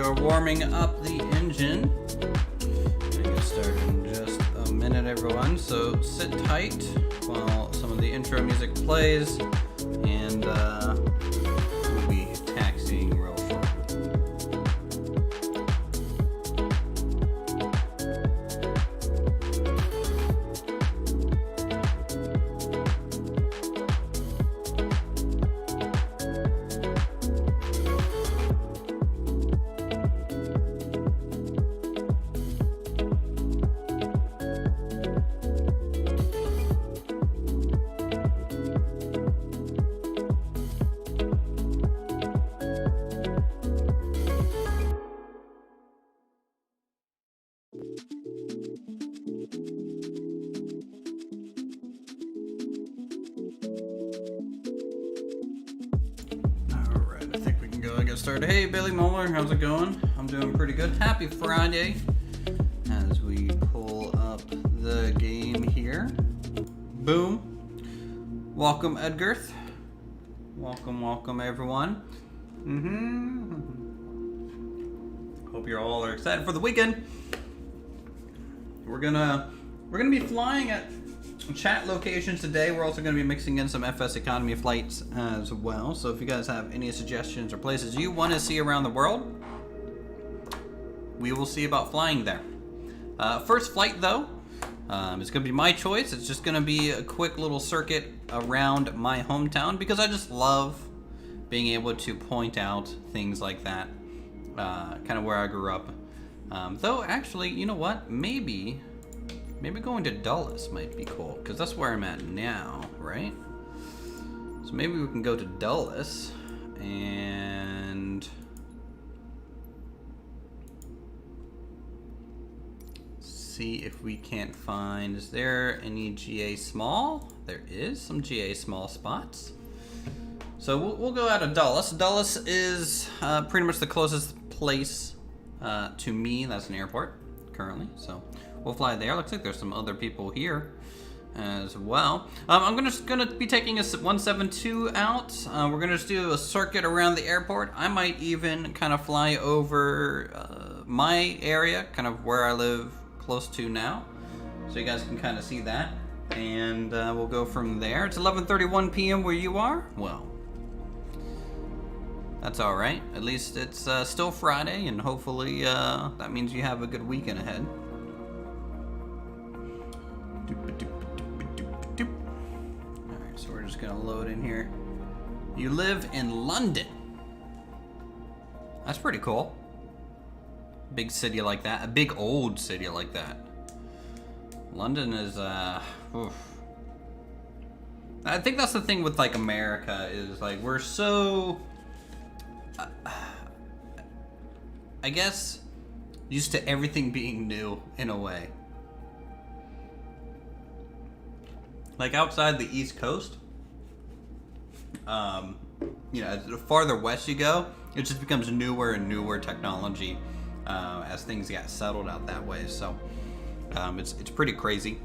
We're warming up the engine. We're gonna get started in just a minute, everyone. So sit tight while some of the intro music plays, and we'll be taxiing real shortly. Started. Hey, Billy Moeller, how's it going? I'm doing pretty good. Happy Friday as we pull up the game here. Boom. Welcome, Edgarth. Welcome, everyone. Hope you're all are excited for the weekend. We're gonna be flying at chat locations today. We're also going to be mixing in some FSEconomy flights as well. So if you guys have any suggestions or places you want to see around the world, we will see about flying there. First flight though, it's going to be my choice. It's just going to be a quick little circuit around my hometown because I just love being able to point out things like that, kind of where I grew up. Though actually, you know what? Maybe going to Dulles might be cool, because that's where I'm at now, right? So maybe we can go to Dulles and see if we can't find, is there any GA small? There is some GA small spots. So we'll go out of Dulles. Dulles is pretty much the closest place to me. That's an airport currently, so we'll fly there. Looks like there's some other people here as well. I'm just gonna be taking a 172 out. We're gonna just do a circuit around the airport. I might even kind of fly over my area, kind of where I live close to now, so you guys can kind of see that. And we'll go from there. It's 11:31 p.m. where you are. Well, that's all right. At least it's still Friday, and hopefully that means you have a good weekend ahead. Alright, so we're just gonna load in here. You live in London. That's pretty cool. Big city like that. A big old city like that. London is, oof. I think that's the thing with, like, America is, like, we're so, I guess, used to everything being new in a way. Like outside the East Coast, you know, the farther west you go, it just becomes newer and newer technology as things get settled out that way. So it's pretty crazy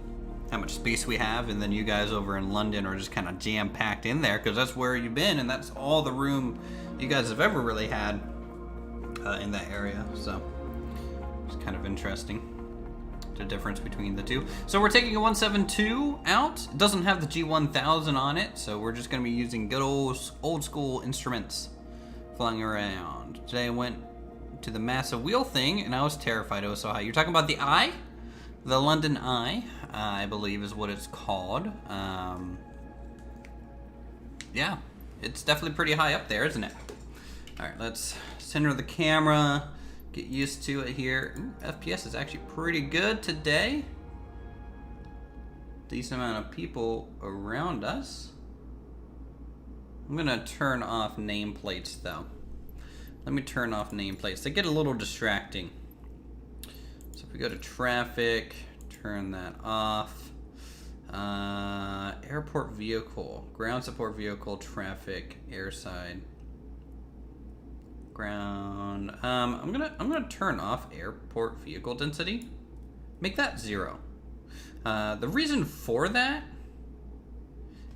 how much space we have, and then you guys over in London are just kind of jam-packed in there because that's where you've been, and that's all the room you guys have ever really had in that area. So it's kind of interesting, the difference between the two. So we're taking a 172 out. It doesn't have the G1000 on it, so we're just going to be using good old school instruments flying around. Today I went to the massive wheel thing, and I was terrified. It was so high. You're talking about the Eye? The London Eye, I believe is what it's called. Yeah, it's definitely pretty high up there, isn't it? All right, let's center the camera. Get used to it here. Ooh, FPS is actually pretty good today. Decent amount of people around us. I'm gonna turn off nameplates though. Let me turn off nameplates. They get a little distracting. So if we go to traffic, turn that off. Airport vehicle, ground support vehicle, traffic, airside. Ground. I'm gonna turn off airport vehicle density. Make that 0. The reason for that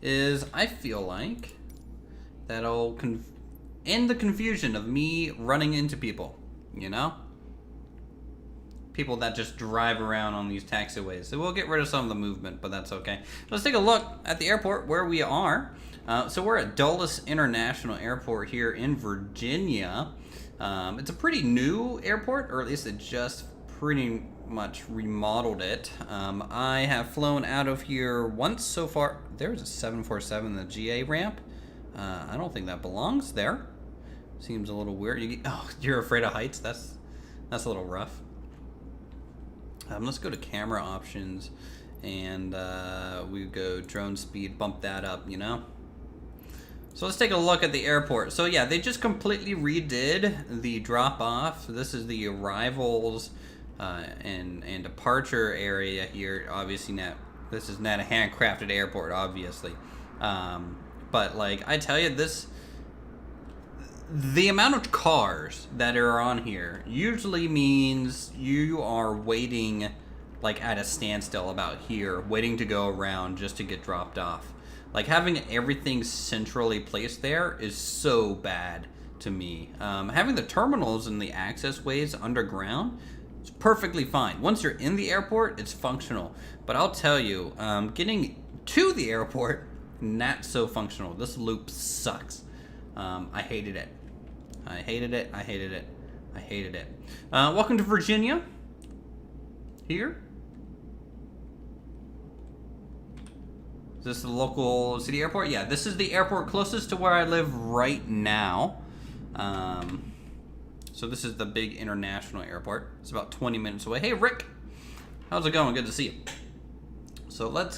is I feel like that'll end the confusion of me running into people. you know? People that just drive around on these taxiways. So we'll get rid of some of the movement, but that's okay. Let's take a look at the airport where we are. So we're at Dulles International Airport here in Virginia. It's a pretty new airport, or at least it just pretty much remodeled it. I have flown out of here once so far. There's a 747 in the GA ramp. I don't think that belongs there. Seems a little weird. You're afraid of heights? That's a little rough. Let's go to camera options, and we go drone speed, bump that up, you know? So let's take a look at the airport. So yeah, they just completely redid the drop-off. This is the arrivals and departure area here. Obviously, this is not a handcrafted airport, obviously. But like, I tell you, the amount of cars that are on here usually means you are waiting like at a standstill about here, waiting to go around just to get dropped off. Like, having everything centrally placed there is so bad to me. Having the terminals and the access ways underground is perfectly fine. Once you're in the airport, it's functional. But I'll tell you, getting to the airport, not so functional. This loop sucks. I hated it. I hated it. I hated it. I hated it. Welcome to Virginia. Here. Is this the local city airport? Yeah, this is the airport closest to where I live right now. So this is the big international airport. It's about 20 minutes away. Hey, Rick. How's it going? Good to see you. So let's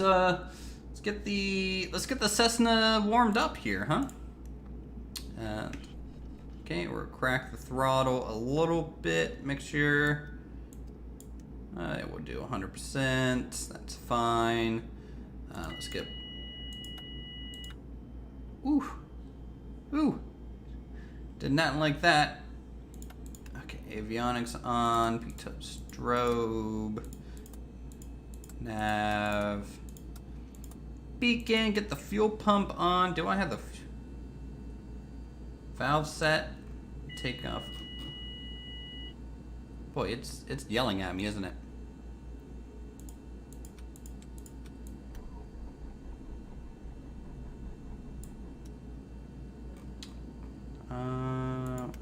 get the Cessna warmed up here, huh? Okay, we'll crack the throttle a little bit. Make sure we'll do 100%. That's fine. Let's get. Ooh. Did not like that. Okay, avionics on. P-top strobe. Nav. Beacon. Get the fuel pump on. Do I have the valve set? Take off. Boy, it's yelling at me, isn't it?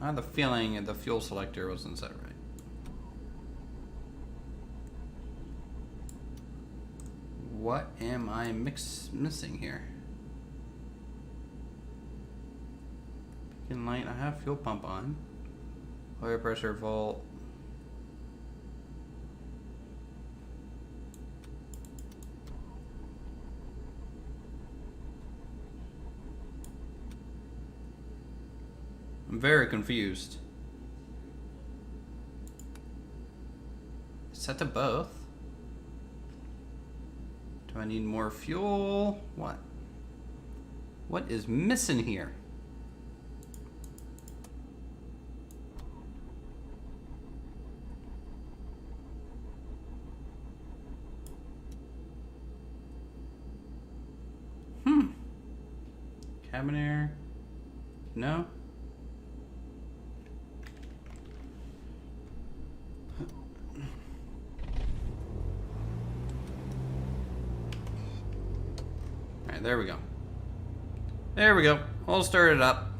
I have the feeling the fuel selector wasn't set right. What am I missing here? Beacon light, I have fuel pump on. Oil pressure, volt. I'm very confused. Set to both. Do I need more fuel? What? What is missing here? Cabin air? No? Alright, there we go. There we go. I'll start it up.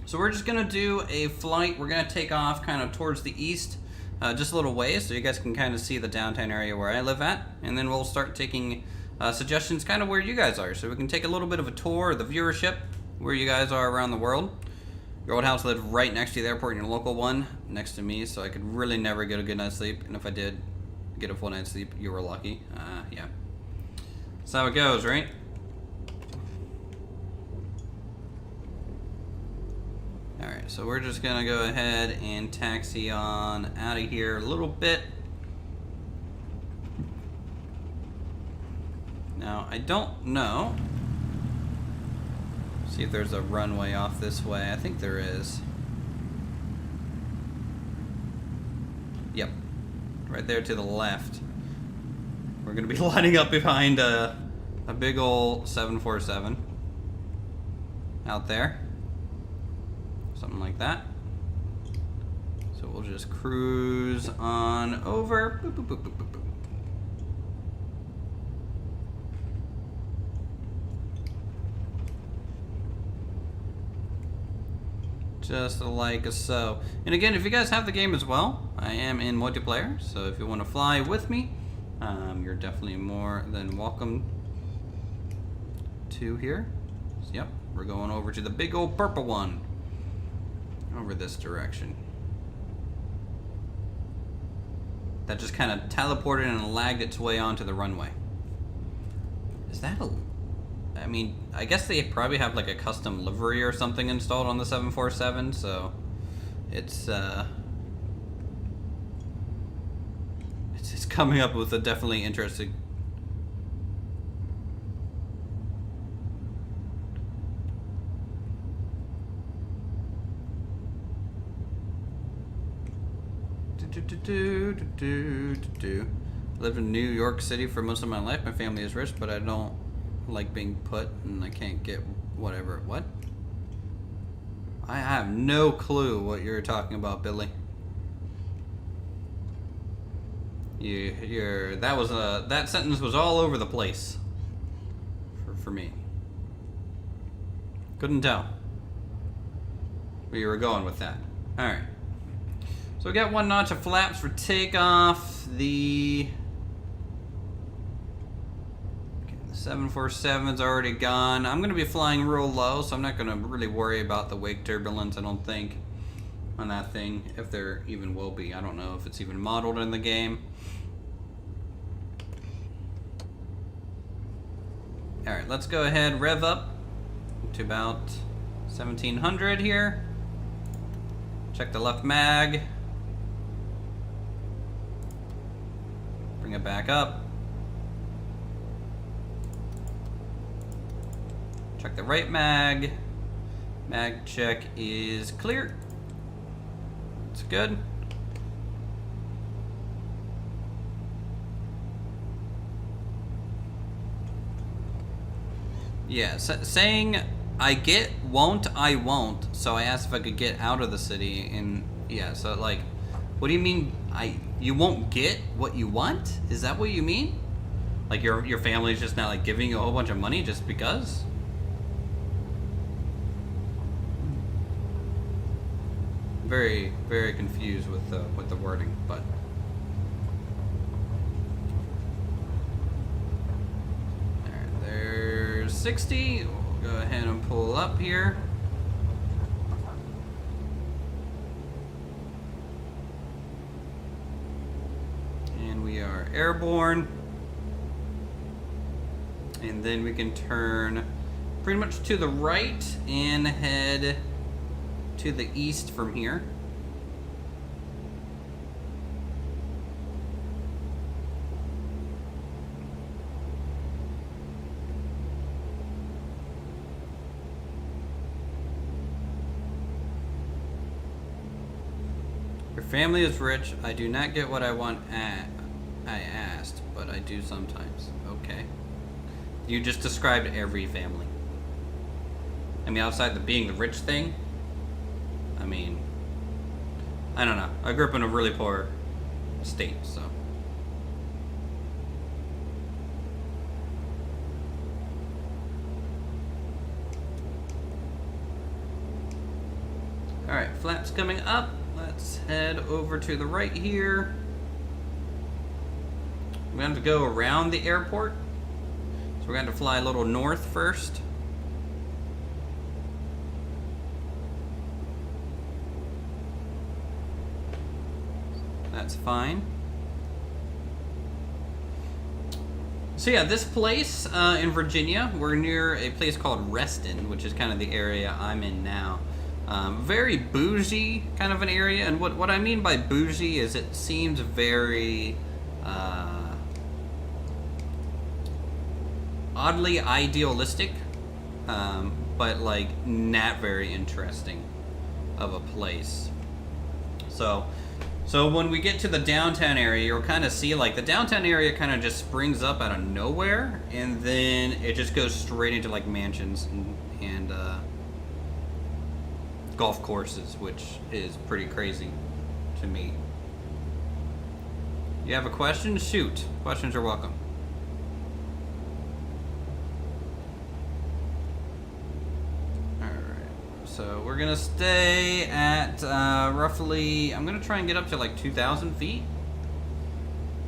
So we're just gonna do a flight. We're gonna take off kind of towards the east, just a little ways, so you guys can kind of see the downtown area where I live at, and then we'll start taking suggestions kind of where you guys are, so we can take a little bit of a tour of the viewership, where you guys are around the world. Your old house lived right next to the airport, and your local one next to me, so I could really never get a good night's sleep, and if I did get a full night's sleep, you were lucky. Yeah. That's how it goes, right? Alright, so we're just gonna go ahead and taxi on out of here a little bit. Now, I don't know. See if there's a runway off this way. I think there is. Yep. Right there to the left. We're going to be lining up behind a big old 747 out there. Something like that. we'll just cruise on over. Boop, boop, boop, boop, boop, boop. Just like so. And again, if you guys have the game as well, I am in multiplayer, so if you want to fly with me, you're definitely more than welcome to here. So, yep, we're going over to the big old purple one. Over this direction. That just kind of teleported and lagged its way onto the runway. Is that a... I mean, I guess they probably have like a custom livery or something installed on the 747, so it's coming up with a definitely interesting. Lived in New York City for most of my life. My family is rich, but I don't like being put, and I can't get whatever. What? I have no clue what you're talking about, Billy. That sentence was all over the place for me. Couldn't tell where you were going with that. All right. So we got 1 notch of flaps for takeoff. The 747's already gone. I'm going to be flying real low, so I'm not going to really worry about the wake turbulence, I don't think, on that thing. If there even will be. I don't know if it's even modeled in the game. Alright, let's go ahead, rev up to about 1700 here. Check the left mag. Bring it back up. Check the right mag. Mag check is clear. It's good. Yeah, saying I get, won't, I won't. So I asked if I could get out of the city, and yeah, so like, what do you mean you won't get what you want? Is that what you mean? Like your family's just not like giving you a whole bunch of money just because? Very, very confused with the wording, but alright, there's 60. We'll go ahead and pull up here. And we are airborne. And then we can turn pretty much to the right and head to the east from here. Your family is rich. I do not get what I want I asked, but I do sometimes. Okay. You just described every family. I mean, outside the being the rich thing, I mean, I don't know. I grew up in a really poor state, so. Alright, flaps coming up. Let's head over to the right here. We're going to have to go around the airport. So we're going to have to fly a little north first. That's fine. So yeah, this place in Virginia, we're near a place called Reston, which is kind of the area I'm in now. Very bougie kind of an area, and what I mean by bougie is it seems very oddly idealistic, but like not very interesting of a place. So when we get to the downtown area, you'll kind of see like the downtown area kind of just springs up out of nowhere, and then it just goes straight into like mansions and golf courses, which is pretty crazy to me. You have a question? Shoot. Questions are welcome. So we're gonna stay at roughly, I'm gonna try and get up to like 2,000 feet.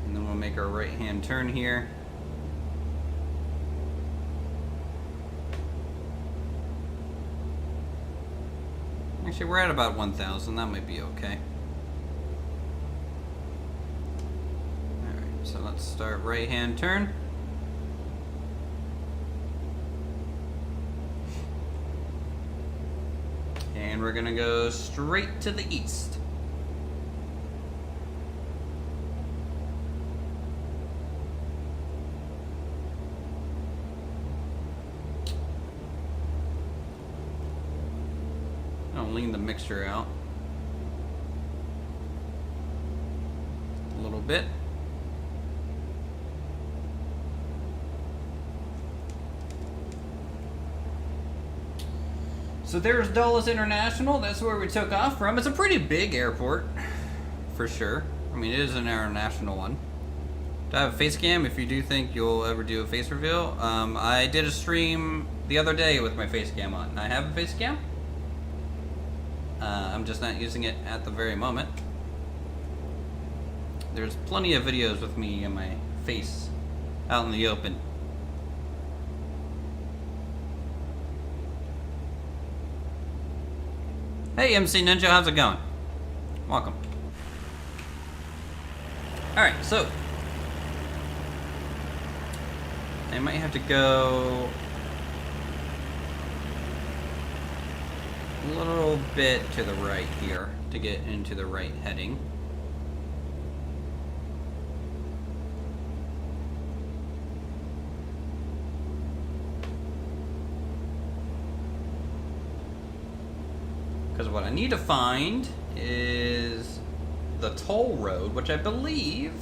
And then we'll make our right-hand turn here. Actually, we're at about 1,000, that might be okay. Alright, so let's start right-hand turn. And we're gonna go straight to the east. I'll lean the mixture out a little bit. So there's Dulles International. That's where we took off from. It's a pretty big airport, for sure. I mean, it is an international one. Do I have a face cam? If you do think you'll ever do a face reveal, I did a stream the other day with my face cam on. I have a face cam. I'm just not using it at the very moment. There's plenty of videos with me and my face out in the open. Hey MC Ninja, how's it going? Welcome. Alright, so I might have to go a little bit to the right here to get into the right heading. Because what I need to find is the toll road, which I believe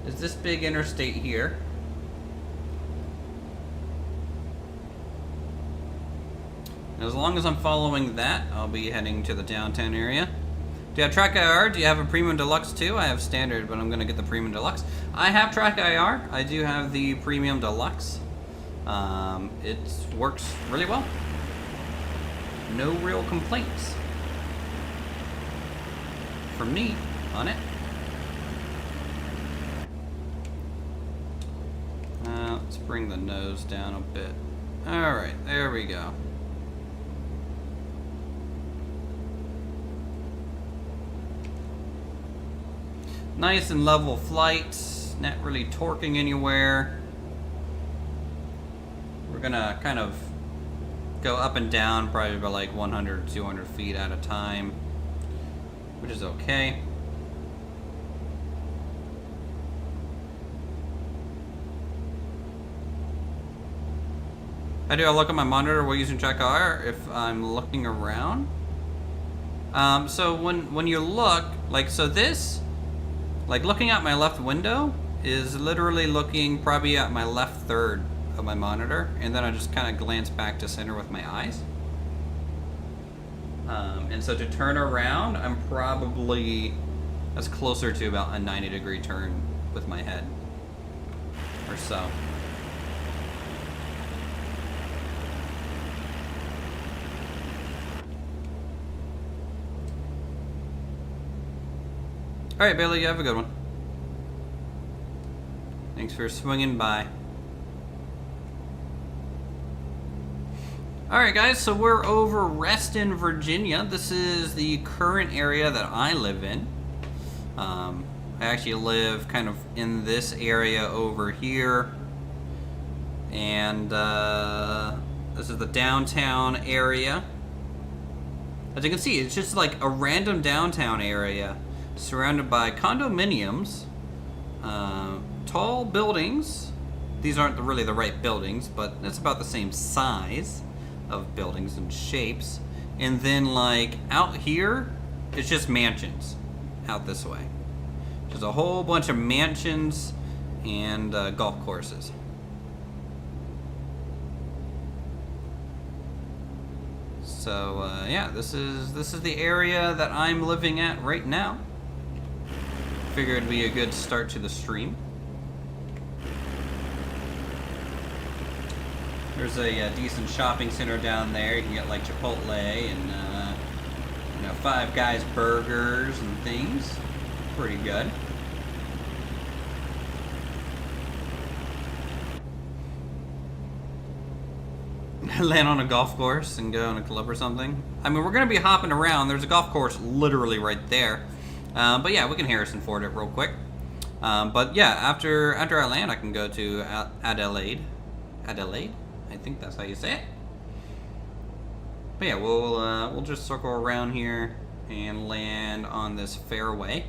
is this big interstate here. And as long as I'm following that, I'll be heading to the downtown area. Do you have Track IR? Do you have a Premium Deluxe too? I have Standard, but I'm going to get the Premium Deluxe. I have Track IR. I do have the Premium Deluxe. It works really well. No real complaints from me on it. Let's bring the nose down a bit. Alright, there we go. Nice and level flight, not really torquing anywhere. We're gonna kind of go up and down probably about like 100 or 200 feet at a time, which is okay. I do a look at my monitor while using Track IR if I'm looking around. So when you look, like, so this, like looking at my left window is literally looking probably at my left third of my monitor, and then I just kind of glance back to center with my eyes. And so to turn around, I'm probably, that's closer to about a 90-degree turn with my head or so. All right, Bailey, you have a good one. Thanks for swinging by. Alright guys, so we're over Reston, Virginia. This is the current area that I live in. I actually live kind of in this area over here. And this is the downtown area. As you can see, it's just like a random downtown area surrounded by condominiums, tall buildings. These aren't really the right buildings, but it's about the same size of buildings and shapes. And then like out here, it's just mansions out this way. There's a whole bunch of mansions and golf courses. So yeah, this is the area that I'm living at right now. figured it'd be a good start to the stream. There's a decent shopping center down there. You can get like Chipotle and you know, Five Guys burgers and things. Pretty good. Land on a golf course and go on a club or something. I mean, we're gonna be hopping around. There's a golf course literally right there. But yeah, we can Harrison Ford it real quick. But yeah, after I land, I can go to Adelaide. Adelaide? I think that's how you say it. But yeah, we'll just circle around here and land on this fairway.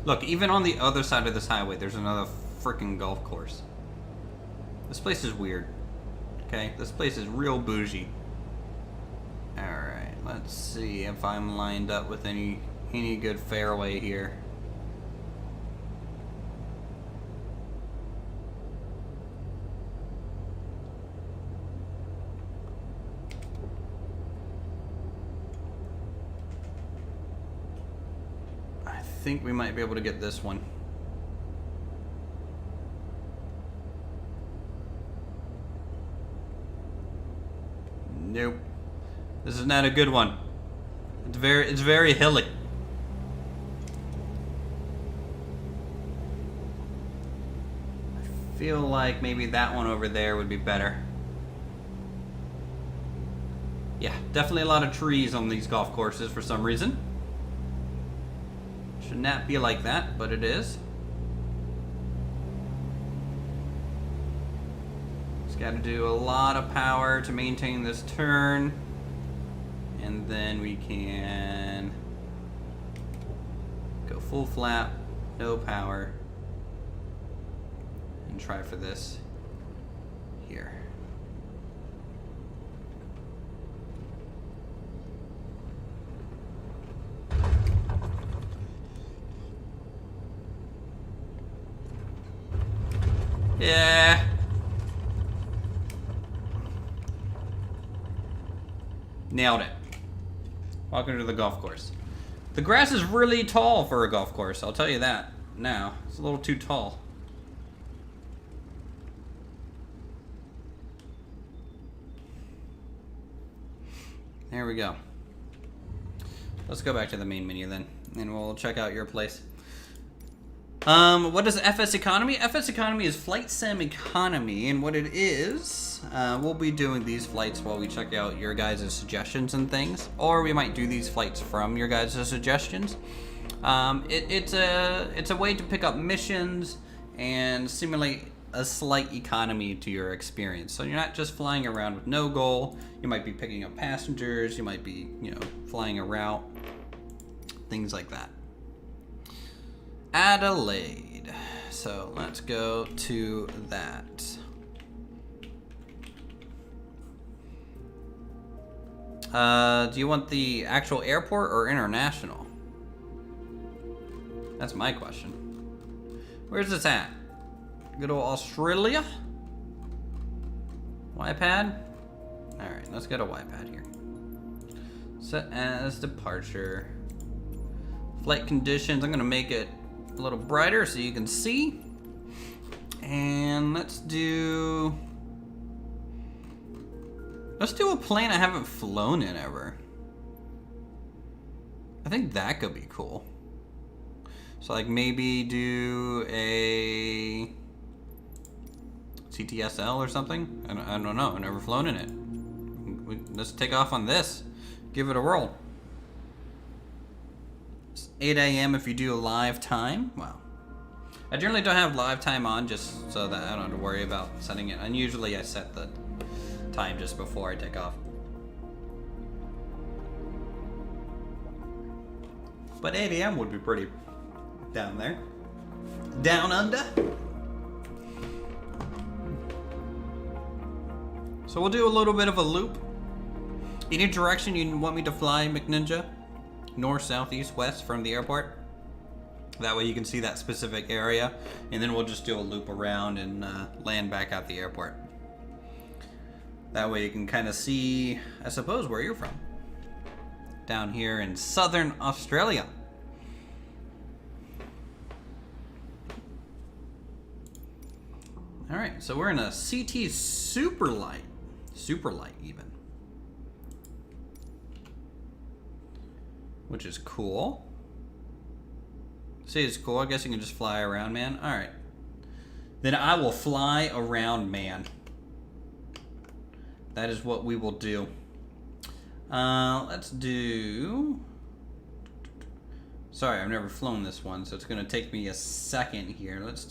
Look, even on the other side of this highway, there's another freaking golf course. This place is weird. Okay, this place is real bougie. Alright, let's see if I'm lined up with any good fairway here. I think we might be able to get this one. Nope. This is not a good one. It's very hilly. I feel like maybe that one over there would be better. Yeah, definitely a lot of trees on these golf courses for some reason. Should not be like that, but it is. Just got to do a lot of power to maintain this turn. And then we can go full flap, no power, and try for this here. Yeah. Nailed it. Welcome to the golf course. The grass is really tall for a golf course, I'll tell you that now. It's a little too tall. There we go. Let's go back to the main menu then, and we'll check out your place. What is FSEconomy? FSEconomy is Flight Sim Economy, and what it is, we'll be doing these flights while we check out your guys' suggestions and things, or we might do these flights from your guys' suggestions. It's a way to pick up missions and simulate a slight economy to your experience. So you're not just flying around with no goal. You might be picking up passengers. You might be, you know, flying a route, things like that. Adelaide. So let's go to that. Do you want the actual airport or international? That's my question. Where's this at? Good old Australia? YPad? Alright, let's go to YPad here. Set as departure. Flight conditions, I'm gonna make it a little brighter so you can see. And let's do a plane I haven't flown in ever. I think that could be cool. So like maybe do a CTSL or something? I don't know, I've never flown in it. Let's take off on this. Give it a whirl. 8 a.m. if you do a live time. Wow. I generally don't have live time on just so that I don't have to worry about setting it. And usually I set the time just before I take off. But 8 a.m. would be pretty down there. Down under. So we'll do a little bit of a loop. Any direction you want me to fly, McNinja? north, south, east, west from the airport. That way you can see that specific area, and then we'll just do a loop around and land back at the airport. That way you can kind of see, I suppose, where you're from. Down here in southern Australia. All right, so we're in a CT super light even, which is cool. See, it's cool. I guess you can just fly around, man. All right, then I will fly around, man. That is what we will do. Let's do. Sorry, I've never flown this one, so it's gonna take me a second here. Let's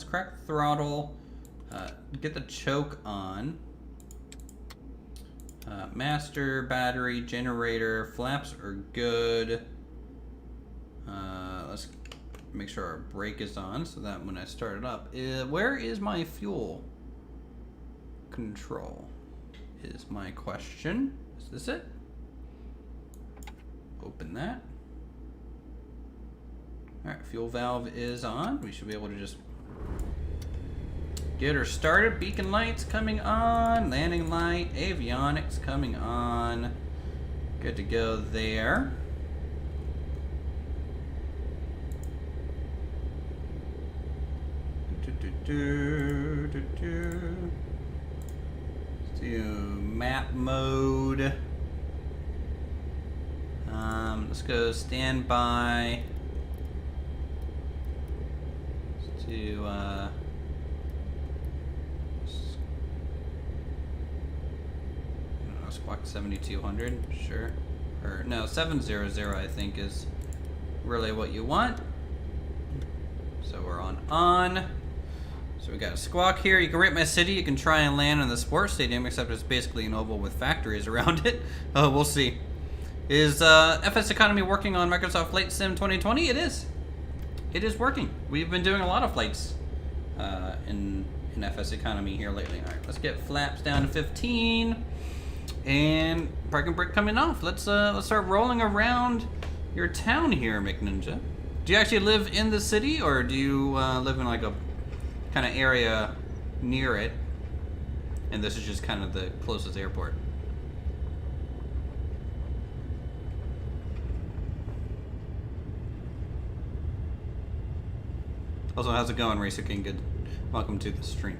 crack throttle, get the choke on. Master, battery, generator, flaps are good. Let's make sure our brake is on so that when I start it up, where is my fuel control? Is my question. Is this it? Open that. All right, fuel valve is on. We should be able to just get her started. Beacon lights coming on. Landing light. Avionics coming on. Good to go there. Let's do map mode. Let's go standby. Let's do squawk 7200, sure. Or no, 700 I think is really what you want. So we're on. So we got a squawk here. You can rate my city. You can try and land in the sports stadium, except it's basically an oval with factories around it. Oh, we'll see. Is FSEconomy working on Microsoft Flight Sim 2020? It is. It is working. We've been doing a lot of flights in FSEconomy here lately. All right, let's get flaps down to 15, and parking brake coming off. Let's start rolling around your town here, McNinja. Do you actually live in the city, or do you live in like a kind of area near it, and this is just kind of the closest airport? Also, how's it going, Racer King? Good. Welcome to the stream.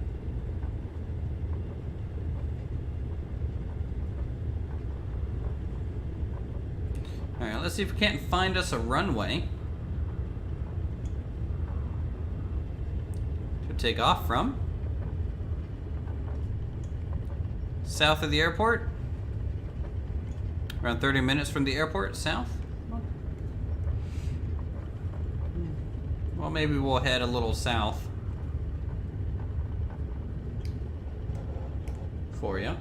Alright, let's see if we can't find us a runway to take off from. South of the airport. Around 30 minutes from the airport, south. Well, maybe we'll head a little south for you.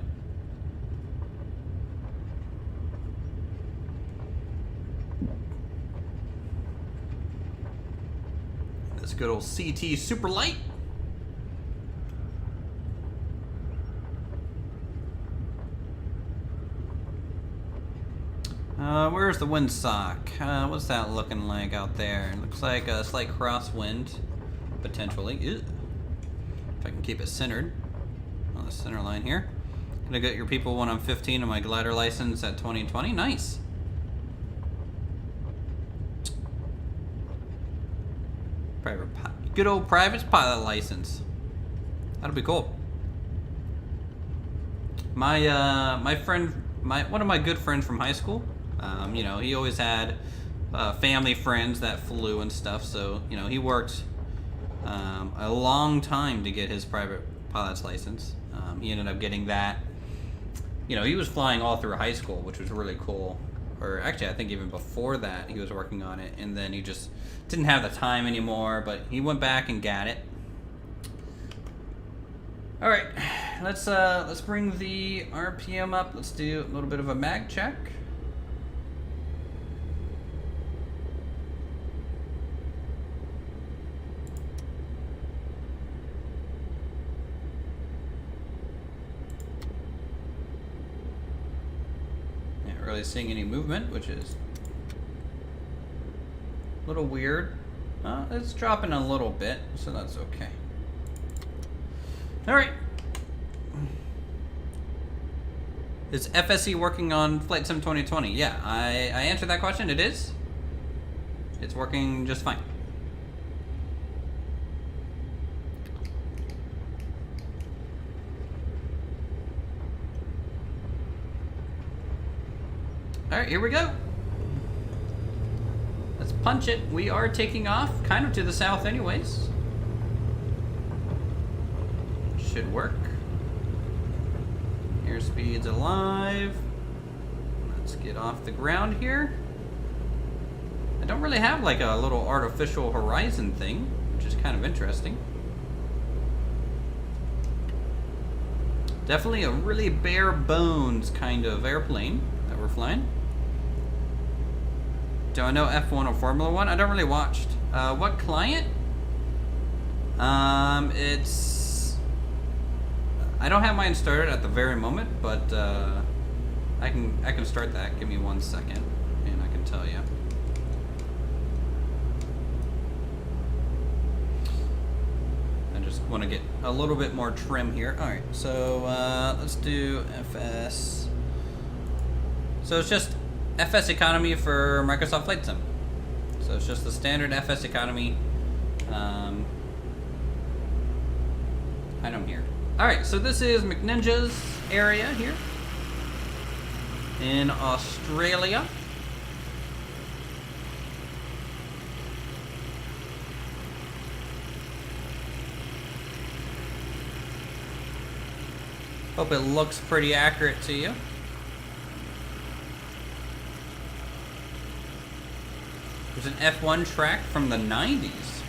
This good old CT super light. Where's the windsock? What's that looking like out there? It looks like a slight crosswind, potentially. Ew. If I can keep it centered on the center line here. Gonna get your people when I'm 15 on my glider license at 2020. Nice. Good old private pilot license. That'll be cool. My friend, one of my good friends from high school. You know, he always had family friends that flew and stuff, so, you know, he worked a long time to get his private pilot's license. He ended up getting that. You know, he was flying all through high school, which was really cool. Or actually, I think even before that, he was working on it, and then he just didn't have the time anymore, but he went back and got it. All right, let's bring the RPM up. Let's do a little bit of a mag check. Not really seeing any movement, which is little weird. It's dropping a little bit, so that's okay. All right. Is FSE working on Flight Sim 2020? Yeah, I answered that question. It is. It's working just fine. All right, here we go. Let's punch it. We are taking off, kind of to the south anyways. Should work. Airspeed's alive. Let's get off the ground here. I don't really have like a little artificial horizon thing, which is kind of interesting. Definitely a really bare bones kind of airplane that we're flying. Do I know F1 or Formula 1? I don't really watch. What client? It's... I don't have mine started at the very moment, but I can start that. Give me 1 second, and I can tell you. I just want to get a little bit more trim here. All right, so let's do FS. So it's just FSEconomy for Microsoft Flight Sim. So it's just the standard FSEconomy item here. Alright, so this is McNinja's area here in Australia. Hope it looks pretty accurate to you. There's an F1 track from the 90s.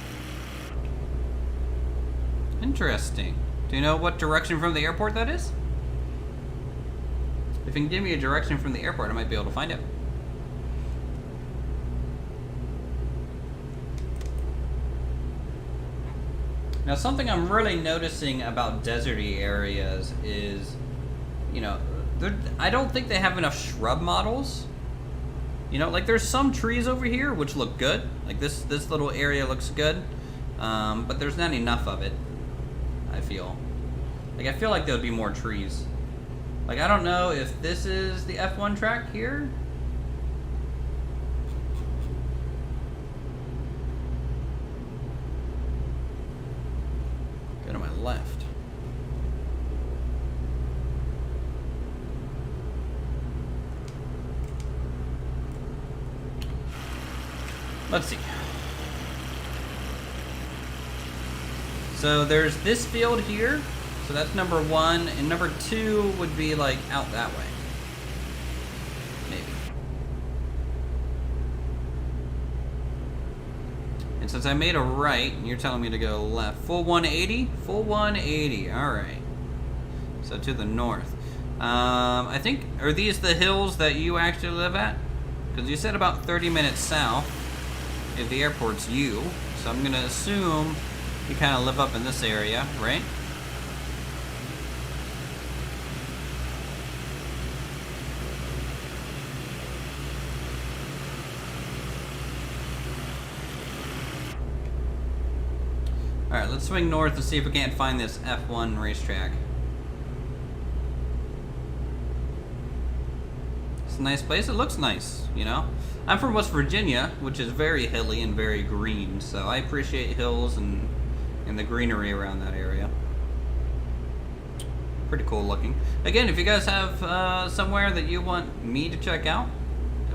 Interesting. Do you know what direction from the airport that is? If you can give me a direction from the airport, I might be able to find it. Now, something I'm really noticing about deserty areas is, you know, I don't think they have enough shrub models. You know, like there's some trees over here which look good. Like this little area looks good, but there's not enough of it. I feel like there would be more trees. Like I don't know if this is the F1 track here. Go to my left. Let's see. So there's this field here. So that's number 1. And number 2 would be like out that way. Maybe. And since I made a right, and you're telling me to go left. Full 180? Full 180. Alright. So to the north. I think, are these the hills that you actually live at? Because you said about 30 minutes south. If the airport's you, so I'm gonna assume you kind of live up in this area, right? Alright, let's swing north to see if we can't find this F1 racetrack. It's a nice place. It looks nice, you know? I'm from West Virginia, which is very hilly and very green, so I appreciate hills and the greenery around that area. Pretty cool looking. Again, if you guys have somewhere that you want me to check out,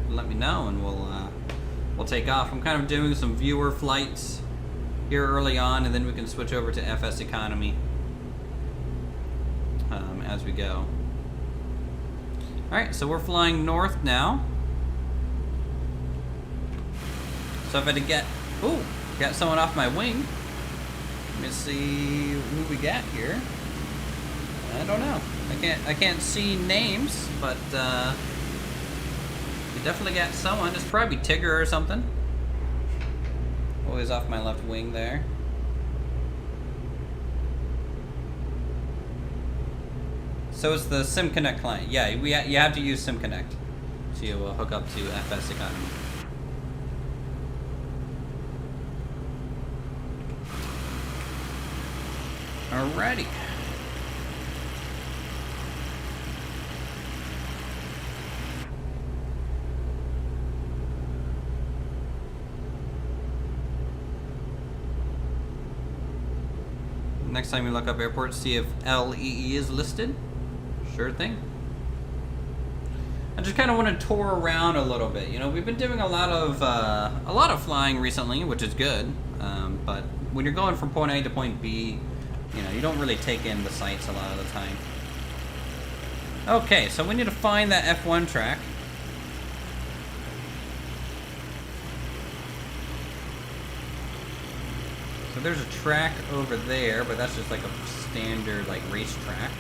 let me know and we'll take off. I'm kind of doing some viewer flights here early on, and then we can switch over to FSEconomy as we go. Alright, so we're flying north now. So if I had to get... Ooh, got someone off my wing. Let me see who we got here. I don't know. I can't see names, but we definitely got someone. It's probably Tigger or something. Always off my left wing there. So it's the SimConnect client. Yeah, you have to use SimConnect to hook up to FSEconomy. Alrighty. Next time you look up airports, see if LEE is listed. Sure thing. I just kind of want to tour around a little bit. You know, we've been doing a lot of flying recently, which is good. But when you're going from point A to point B, you know, you don't really take in the sights a lot of the time. Okay, so we need to find that F1 track. So there's a track over there, but that's just like a standard like race track.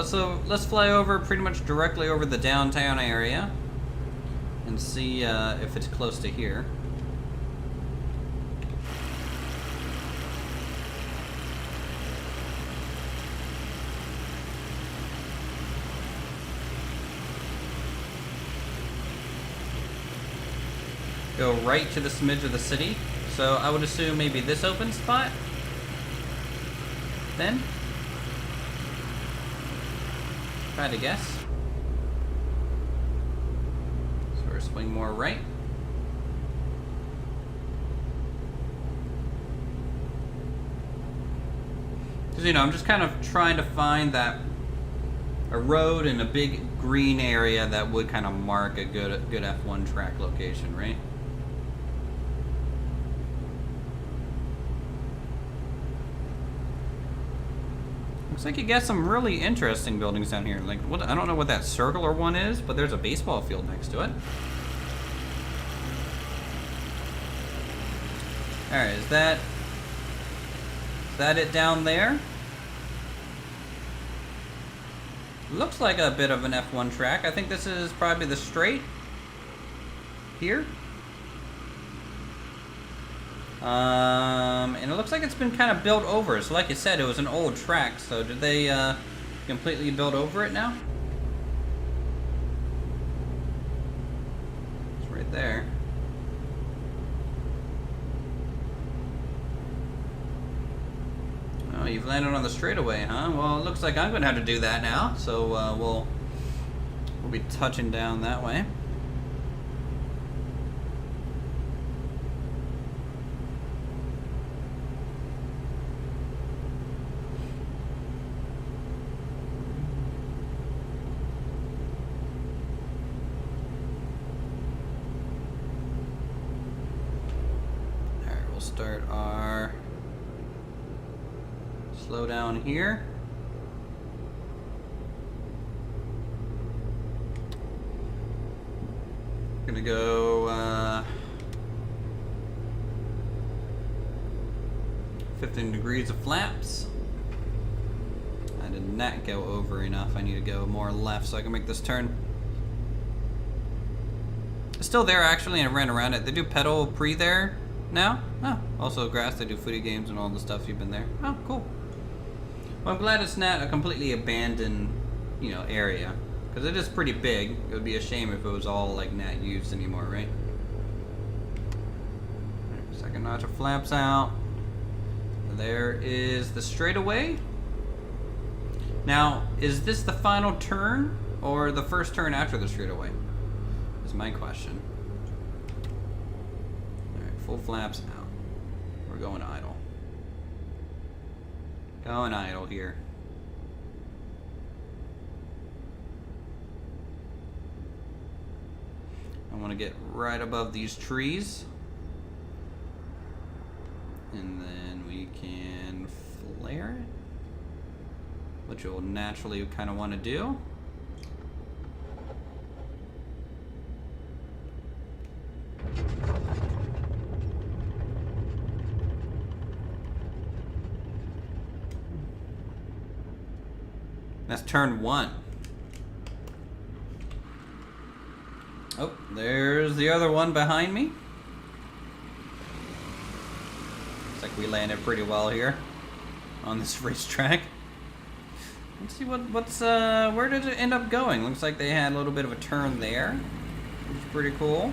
So let's fly over pretty much directly over the downtown area and see if it's close to here. Go right to the smidge of the city. So I would assume maybe this open spot. Then? If I had to guess. So we're swing more right. Because, you know, I'm just kind of trying to find that a road in a big green area that would kind of mark a good F1 track location, right? Looks like you got some really interesting buildings down here. Like, what? I don't know what that circular one is, but there's a baseball field next to it. Alright, is that it down there? Looks like a bit of an F1 track. I think this is probably the straight here. And it looks like it's been kind of built over. So like you said, it was an old track. So did they completely build over it now? It's right there. Oh, you've landed on the straightaway, huh? Well, it looks like I'm going to have to do that now. So we'll be touching down that way. Start our slow down here. Gonna go 15 degrees of flaps. I did not go over enough. I need to go more left so I can make this turn. It's still there actually, and I ran around it. They do pedal pre there now? Oh, also grass, they do footy games and all the stuff. You've been there. Oh, cool. Well, I'm glad it's not a completely abandoned, you know, area. Because it is pretty big. It would be a shame if it was all, like, not used anymore, right? Second notch of flaps out. There is the straightaway. Now, is this the final turn or the first turn after the straightaway? Is my question. Full flaps out. We're going idle. Going idle here. I want to get right above these trees. And then we can flare it, which you'll naturally kind of want to do. That's turn one. Oh, there's the other one behind me. It's like we landed pretty well here on this racetrack. Let's see what's where did it end up going? Looks like they had a little bit of a turn there, which is pretty cool.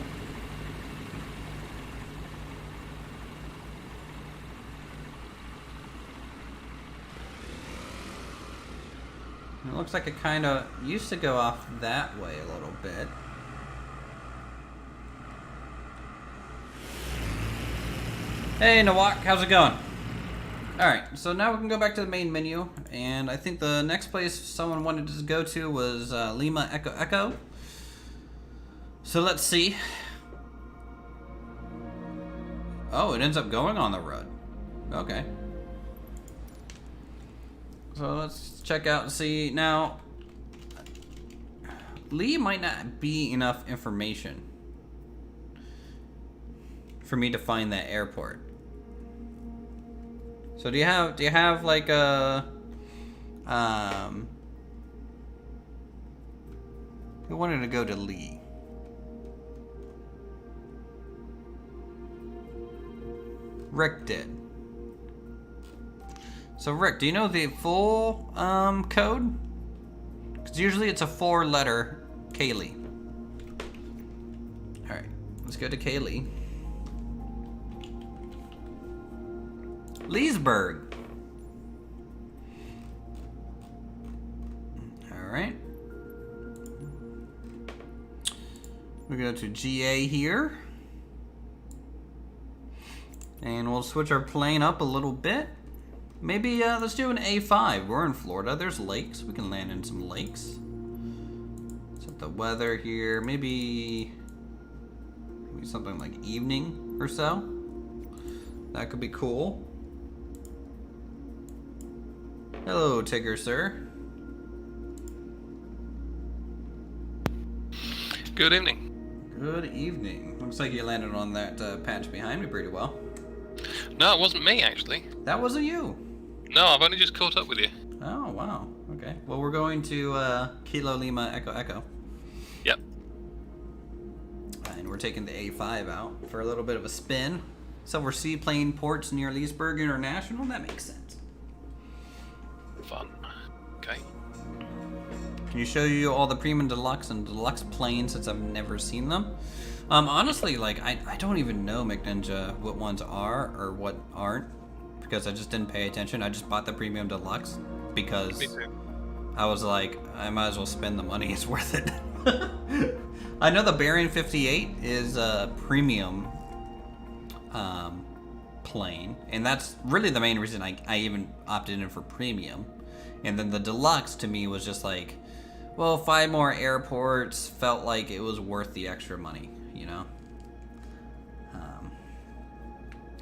It looks like it kind of used to go off that way a little bit. Hey Nawak, how's it going? Alright, so now we can go back to the main menu, and I think the next place someone wanted to go to was Lima Echo Echo. So let's see. Oh, it ends up going on the road. Okay. So let's check out and see. Now, Lee might not be enough information for me to find that airport. So do you have like a who wanted to go to Lee? Rick did. So Rick, do you know the full code? Because usually it's a 4-letter Kaylee. All right, let's go to Kaylee. Leesburg. All right. We go to GA here. And we'll switch our plane up a little bit. Maybe let's do an A5. We're in Florida. There's lakes. We can land in some lakes. Set the weather here. Maybe something like evening or so. That could be cool. Hello, Tigger, sir. Good evening. Good evening. Looks like you landed on that patch behind me pretty well. No, it wasn't me, actually. That wasn't you. No, I've only just caught up with you. Oh, wow. Okay. Well, we're going to Kilo Lima Echo Echo. Yep. And we're taking the A5 out for a little bit of a spin. So we're seaplane ports near Leesburg International. That makes sense. Fun. Okay. Can you show you all the Premium Deluxe and Deluxe planes since I've never seen them? Honestly, like, I don't even know, McNinja, what ones are or what aren't. Because I just didn't pay attention. I just bought the Premium Deluxe because Me too. I was like, I might as well spend the money. It's worth it. I know the Baron 58 is a premium plane, and that's really the main reason I even opted in for premium. And then the deluxe to me was just like, well, 5 more airports felt like it was worth the extra money, you know.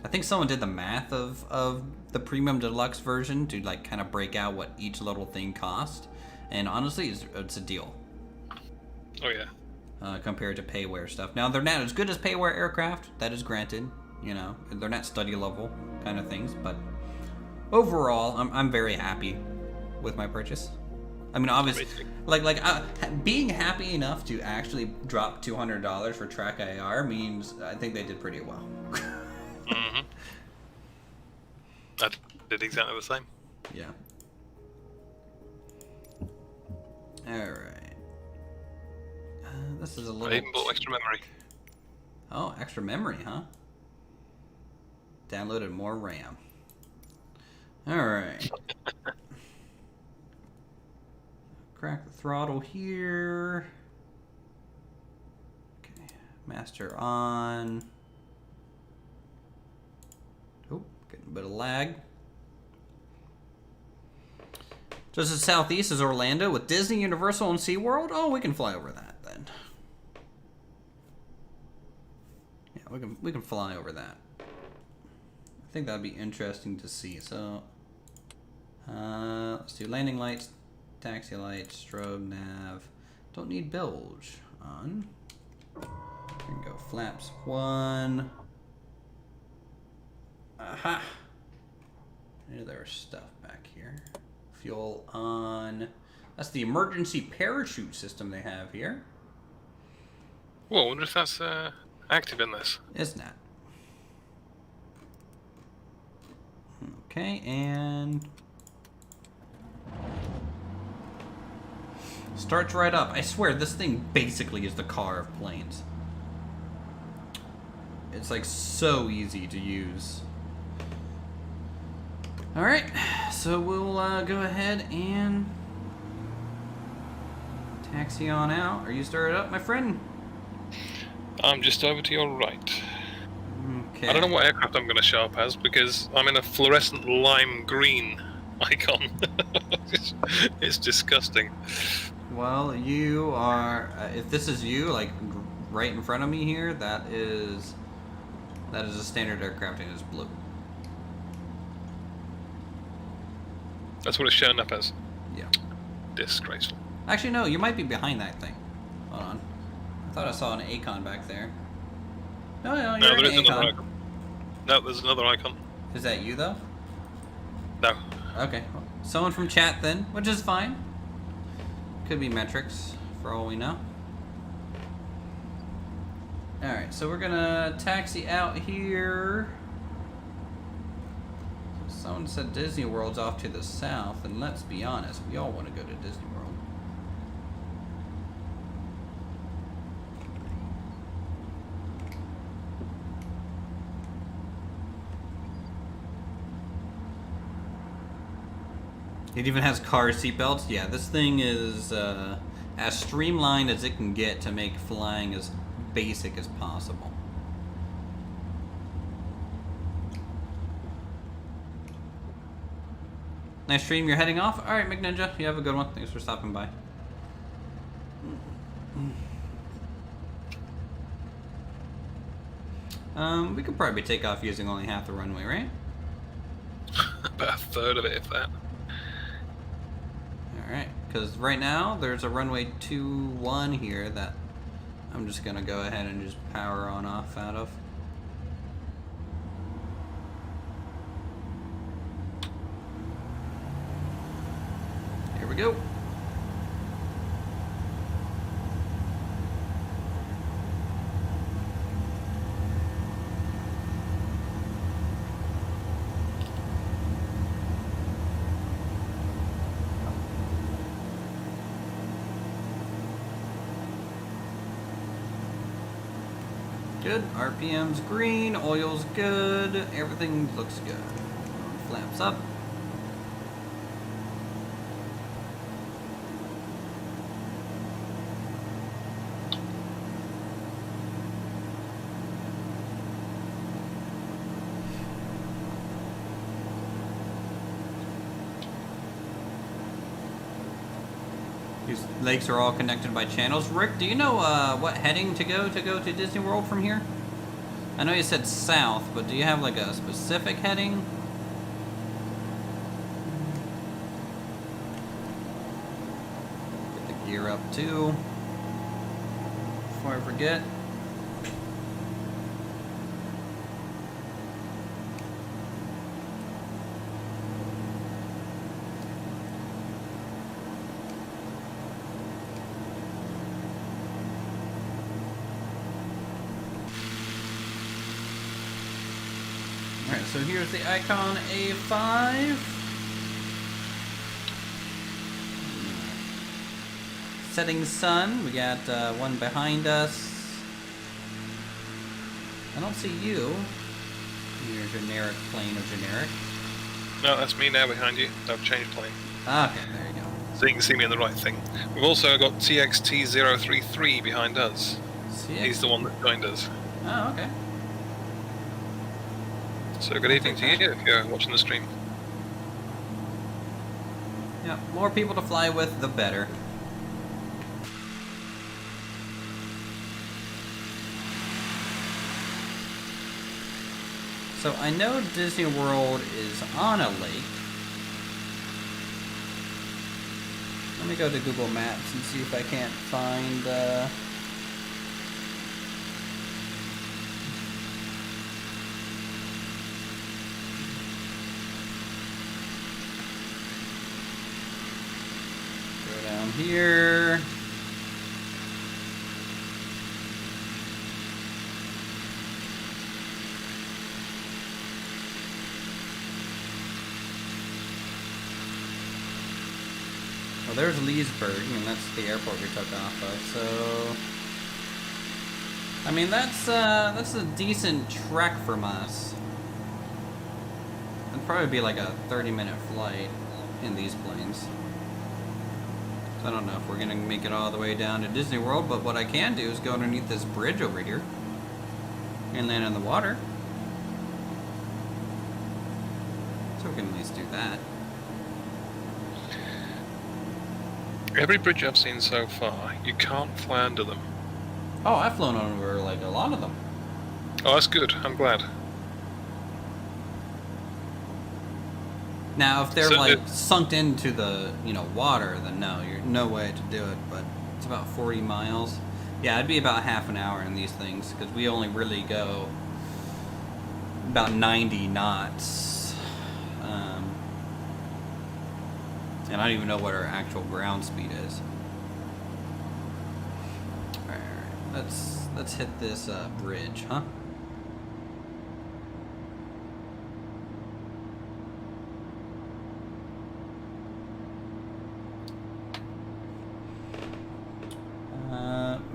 I think someone did the math of the premium deluxe version to like kind of break out what each little thing cost, and honestly, it's a deal. Oh yeah. Compared to payware stuff. Now they're not as good as payware aircraft. That is granted. You know, they're not study level kind of things, but overall, I'm very happy with my purchase. I mean, obviously, being happy enough to actually drop $200 for Track IR means I think they did pretty well. Mm-hmm. I did exactly the same. Yeah. All right. This is a little. I even bought extra memory. Oh, extra memory, huh? Downloaded more RAM. All right. Crack the throttle here. Okay, master on. Oh, getting a bit of lag. Just as southeast is Orlando with Disney, Universal, and SeaWorld. Oh, we can fly over that then. Yeah, we can fly over that. I think that'd be interesting to see. So, let's do landing lights, taxi lights, strobe, nav. Don't need bilge on. We can go flaps 1. Aha! I knew there was stuff back here. Fuel on. That's the emergency parachute system they have here. Well, I wonder if that's active in this. It's not. Okay, and starts right up. I swear, this thing basically is the car of planes. It's like so easy to use. Alright, so we'll go ahead and taxi on out. Are you started up, my friend? I'm just over to your right. Okay. I don't know what aircraft I'm going to show up as because I'm in a fluorescent lime green icon. It's disgusting. Well, you are. If this is you, like right in front of me here, that is a standard aircraft and it's blue. That's what it's showing up as. Yeah. Disgraceful. Actually, no. You might be behind that thing. Hold on. I thought I saw an Acon back there. No, you're No, there in is an another Acon. icon. No, there's another icon. Is that you though? No. Okay. Someone from chat then, which is fine. Could be metrics, for all we know. Alright, so we're gonna taxi out here. Someone said Disney World's off to the south, and let's be honest, we all want to go to Disney World. It even has car seatbelts. Yeah, this thing is as streamlined as it can get to make flying as basic as possible. Nice stream, you're heading off? Alright, McNinja, you have a good one. Thanks for stopping by. We could probably take off using only half the runway, right? About a third of it, if that. Alright, because right now there's a runway 21 here that I'm just going to go ahead and just power on off out of. Here we go. Good. RPM's green, oil's good, everything looks good. Flaps up. These lakes are all connected by channels. Rick, do you know what heading to go to Disney World from here? I know you said south, but do you have like a specific heading? Get the gear up too, before I forget. Alright, so here's the Icon A5. Setting sun. We got one behind us. I don't see you. Your generic plane of generic. No, that's me now behind you. I've changed plane. Okay, there you go. So you can see me in the right thing. We've also got TXT033 behind us. CX? He's the one that joined us. Oh, okay. So good evening to you if you're watching the stream. Yeah, more people to fly with, the better. So I know Disney World is on a lake. Let me go to Google Maps and see if I can't find go down here. Well, there's Leesburg, and that's the airport we took off of. So, I mean, that's a decent trek from us. It'd probably be like a 30-minute flight in these planes. So I don't know if we're gonna make it all the way down to Disney World, but what I can do is go underneath this bridge over here and land in the water. So we can at least do that. Every bridge I've seen so far, you can't fly under them. Oh, I've flown over like a lot of them. Oh, that's good. I'm glad. Now, if they're So like sunk into the water, then no, you're no way to do it. But it's about 40 miles. Yeah, it'd be about half an hour in these things because we only really go about 90 knots. And I don't even know what our actual ground speed is. All right, let's hit this bridge, huh?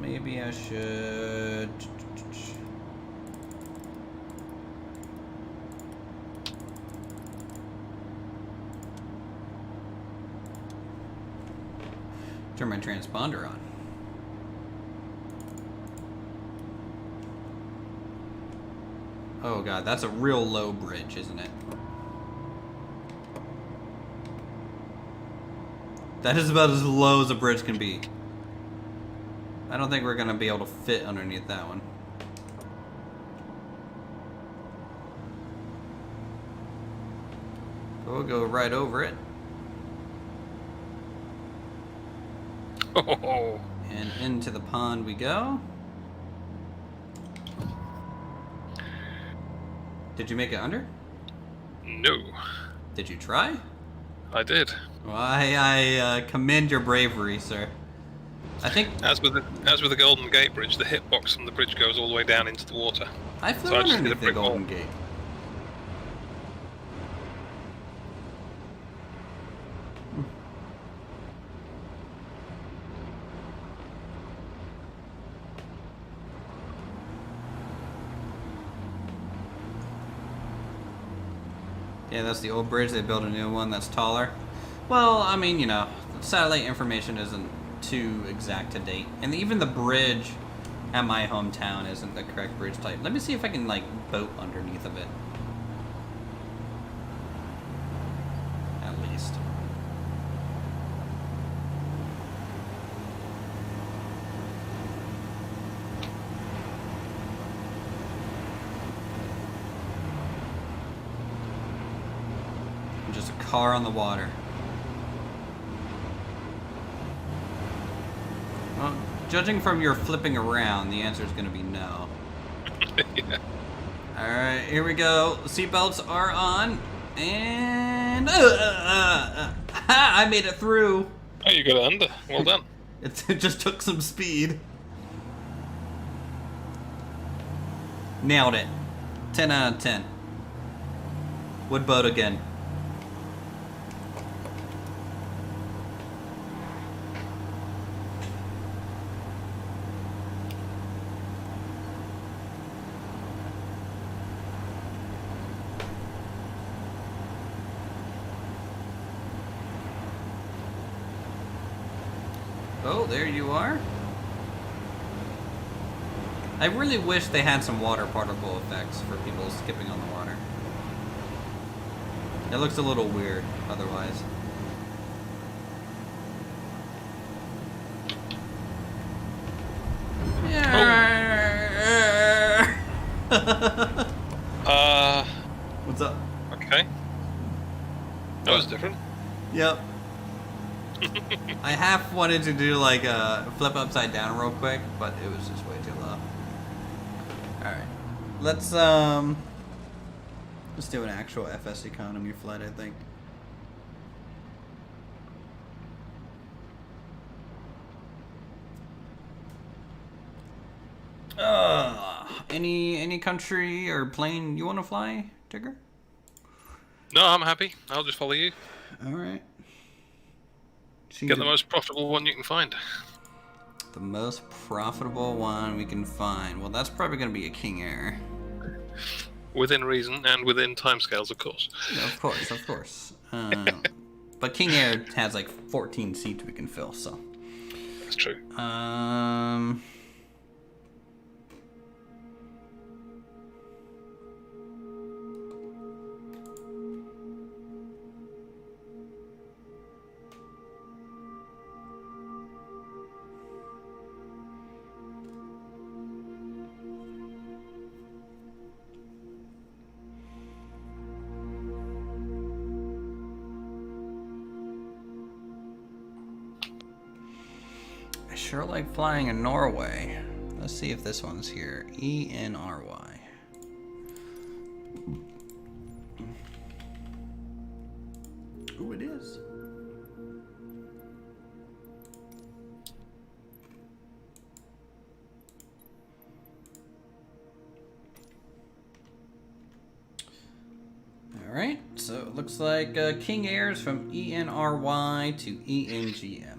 Maybe I should. Turn my transponder on. Oh god, that's a real low bridge, isn't it? That is about as low as a bridge can be. I don't think we're gonna be able to fit underneath that one. We'll go right over it. Oh. And into the pond we go. Did you make it under? No. Did you try? I did. Well, I commend your bravery, sir. I think As with the Golden Gate Bridge, the hitbox from the bridge goes all the way down into the water. I flew So I just did a underneath the brick wall. Golden Gate. Yeah, that's the old bridge. They built a new one that's taller. Well, I mean, satellite information isn't too exact to date. And even the bridge at my hometown isn't the correct bridge type. Let me see if I can, boat underneath of it. At least. Just a car on the water. Well, judging from your flipping around, the answer is going to be no. Yeah. Alright, here we go. Seatbelts are on. And... I made it through. Oh, you got it under. Well done. It just took some speed. Nailed it. 10 out of 10. Wood boat again. Oh, there you are. I really wish they had some water particle effects for people skipping on the water. It looks a little weird otherwise. What's up? Okay. That was different. Yep. I half wanted to do a flip upside down real quick, but it was just way too low. Alright. Let's do an actual FSEconomy flight, I think. Any country or plane you want to fly, Tigger? No, I'm happy. I'll just follow you. Alright. Get the most profitable one you can find. The most profitable one we can find. Well, that's probably going to be a King Air. Within reason and within timescales, of course. Of course, of course. But King Air has like 14 seats we can fill, so. That's true. I sure like flying in Norway. Let's see if this one's here. ENRY. Ooh, it is. Alright, so it looks like King Airs from ENRY to ENGM.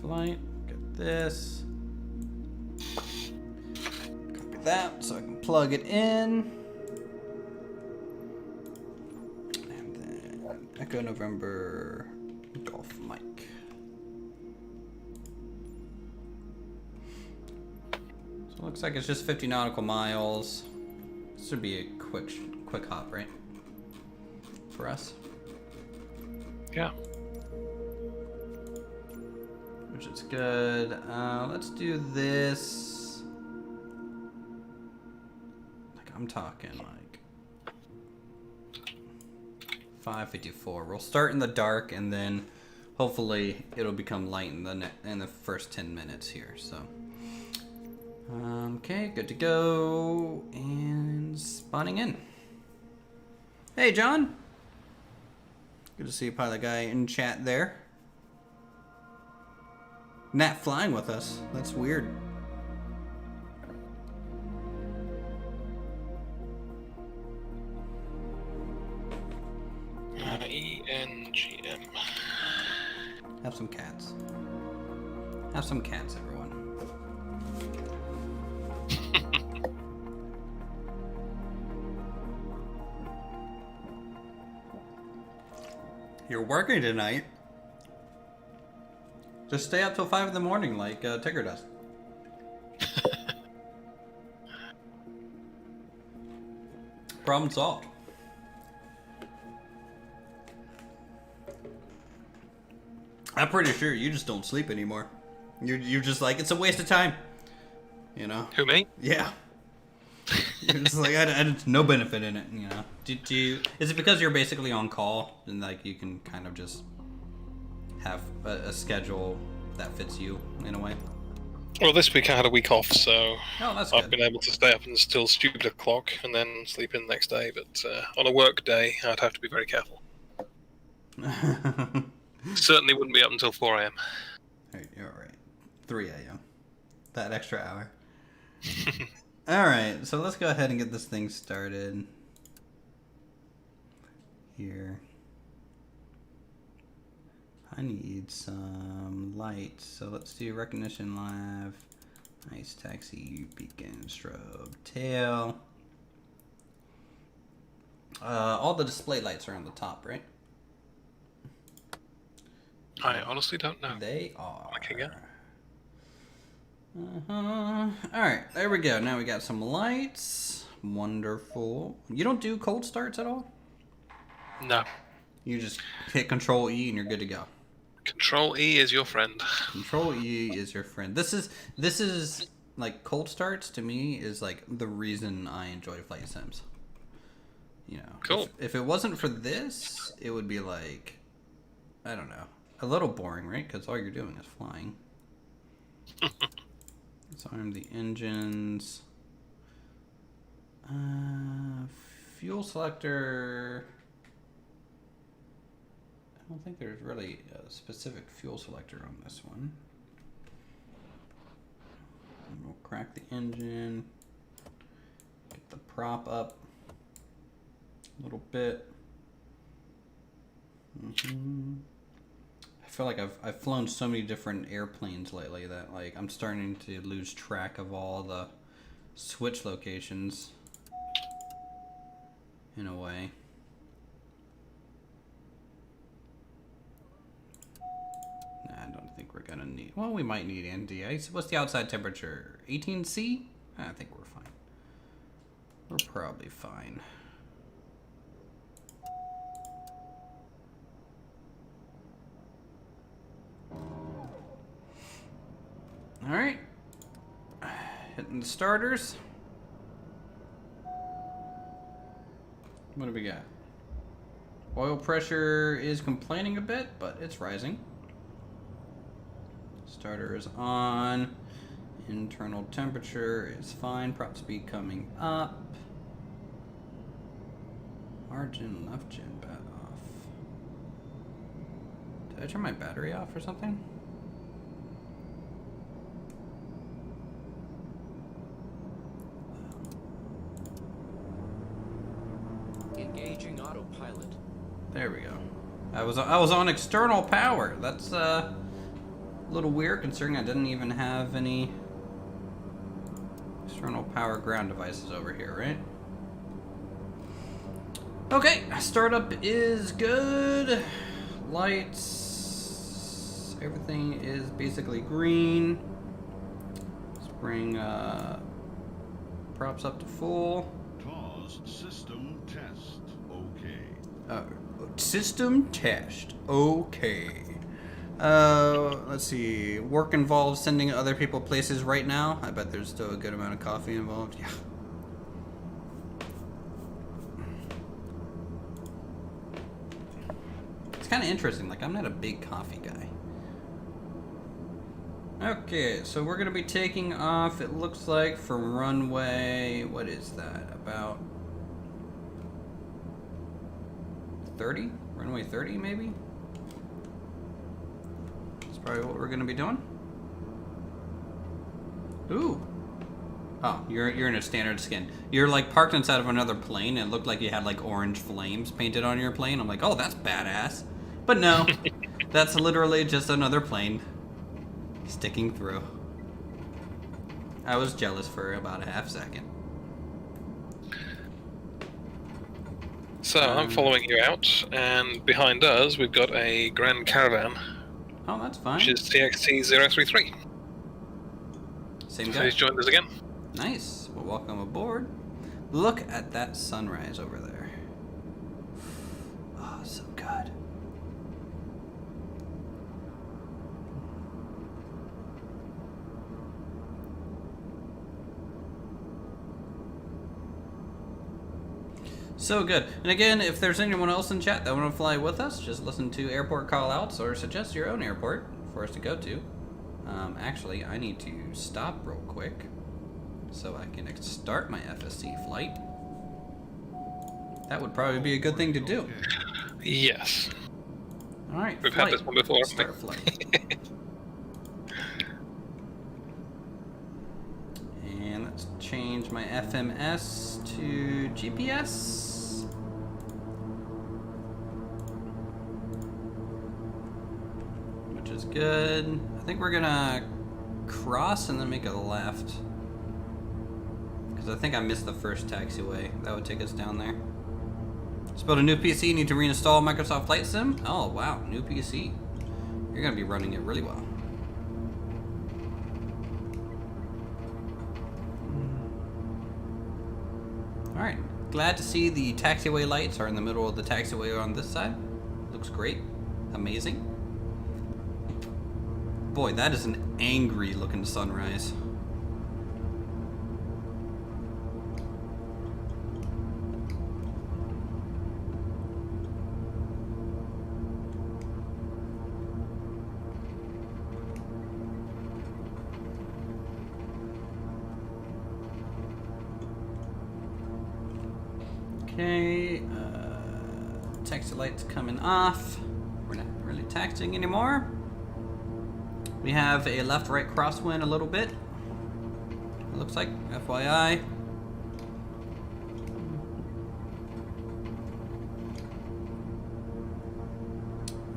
Flight, get this, copy that so I can plug it in, and then Echo November Golf Mike. So it looks like it's just 50 nautical miles. This should be a quick hop, right? For us. Yeah. Which is good. Let's do this. Like I'm talking like 5:54. We'll start in the dark and then hopefully it'll become light in the first 10 minutes here. So, okay, good to go and spawning in. Hey, John. Good to see a pilot guy in chat there. Nat flying with us. That's weird. ENGM. Have some cats. Have some cats, everyone. You're working tonight? Just stay up till 5 in the morning like Tigger does. Problem solved. I'm pretty sure you just don't sleep anymore. You're just like, it's a waste of time. You know? Who, me? Yeah. You're just like, I no benefit in it, you know? Is it because you're basically on call and like you can kind of just have a schedule that fits you in a way? Well, this week I had a week off, so that's I've good. been able to stay up until stupid o'clock and then sleep in the next day. But on a work day, I'd have to be very careful. Certainly wouldn't be up until 4 a.m. You're all right. 3 a.m. That extra hour. All right, so let's go ahead and get this thing started. Here. I need some lights, so let's do recognition live. Nice taxi, beacon, strobe, tail. All the display lights are on the top, right? I honestly don't know. They are. Okay, All right, there we go. Now we got some lights. Wonderful. You don't do cold starts at all? No. You just hit Control E and you're good to go. Control E is your friend. Control E is your friend. This is like cold starts to me is like the reason I enjoy flight sims. You know, cool. If it wasn't for this, it would be like, I don't know, a little boring, right? Because all you're doing is flying. Let's arm the engines. Fuel selector. I don't think there's really a specific fuel selector on this one. We'll crack the engine. Get the prop up a little bit. I feel like I've flown so many different airplanes lately that like I'm starting to lose track of all the switch locations in a way. Nah, I don't think we're gonna need. Well, we might need ND ice. What's the outside temperature? 18°C? I think we're fine. We're probably fine. All right, hitting the starters. What do we got? Oil pressure is complaining a bit, but it's rising. Starter is on. Internal temperature is fine. Prop speed coming up. Margin, left gen, bat off. Did I turn my battery off or something? Engaging autopilot. There we go. I was on external power. That's a little weird considering I didn't even have any external power ground devices over here, right? Okay, startup is good. Lights, everything is basically green. Let's bring props up to full. Pause. System test. Okay. System test. Okay. Let's see. Work involves sending other people places right now. I bet there's still a good amount of coffee involved. Yeah. It's kind of interesting. Like, I'm not a big coffee guy. Okay, so we're going to be taking off, it looks like, from runway... What is that? About 30? Runway 30, maybe? That's probably what we're going to be doing. Ooh. Oh, you're in a standard skin. You're like parked inside of another plane and it looked like you had like orange flames painted on your plane. I'm like, oh, that's badass. But no, that's literally just another plane sticking through. I was jealous for about a half second. So I'm following you out, and behind us we've got a Grand Caravan. Oh, that's fine. Which is TXT-033. Same So guy. he's joined us again. Nice. Well, welcome aboard. Look at that sunrise over there. Oh, so good. So good. And again, if there's anyone else in chat that want to fly with us, just listen to airport call-outs or suggest your own airport for us to go to. Actually, I need to stop real quick so I can start my FSC flight. That would probably be a good thing to do. Yes. All right, We've had this one before, haven't we? Start flight. And let's change my FMS to GPS. Which is good. I think we're gonna cross and then make a left. Because I think I missed the first taxiway. That would take us down there. Let's build a new PC. Need to reinstall Microsoft Flight Sim. Oh, wow. New PC. You're going to be running it really well. Alright. Glad to see the taxiway lights are in the middle of the taxiway on this side. Looks great. Amazing. Boy, that is an angry looking sunrise. Okay, taxi lights coming off. We're not really taxiing anymore. We have a left-right crosswind a little bit. It looks like, FYI.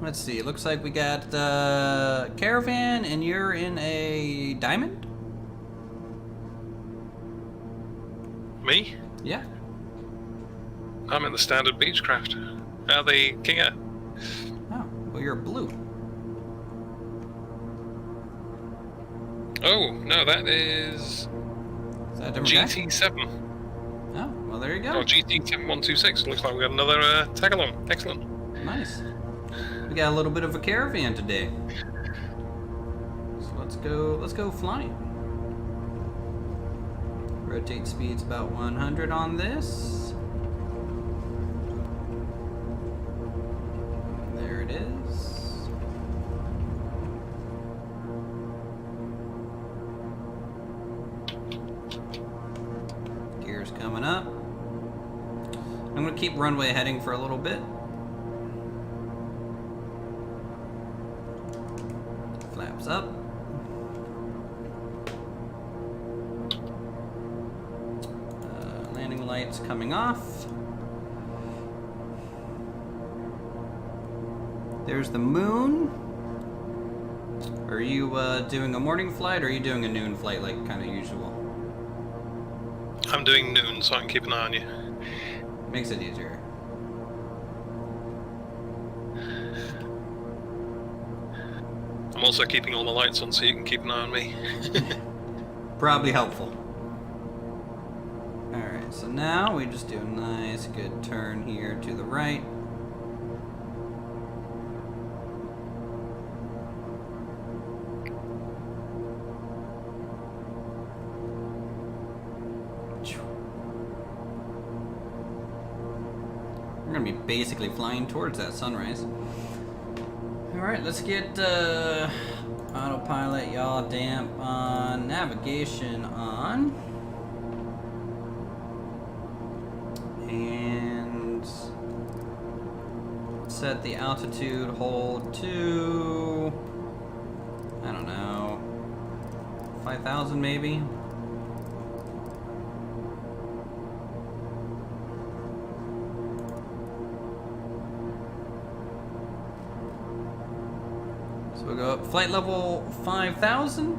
Let's see, it looks like we got Caravan, and you're in a Diamond? Me? Yeah. I'm in the standard Beechcraft. The King Air. Oh, well, you're blue. Oh, no, that is Is that a different guy? GT7. Oh, well, there you go. Oh, GT7126. Looks like we got another tag-along. Excellent. Nice. We got a little bit of a caravan today. So let's go flying. Rotate speed's about 100 on this. There it is. Gears coming up. I'm gonna keep runway heading for a little bit. Flaps up. Landing lights coming off. There's the moon. Are you doing a morning flight, or are you doing a noon flight like kind of usual? I'm doing noon, so I can keep an eye on you. Makes it easier. I'm also keeping all the lights on so you can keep an eye on me. Probably helpful. Alright, so now we just do a nice good turn here to the right. We're gonna be basically flying towards that sunrise. Alright, let's get autopilot, yaw damp on, navigation on. And set the altitude hold to, I don't know, 5,000 maybe? So we'll go up flight level 5,000.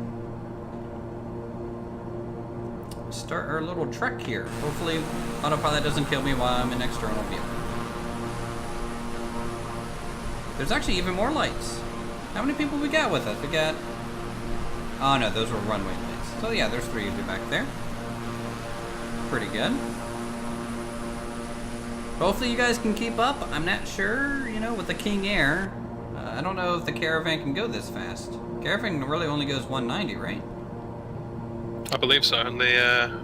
Start our little trek here. Hopefully autopilot doesn't kill me while I'm in external view. There's actually even more lights. How many people we got with us? We got... Oh no, those were runway lights. So yeah, there's 3 of you back there. Pretty good. Hopefully you guys can keep up. I'm not sure, you know, with the King Air. I don't know if the Caravan can go this fast. Caravan really only goes 190, right? I believe so, and the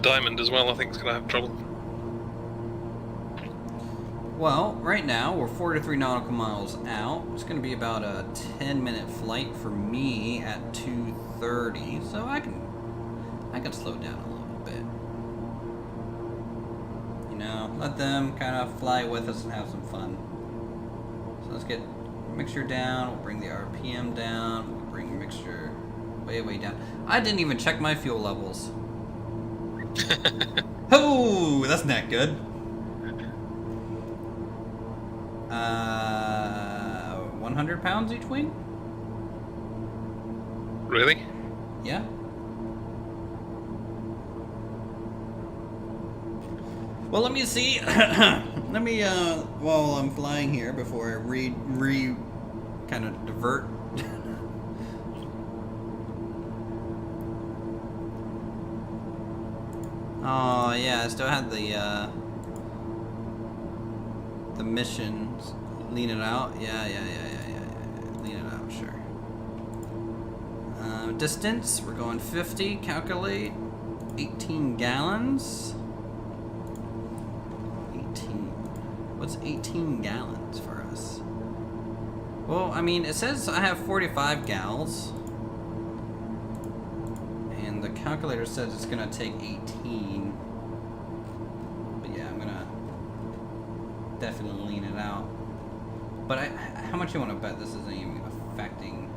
Diamond as well, I think, is going to have trouble. Well, right now we're 43 nautical miles out. It's going to be about a 10-minute flight for me at 2:30, so I can slow down a little bit. You know, let them kind of fly with us and have some fun. So let's get mixture down. We'll bring the RPM down. We'll bring mixture way down. I didn't even check my fuel levels. Oh, that's not good. 100 pounds each wing? Really? Yeah. Well, let me see. Let me, while I'm flying here, before I kind of divert. Oh, yeah, I still had the missions. Lean it out. Yeah. Lean it out, sure. Distance, we're going 50. Calculate. 18 gallons. 18. What's 18 gallons for us? Well, I mean, it says I have 45 gals. And the calculator says it's gonna take 18. But yeah, I'm gonna definitely lean it out. But how much you want to bet this isn't even affecting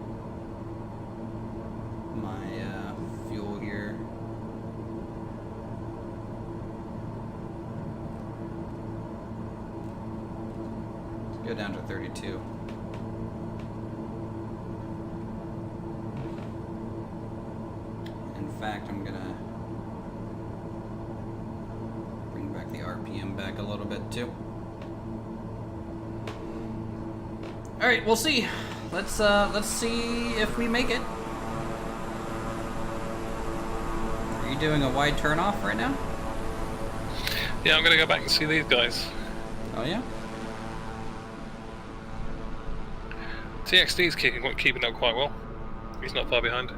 my fuel here. Let's go down to 32. In fact, I'm gonna bring back the RPM back a little bit too. All right, we'll see. Let's see if we make it. Are you doing a wide turnoff right now? Yeah, I'm gonna go back and see these guys. Oh yeah. TXD's keeping up quite well. He's not far behind.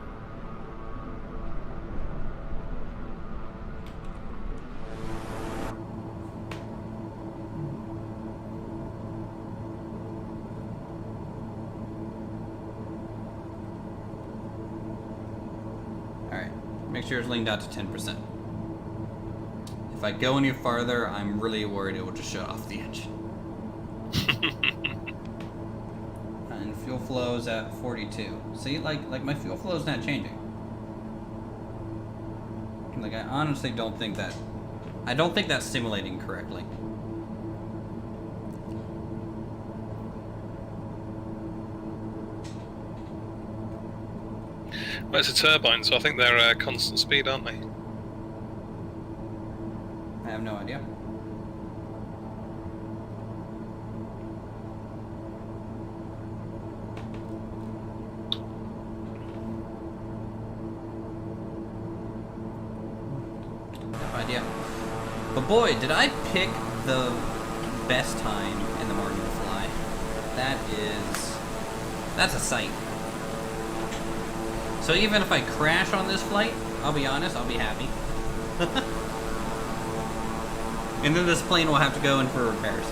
Make sure it's leaned out to 10%. If I go any farther, I'm really worried it will just shut off the engine. And fuel flow's at 42. See, like my fuel flow's not changing. Like, I honestly don't think that... I don't think that's simulating correctly. Well, it's a turbine, so I think they're constant speed, aren't they? I have no idea. No idea. But boy, did I pick the best time in the morning to fly. That's a sight. So even if I crash on this flight, I'll be honest, I'll be happy. And then this plane will have to go in for repairs.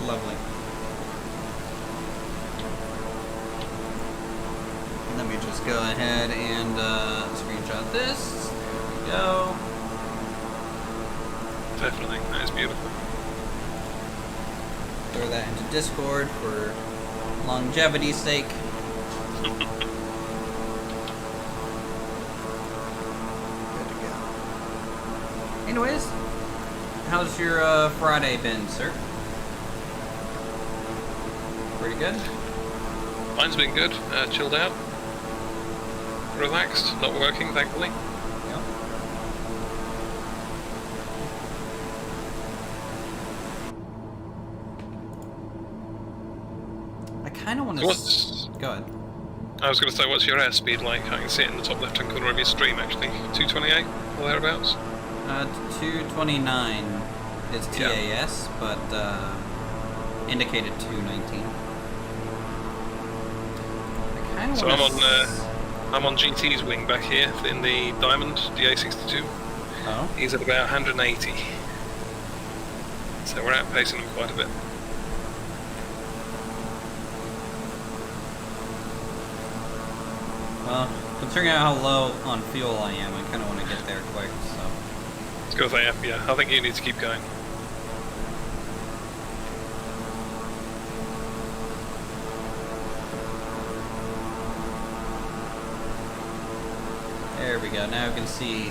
Lovely. Let me just go ahead and screenshot this. There we go. Definitely, that is beautiful. Throw that into Discord for longevity's sake. Anyways, how's your Friday been, sir? Pretty good? Mine's been good, chilled out, relaxed, not working, thankfully. Yep. I kind of want to... Go ahead. I was going to say, what's your airspeed like? I can see it in the top left-hand corner of your stream, actually. 228, or thereabouts? 229 is TAS, yeah. But indicated 219. So I'm on GT's wing back here in the Diamond DA62. Oh. He's at about 180. So we're outpacing him quite a bit. Well, considering how low on fuel I am, I kind of want to get there quick, so... Let's go with AF, yeah. I think you need to keep going. There we go. Now we can see...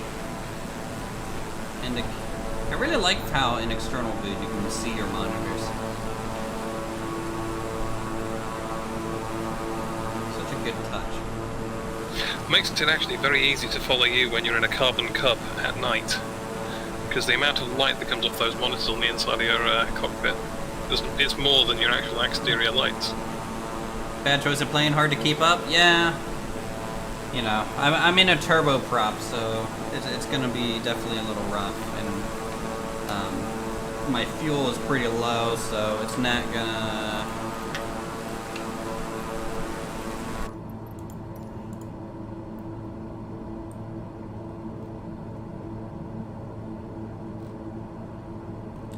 I really like how in external view you can see your monitors. Such a good touch. Makes it actually very easy to follow you when you're in a carbon cub at night, because the amount of light that comes off those monitors on the inside of your cockpit, it's more than your actual exterior lights. Bad choice of plane, hard to keep up? Yeah. You know, I'm in a turboprop, so it's going to be definitely a little rough, and my fuel is pretty low, so it's not going to...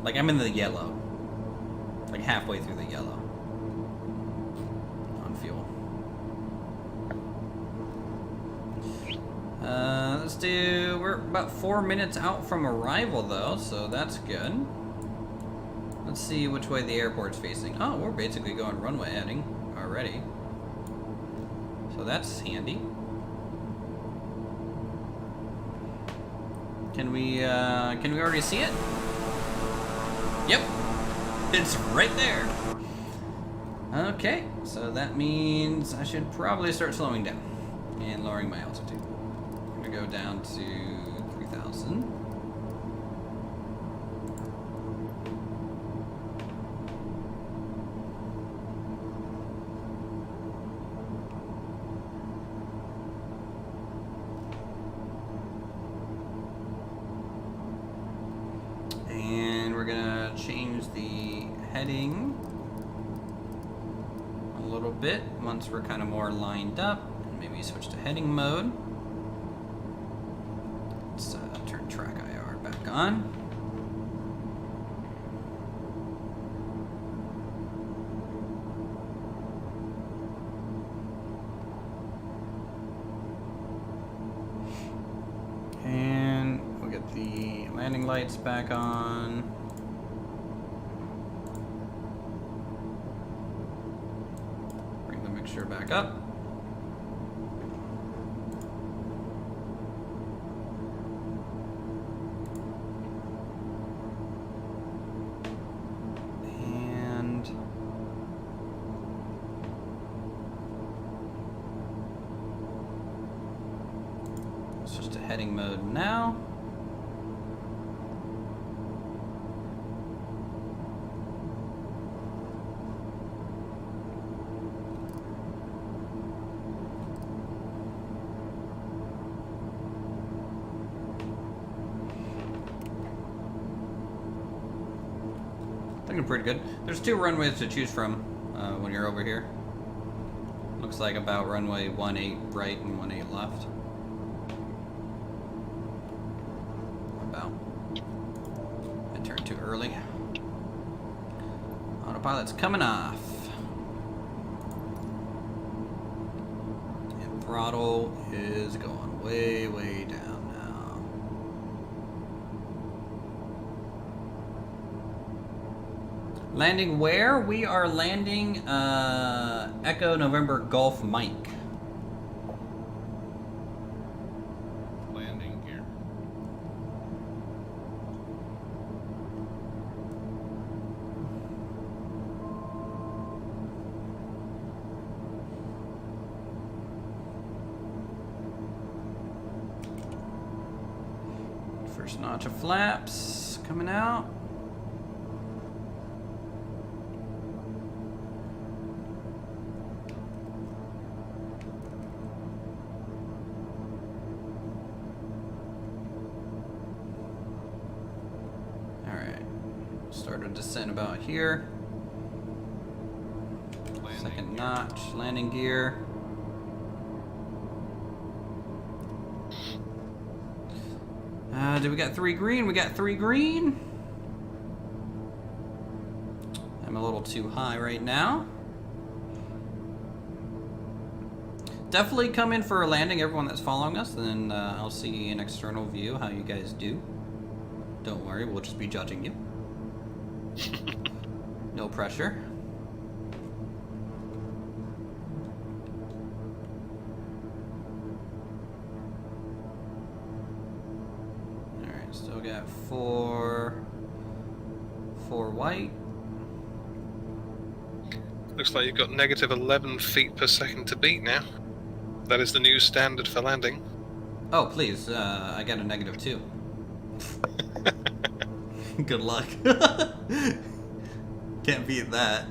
Like, I'm in the yellow. Like, halfway through the yellow. On fuel. Let's do... We're about 4 minutes out from arrival, though, so that's good. Let's see which way the airport's facing. Oh, we're basically going runway heading already. So that's handy. Can we already see it? Yep. It's right there. Okay, so that means I should probably start slowing down and lowering my altitude. I'm gonna go down to 3,000. And we're gonna change the heading a little bit once we're kind of more lined up, and maybe switch to heading mode. Let's turn track IR back on. And we'll get the landing lights back on. Bring the mixture back up. And switch to heading mode now. Looking pretty good. There's 2 runways to choose from when you're over here. Looks like about runway 18 right and 18 left. About. I turned too early. Autopilot's coming off. And throttle is going way, way down now. Landing where? We are landing Echo November Golf Mike. Landing gear. First notch of flaps coming out. Start a descent about here. Second notch, landing gear. Do we got 3 green? We got 3 green. I'm a little too high right now. Definitely come in for a landing, everyone that's following us, and then I'll see an external view how you guys do. Don't worry, we'll just be judging you. No pressure. Alright, still got 4 white. Looks like you've got negative 11 feet per second to beat now. That is the new standard for landing. Oh, please, I got a negative 2. Good luck. Can't beat that.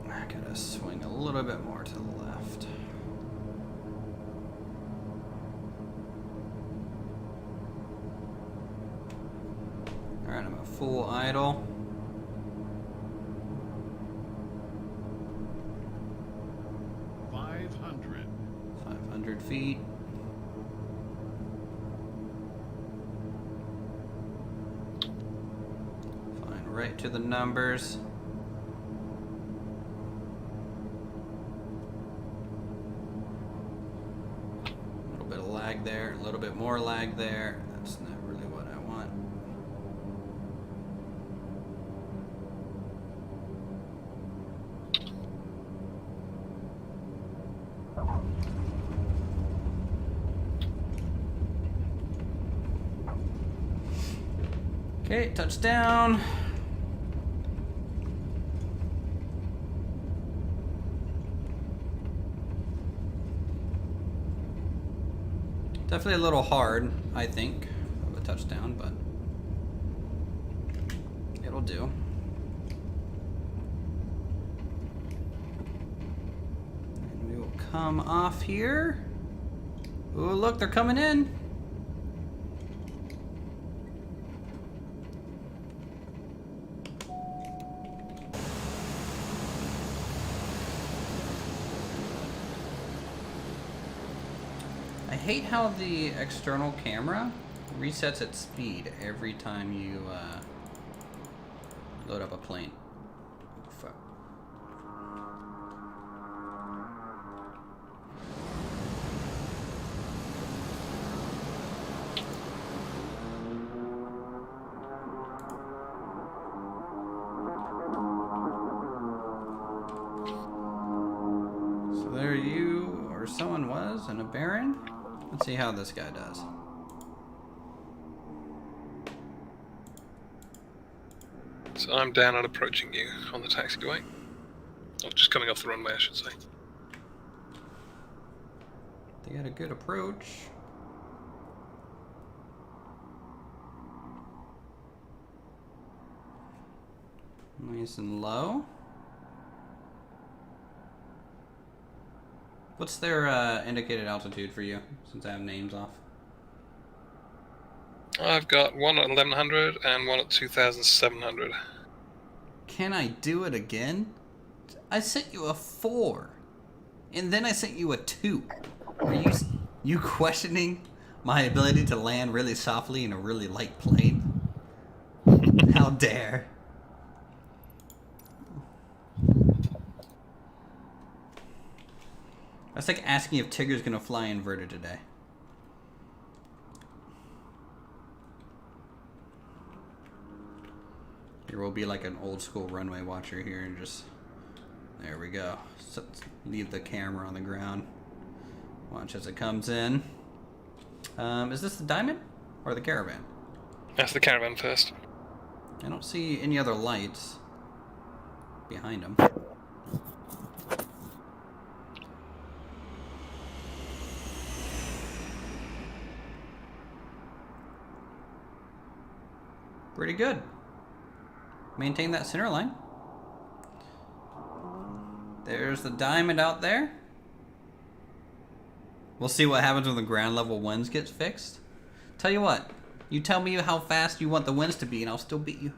I gotta swing a little bit more to the left. Alright, I'm at full idle. 500 feet. Flying right to the numbers. A little bit of lag there, a little bit more lag there. That's not really what I want. Okay, touchdown. Definitely a little hard, I think, of a touchdown, but it'll do. And we will come off here. Ooh, look, they're coming in. I hate how the external camera resets its speed every time you load up a plane. Fuck. So there you or someone was in a Baron. Let's see how this guy does. So I'm down and approaching you on the taxiway. Oh, just coming off the runway, I should say. They got a good approach. Nice and low. What's their indicated altitude for you, since I have names off? I've got one at 1100 and one at 2700. Can I do it again? I sent you a 4, and then I sent you a 2. Are you questioning my ability to land really softly in a really light plane? How dare! That's like asking if Tigger's gonna fly inverted today. Here will be like an old school runway watcher here and just... There we go. So, leave the camera on the ground. Watch as it comes in. Is this the Diamond or the Caravan? That's the Caravan first. I don't see any other lights behind them. Pretty good. Maintain that center line. There's the Diamond out there. We'll see what happens when the ground level winds gets fixed. Tell you what, you tell me how fast you want the winds to be and I'll still beat you.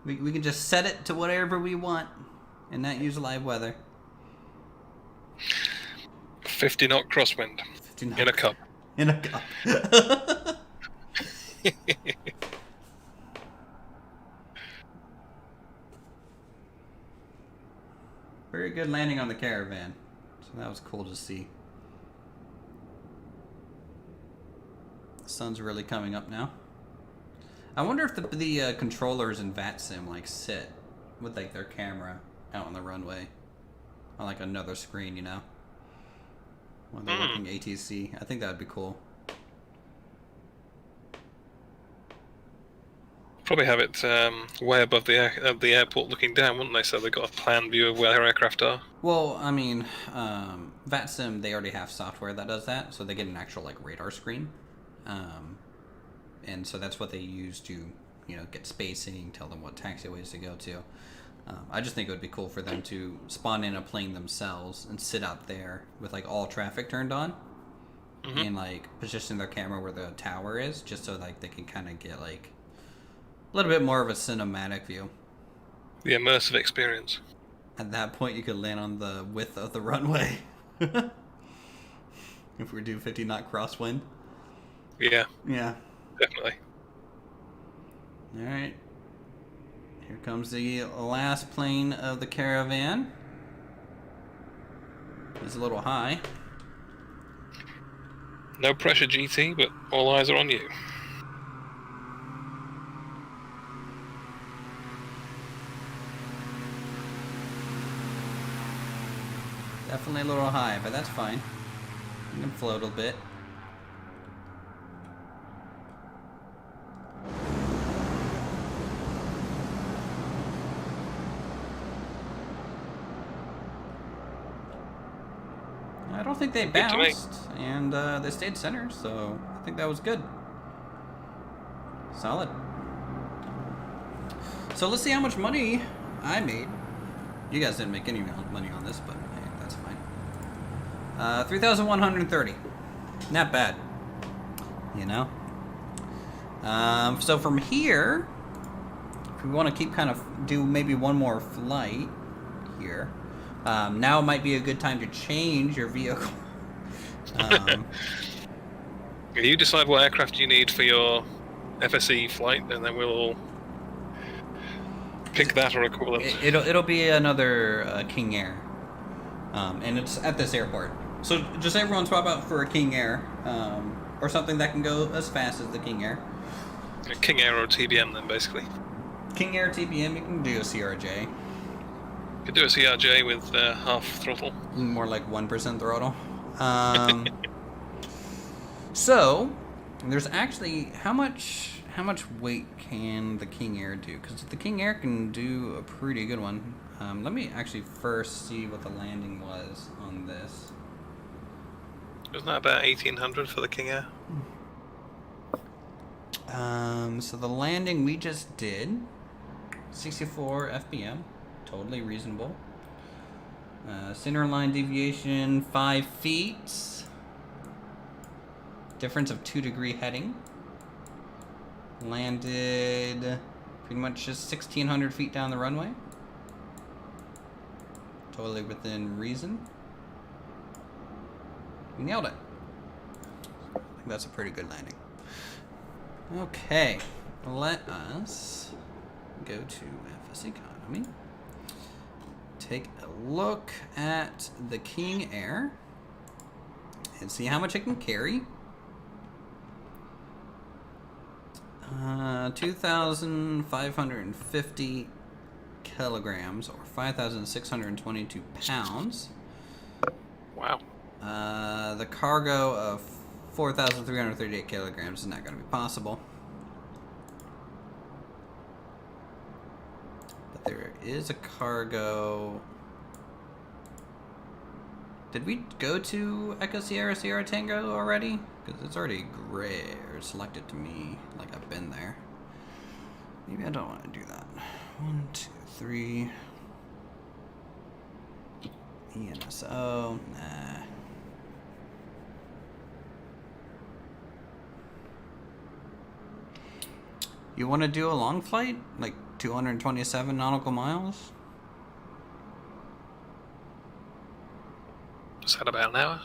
We can just set it to whatever we want and not use live weather. 50 knot crosswind. 50 knot. In a cup. In a cup. Very good landing on the Caravan. So that was cool to see. The sun's really coming up now. I wonder if the controllers in VATSIM like sit with like their camera out on the runway on like another screen, you know, when they're working ATC. I think that would be cool. Probably have it way above the airport looking down, wouldn't they? So they've got a plan view of where their aircraft are. Well, I mean, VATSIM, they already have software that does that, so they get an actual like radar screen. And so that's what they use to, you know, get spacing, tell them what taxiways to go to. I just think it would be cool for them to spawn in a plane themselves and sit out there with like all traffic turned on, and like position their camera where the tower is, just so like they can kind of get like a little bit more of a cinematic view. The immersive experience. At that point, you could land on the width of the runway. If we do 50 knot crosswind. Yeah. Yeah. Definitely. All right. Here comes the last plane of the Caravan. It's a little high. No pressure, GT, but all eyes are on you. Definitely a little high, but that's fine. You can float a bit. I don't think they Good to me. bounced, and they stayed center, so I think that was good. Solid. So let's see how much money I made. You guys didn't make any money on this, but hey, that's fine. 3,130. Not bad. You know? So from here, if we want to keep do maybe one more flight here, now might be a good time to change your vehicle. If you decide what aircraft you need for your FSE flight, and then we'll pick that or equivalent. It'll be another King Air, and it's at this airport. So just everyone swap out for a King Air, or something that can go as fast as the King Air. A King Air or TBM then, basically. King Air TBM, you can do a CRJ. You could do a CRJ with half throttle. More like 1% throttle. So there's actually how much weight can the King Air do? Because the King Air can do a pretty good one. Let me actually first see what the landing was on this. Wasn't that about 1,800 for the King Air? So the landing we just did, 64 FPM, totally reasonable. Center line deviation 5 feet. Difference of 2-degree heading. Landed pretty much just 1,600 feet down the runway. Totally within reason. We nailed it. I think that's a pretty good landing. Okay, let us go to FSEconomy. Take a look at the King Air and see how much it can carry. 2,550 kilograms, or 5,622 pounds. Wow. The cargo of 4,338 kilograms is not going to be possible. But there is a cargo. Did we go to Echo Sierra Sierra Tango already? Because it's already gray or selected to me like I've been there. Maybe I don't want to do that. 1, 2, 3. ENSO. Nah. You want to do a long flight? Like 227 nautical miles? Is that about an hour?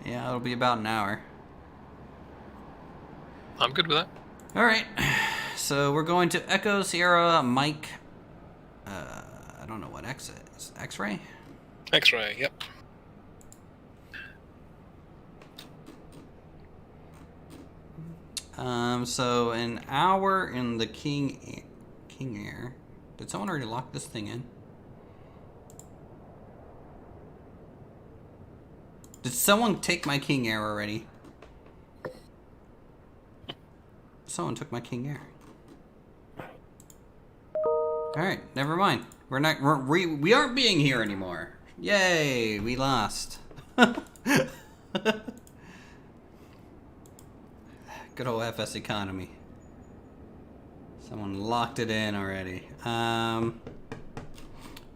Yeah, it'll be about an hour. I'm good with that. Alright, so we're going to Echo Sierra Mike. I don't know what X is. X-ray? X-ray, yep. So an hour in the King Air. Did someone already lock this thing in? Did someone take my King Air already? Someone took my King Air. Alright, never mind. We aren't being here anymore. Yay, we lost. Good old FSEconomy. Someone locked it in already.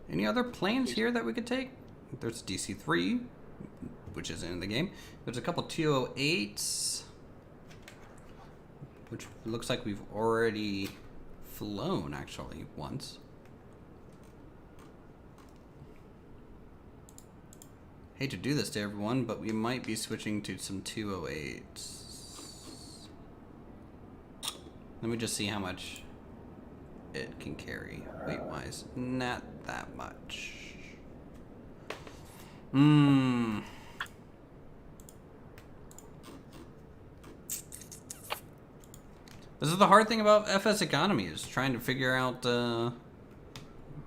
Any other planes here that we could take? There's DC-3, which isn't in the game. There's a couple 208s, which looks like we've already flown actually once. Hate to do this to everyone, but we might be switching to some 208s. Let me just see how much it can carry weight-wise. Not that much. This is the hard thing about FSEconomy, is trying to figure out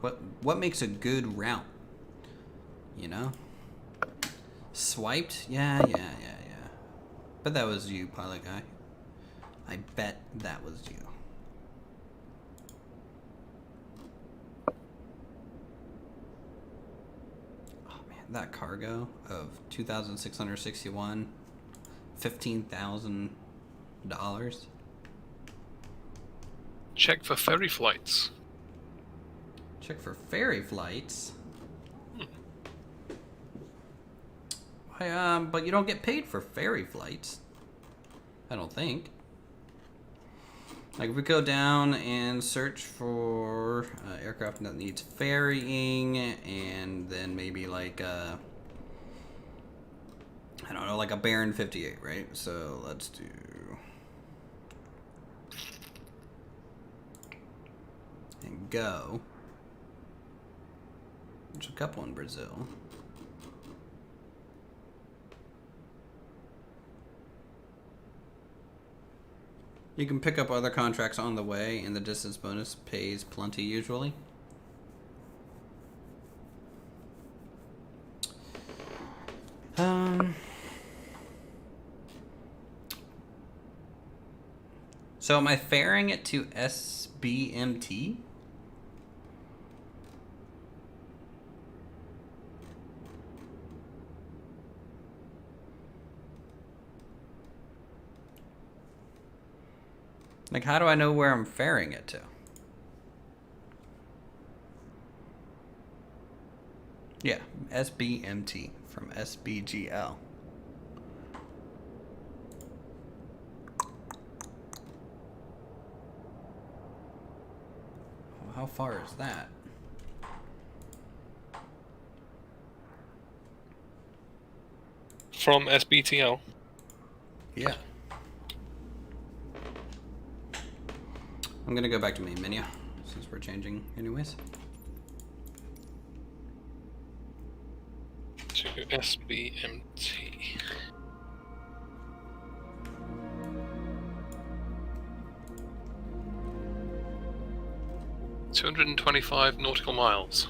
what makes a good route. You know? Swiped? Yeah. But that was you, pilot guy. I bet that was you. Oh man, that cargo of 2,661, $15,000. Check for ferry flights. Check for ferry flights. But you don't get paid for ferry flights. I don't think. Like if we go down and search for aircraft that needs ferrying, and then maybe like I don't know, like a Baron 58, right? So let's do. And go. There's a couple in Brazil. You can pick up other contracts on the way, and the distance bonus pays plenty usually. So am I ferrying it to SBMT? Like, how do I know where I'm ferrying it to? Yeah, SBMT from SBGL. How far is that? From SBTL. Yeah. I'm gonna go back to main menu since we're changing anyways. To SBMT. $225 nautical miles.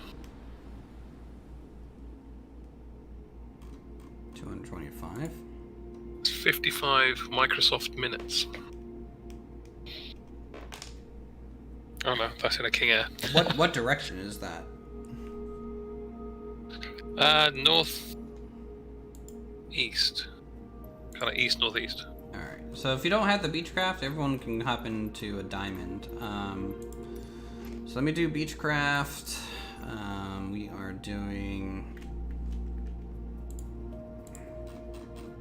225. It's 55 Microsoft minutes. Oh no, that's in a King Air. What direction is that? North east. Kind of east northeast. Alright, so if you don't have the Beechcraft, everyone can hop into a diamond. So let me do Beechcraft. We are doing...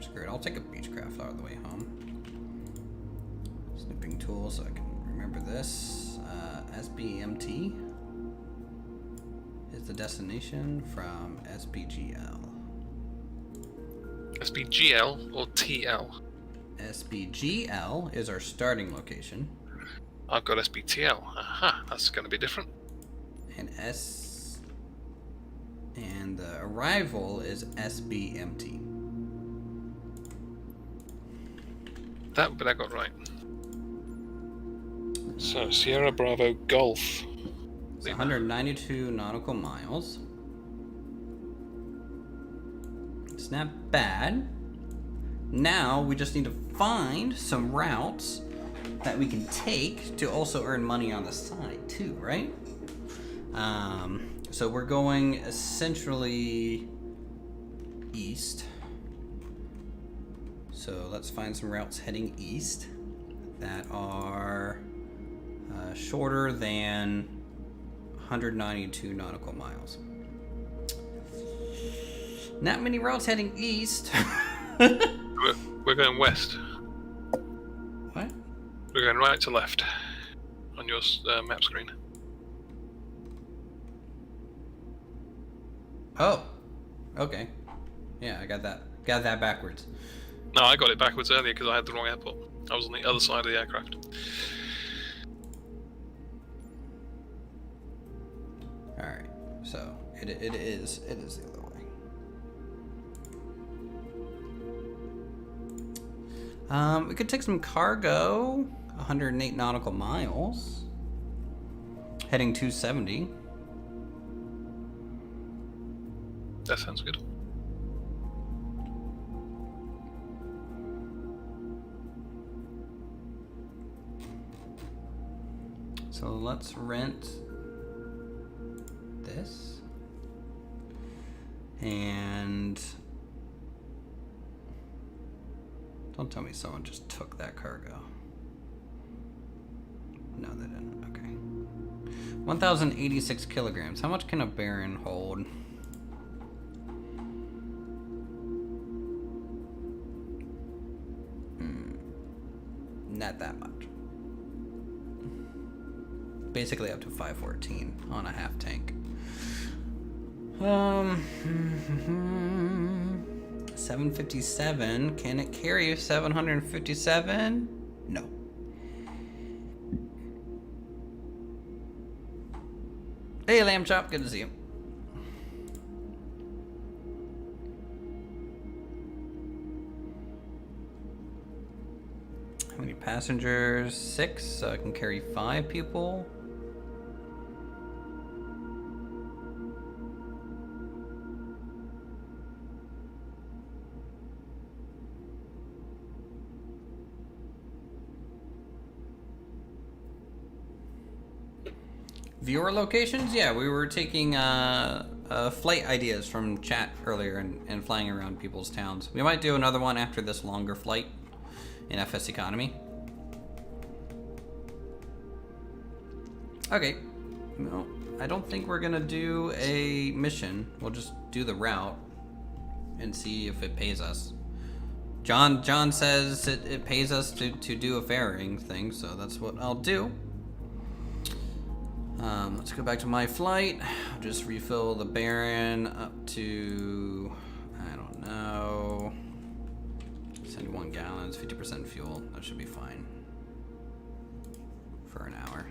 Screw it, I'll take a Beechcraft all the way home. Snipping tool so I can remember this. SBMT is the destination from SBGL. SBGL or TL? SBGL is our starting location. I've got SBTL. Aha, that's going to be different. And the arrival is SBMT. That bit I got right. So, Sierra Bravo Golf. It's 192 nautical miles. It's not bad. Now we just need to find some routes that we can take to also earn money on the side too, right? So we're going essentially east. So let's find some routes heading east that are shorter than 192 nautical miles. Not many routes heading east. We're going west. What? We're going right to left on your map screen. Oh, okay. Yeah, I got that. Got that backwards. No, I got it backwards earlier because I had the wrong airport. I was on the other side of the aircraft. All right. So it is the other way. We could take some cargo. 108 nautical miles. Heading 270. That sounds good. So let's rent this. And don't tell me someone just took that cargo. No, they didn't. Okay. 1,086 kilograms. How much can a Baron hold? Not that much. Basically up to 514 on a half tank. 757. Can it carry 757? No. Hey, Lamb Chop, good to see you. How many passengers? 6, so I can carry 5 people. Viewer locations? Yeah, we were taking flight ideas from chat earlier and flying around people's towns. We might do another one after this longer flight in FS Economy. Okay. No, I don't think we're gonna do a mission. We'll just do the route and see if it pays us. John says it pays us to do a ferrying thing, so that's what I'll do. Let's go back to my flight. I'll just refill the Baron up to, I don't know, 71 gallons, 50% fuel. That should be fine for an hour.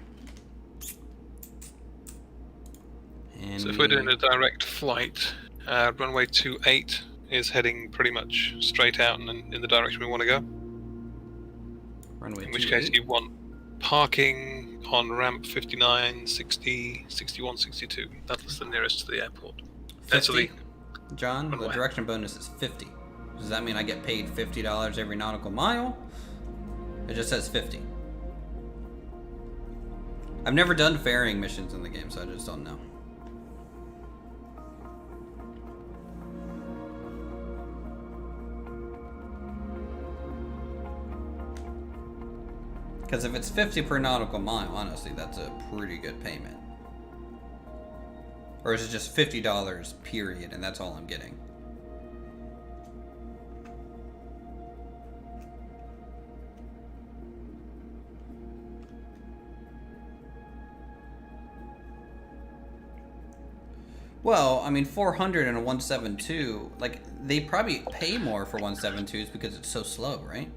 And So if we're doing a direct flight, runway 28 is heading pretty much straight out and in the direction we want to go. Runway in which case you want parking on ramp 59, 60, 61, 62. That's the nearest to the airport. 50? John, the direction bonus is 50. Does that mean I get paid $50 every nautical mile? It just says 50. I've never done ferrying missions in the game, so I just don't know. Because if it's 50 per nautical mile, honestly, that's a pretty good payment. Or is it just $50 period, and that's all I'm getting? Well, I mean, 400 and a 172, like, they probably pay more for 172s because it's so slow, right?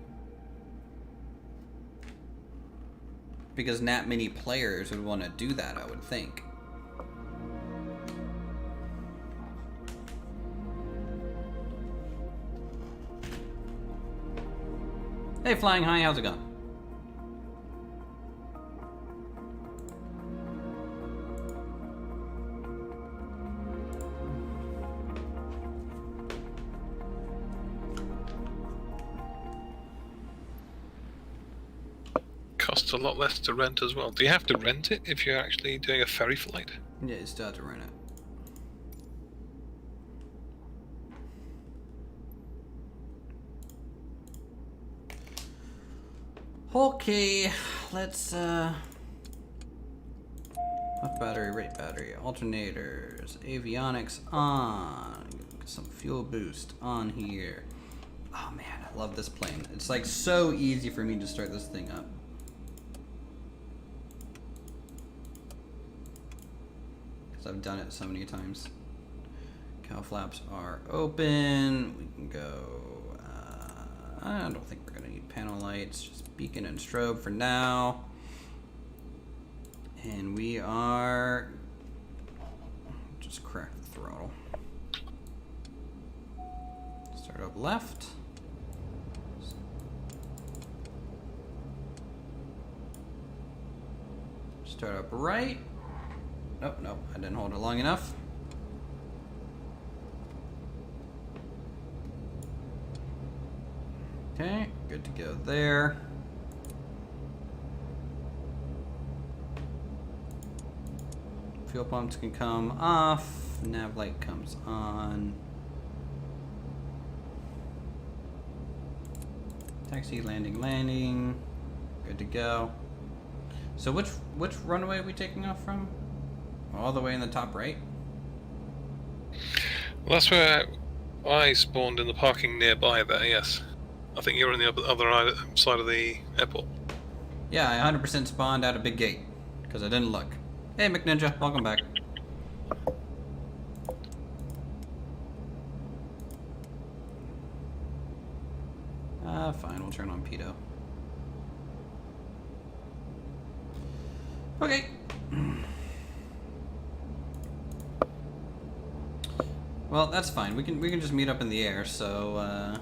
Because not many players would want to do that, I would think. Hey, Flying High, how's it going? Costs a lot less to rent as well. Do you have to rent it if you're actually doing a ferry flight? Yeah, you still have to rent it. Okay, let's what battery, rate battery, alternators, avionics on, get some fuel boost on here. Oh man, I love this plane. It's like so easy for me to start this thing up. Because I've done it so many times. Cow flaps are open. We can go, I don't think we're gonna need panel lights, just beacon and strobe for now. And we are, just crack the throttle. Start up left. Start up right. Oh, no, I didn't hold it long enough. Okay, good to go there. Fuel pumps can come off. Nav light comes on. Taxi landing. Good to go. So which runway are we taking off from? All the way in the top right? Well, that's where I spawned in the parking nearby there, yes. I think you're on the other side of the airport. Yeah, I 100% spawned out a big gate. Because I didn't look. Hey, McNinja, welcome back. Fine, we'll turn on Pedo. Okay. Well, that's fine. We can just meet up in the air, so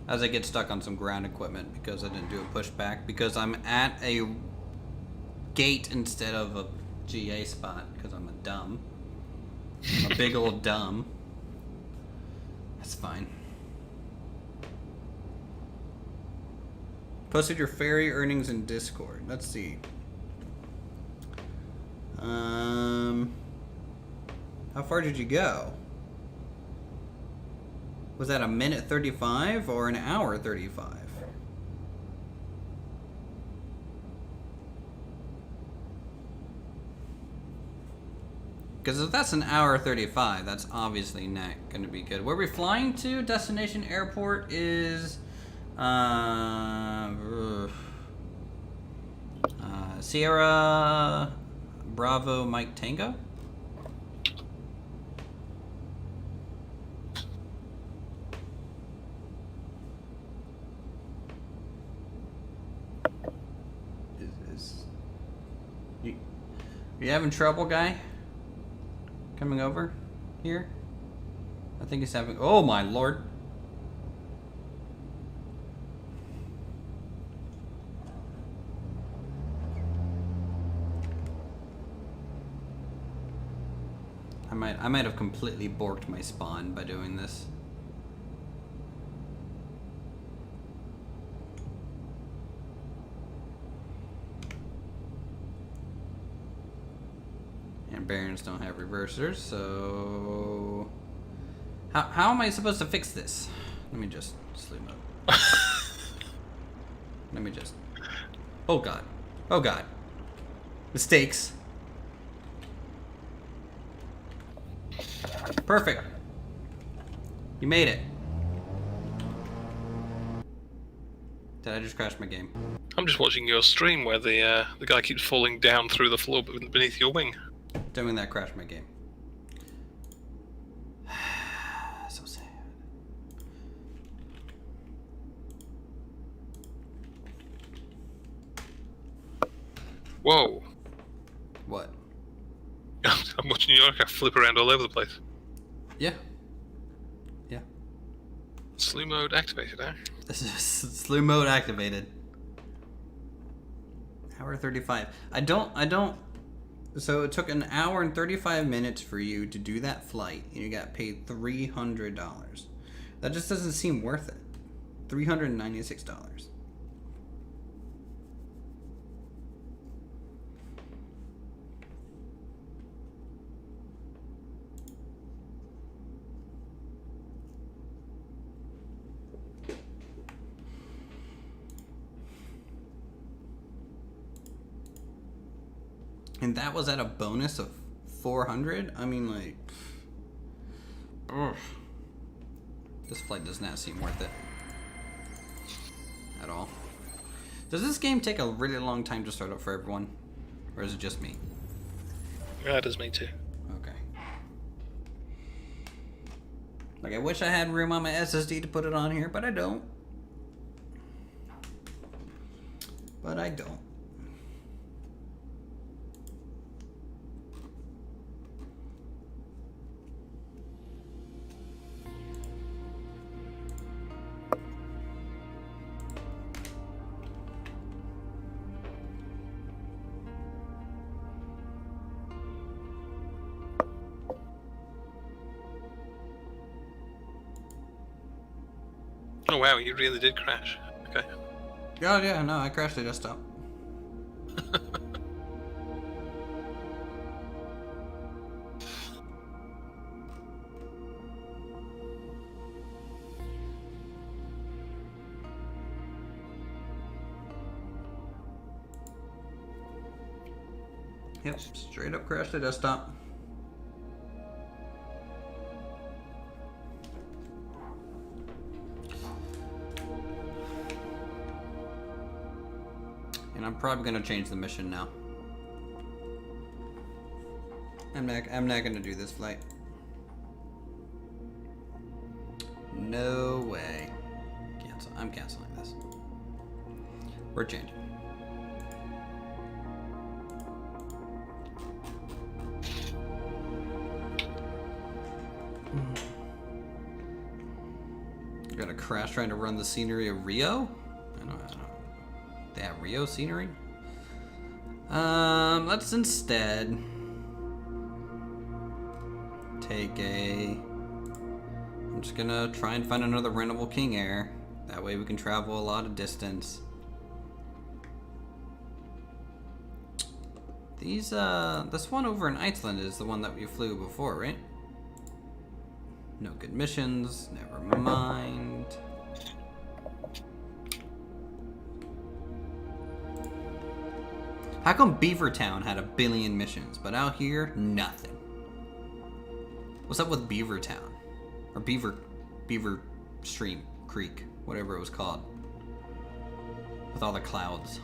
as I get stuck on some ground equipment because I didn't do a pushback because I'm at a gate instead of a GA spot because I'm a dumb. I'm a big old dumb. That's fine. Posted your ferry earnings in Discord. Let's see. How far did you go? Was that a minute 35 or an hour 35? Because if that's an hour 35, that's obviously not going to be good. Where are we flying to? Destination airport is Sierra Bravo Mike Tango. You having trouble, guy? Coming over here? I think he's having... Oh, my lord. I might have completely borked my spawn by doing this. Barons don't have reversers, so how am I supposed to fix this? Let me just slew mode. Let me just. Oh god. Oh god. Mistakes. Perfect. You made it. Did I just crash my game? I'm just watching your stream where the guy keeps falling down through the floor beneath your wing. Doing that crashed my game. So sad. Whoa. What? I'm watching your aircraft flip around all over the place. Yeah. Yeah. Slew mode activated, eh? This is slew mode activated. Hour 35. I don't. So it took an hour and 35 minutes for you to do that flight, and you got paid $300. That just doesn't seem worth it. $396. And that was at a bonus of 400? I mean, like... Ugh. This flight does not seem worth it. At all. Does this game take a really long time to start up for everyone? Or is it just me? Yeah, it does me too. Okay. Like, I wish I had room on my SSD to put it on here, but I don't. But I don't. Oh wow, you really did crash. Okay. Oh yeah, no, I crashed the desktop. Yep, straight up crashed the desktop. And I'm probably gonna change the mission now. I'm not gonna do this flight. No way. Cancel. I'm canceling this. We're changing. You're gonna crash trying to run the scenery of Rio? I don't know. They have Rio scenery? Let's instead take a... I'm just gonna try and find another rentable King Air. That way we can travel a lot of distance. These, this one over in Iceland is the one that we flew before, right? No good missions, never mind. How come Beavertown had 1 billion missions, but out here, nothing? What's up with Beavertown? Or Beaver Stream Creek, whatever it was called. With all the clouds.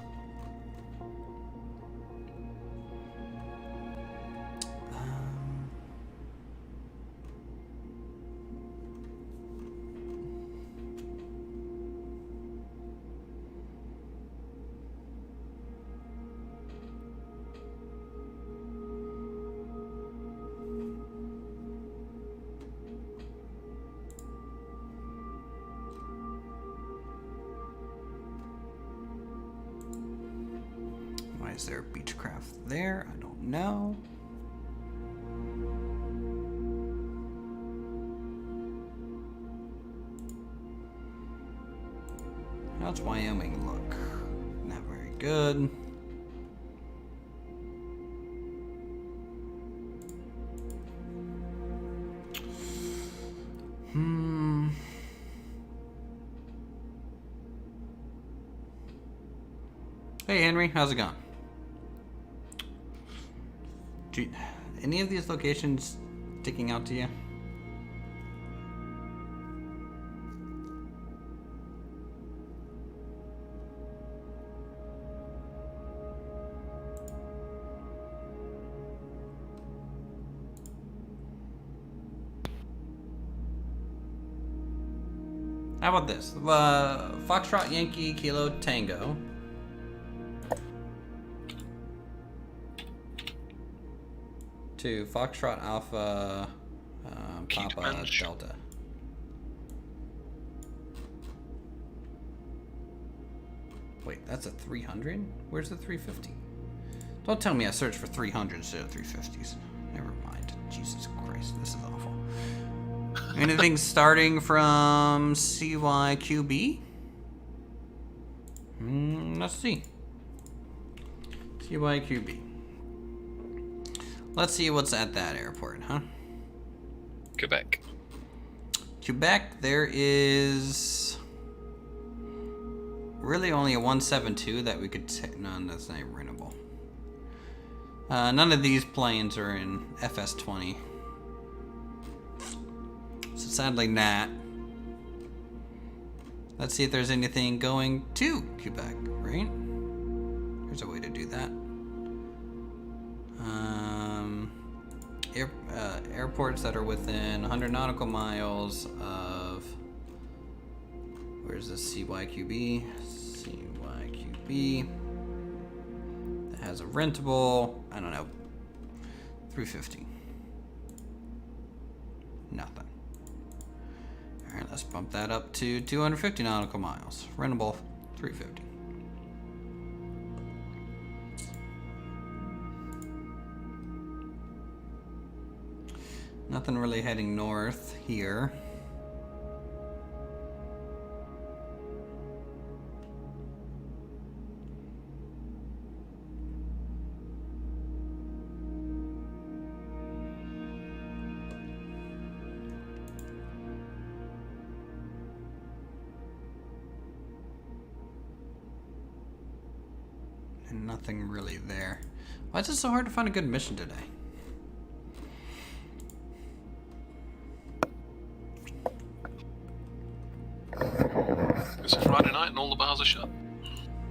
Is there a Beechcraft there? I don't know. How's Wyoming look? Not very good. Hey Henry, how's it going? Any of these locations sticking out to you? How about this? Foxtrot Yankee Kilo Tango. To Foxtrot Alpha Papa Delta. Wait, that's a 300? Where's the 350? Don't tell me I searched for 300 instead of 350s. Never mind. Jesus Christ, this is awful. Anything starting from CYQB? Let's see. CYQB. Let's see what's at that airport, huh? Quebec. Quebec, there is really only a 172 that we could take. No, that's not rentable. None of these planes are in FS20. So sadly not. Let's see if there's anything going to Quebec, right? There's a way to do that. Airports that are within 100 nautical miles of... Where's the CYQB? CYQB. That has a rentable, I don't know, 350. Nothing. Alright, let's bump that up to 250 nautical miles. Rentable, 350. Nothing really heading north here. And nothing really there. Why is it so hard to find a good mission today? It's a Friday night and all the bars are shut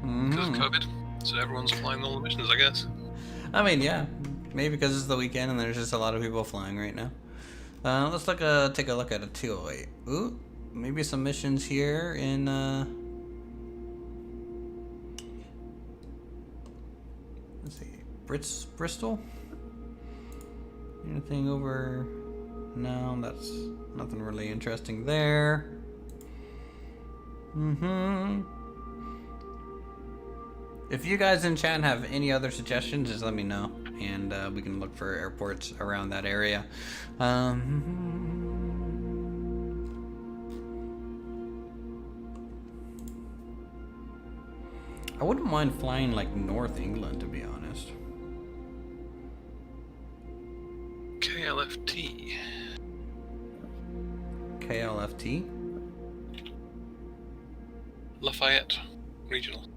because of Mhm. COVID. So everyone's flying all the missions, I guess. I mean, yeah. Maybe because it's the weekend and there's just a lot of people flying right now. Let's take a look at a 208. Ooh, maybe some missions here in let's see, Bristol. Anything over? No, that's nothing really interesting there. If you guys in chat have any other suggestions, just let me know, and we can look for airports around that area. I wouldn't mind flying like North England, to be honest. KLFT. KLFT? Lafayette Regional.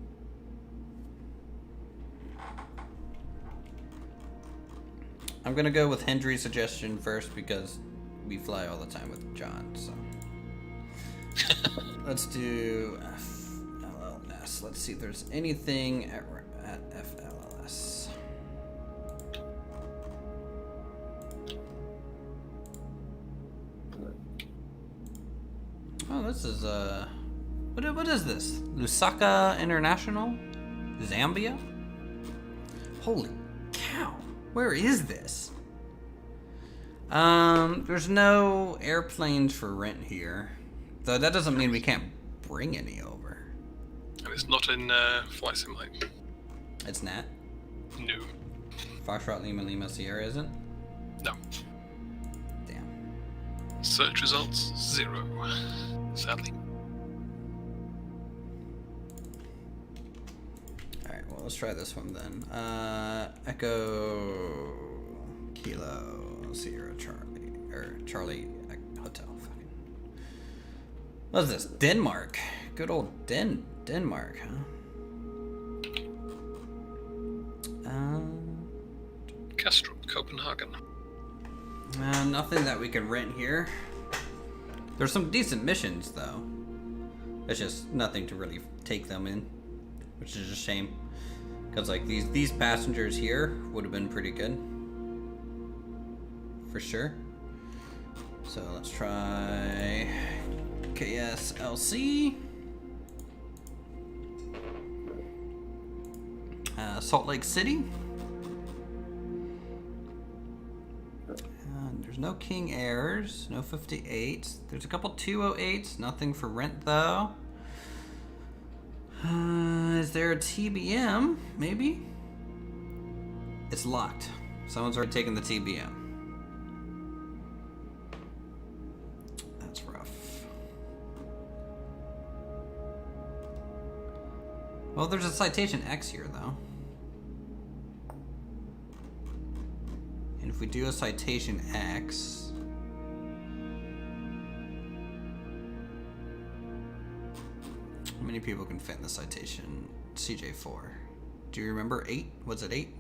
I'm gonna go with Hendry's suggestion first because we fly all the time with John, so. Let's do FLLS. Let's see if there's anything at FLLS. Oh, this is what is this? Lusaka International? Zambia? Holy cow. Where is this? There's no airplanes for rent here. Though that doesn't mean we can't bring any over. And it's not in Flight Simulator. It's not? No. Foxtrot Lima Lima Sierra isn't? No. Damn. Search results 0. Sadly. Alright, well, let's try this one then. Echo Kilo Sierra Charlie. Or Charlie Hotel. Fucking. What is this? Denmark. Good old Denmark, huh? Kastrup, Copenhagen. Nothing that we can rent here. There's some decent missions, though. It's just nothing to really take them in, which is a shame. Because like these passengers here would have been pretty good, for sure. So let's try KSLC. Salt Lake City. There's no King Airs, no 58s. There's a couple 208s, nothing for rent though. Is there a TBM? Maybe? It's locked. Someone's already taken the TBM. That's rough. Well, there's a Citation X here though. And if we do a Citation X, how many people can fit in the Citation CJ4? Do you remember 8? Was it 8?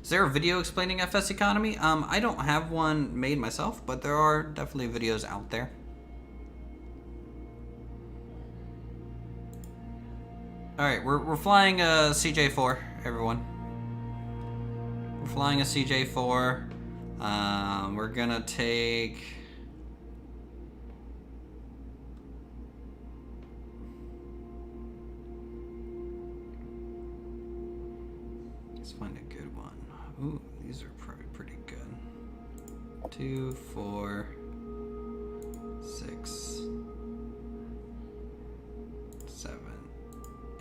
Is there a video explaining FSEconomy? I don't have one made myself, but there are definitely videos out there. Alright, we're flying a CJ4, everyone. We're flying a CJ4. We're gonna take... Let's find a good one. Ooh, these are probably pretty good. 2, 4, 6, 7,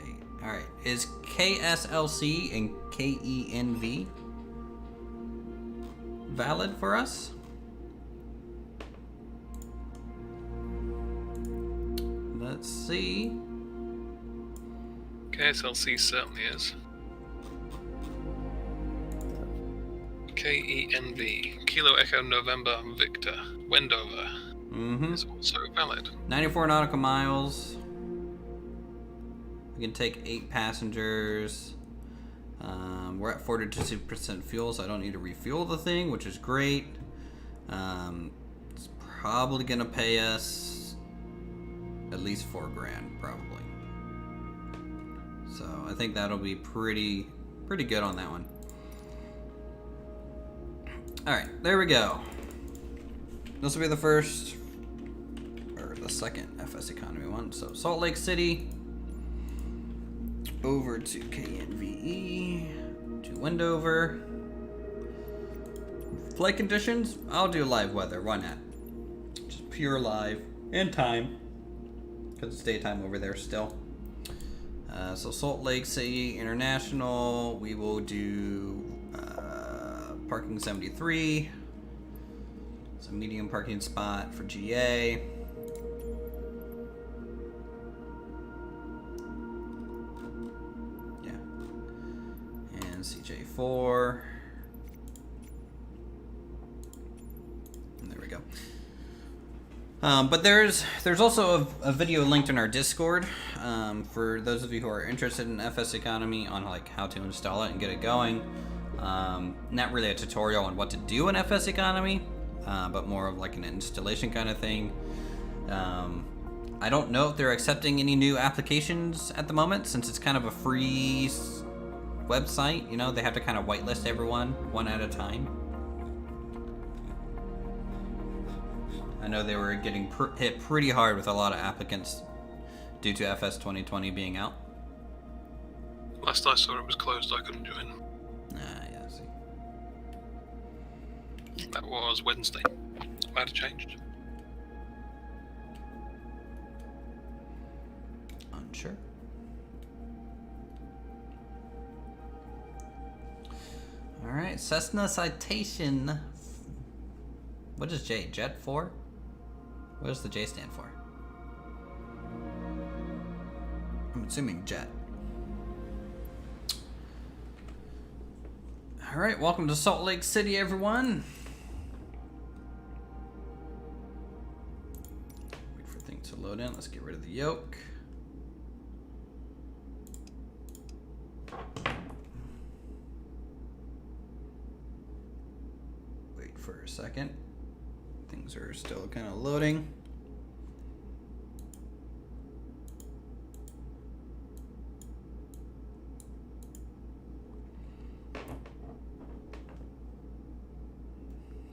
8. Alright, is KSLC and KENV valid for us? Let's see. KSLC certainly is. KENV, Kilo Echo November Victor, Wendover, is also valid. 94 nautical miles. We can take 8 passengers. We're at 42% fuel, so I don't need to refuel the thing, which is great. It's probably gonna pay us at least $4 grand, probably. So I think that'll be pretty good on that one. All right, there we go. This will be the first, or the second FSEconomy one. So Salt Lake City, over to KNVE, to Wendover. Flight conditions, I'll do live weather, why not? Just pure live, and time, because it's daytime over there still. So Salt Lake City International, we will do parking 73. It's a medium parking spot for GA. Yeah. And CJ4. And there we go. But there's also a video linked in our Discord for those of you who are interested in FSEconomy on like how to install it and get it going. Not really a tutorial on what to do in FSEconomy, but more of like an installation kind of thing. I don't know if they're accepting any new applications at the moment, since it's kind of a free website. You know, they have to kind of whitelist everyone one at a time. I know they were getting hit pretty hard with a lot of applicants due to FS 2020 being out. Last I saw it was closed, I couldn't join. Yeah, see. That was Wednesday. Might have changed. Unsure. Alright, Cessna Citation. What is J? Jet 4? What does the J stand for? I'm assuming jet. Alright, welcome to Salt Lake City, everyone. Wait for things to load in. Let's get rid of the yoke. Wait for a second. Things are still kind of loading.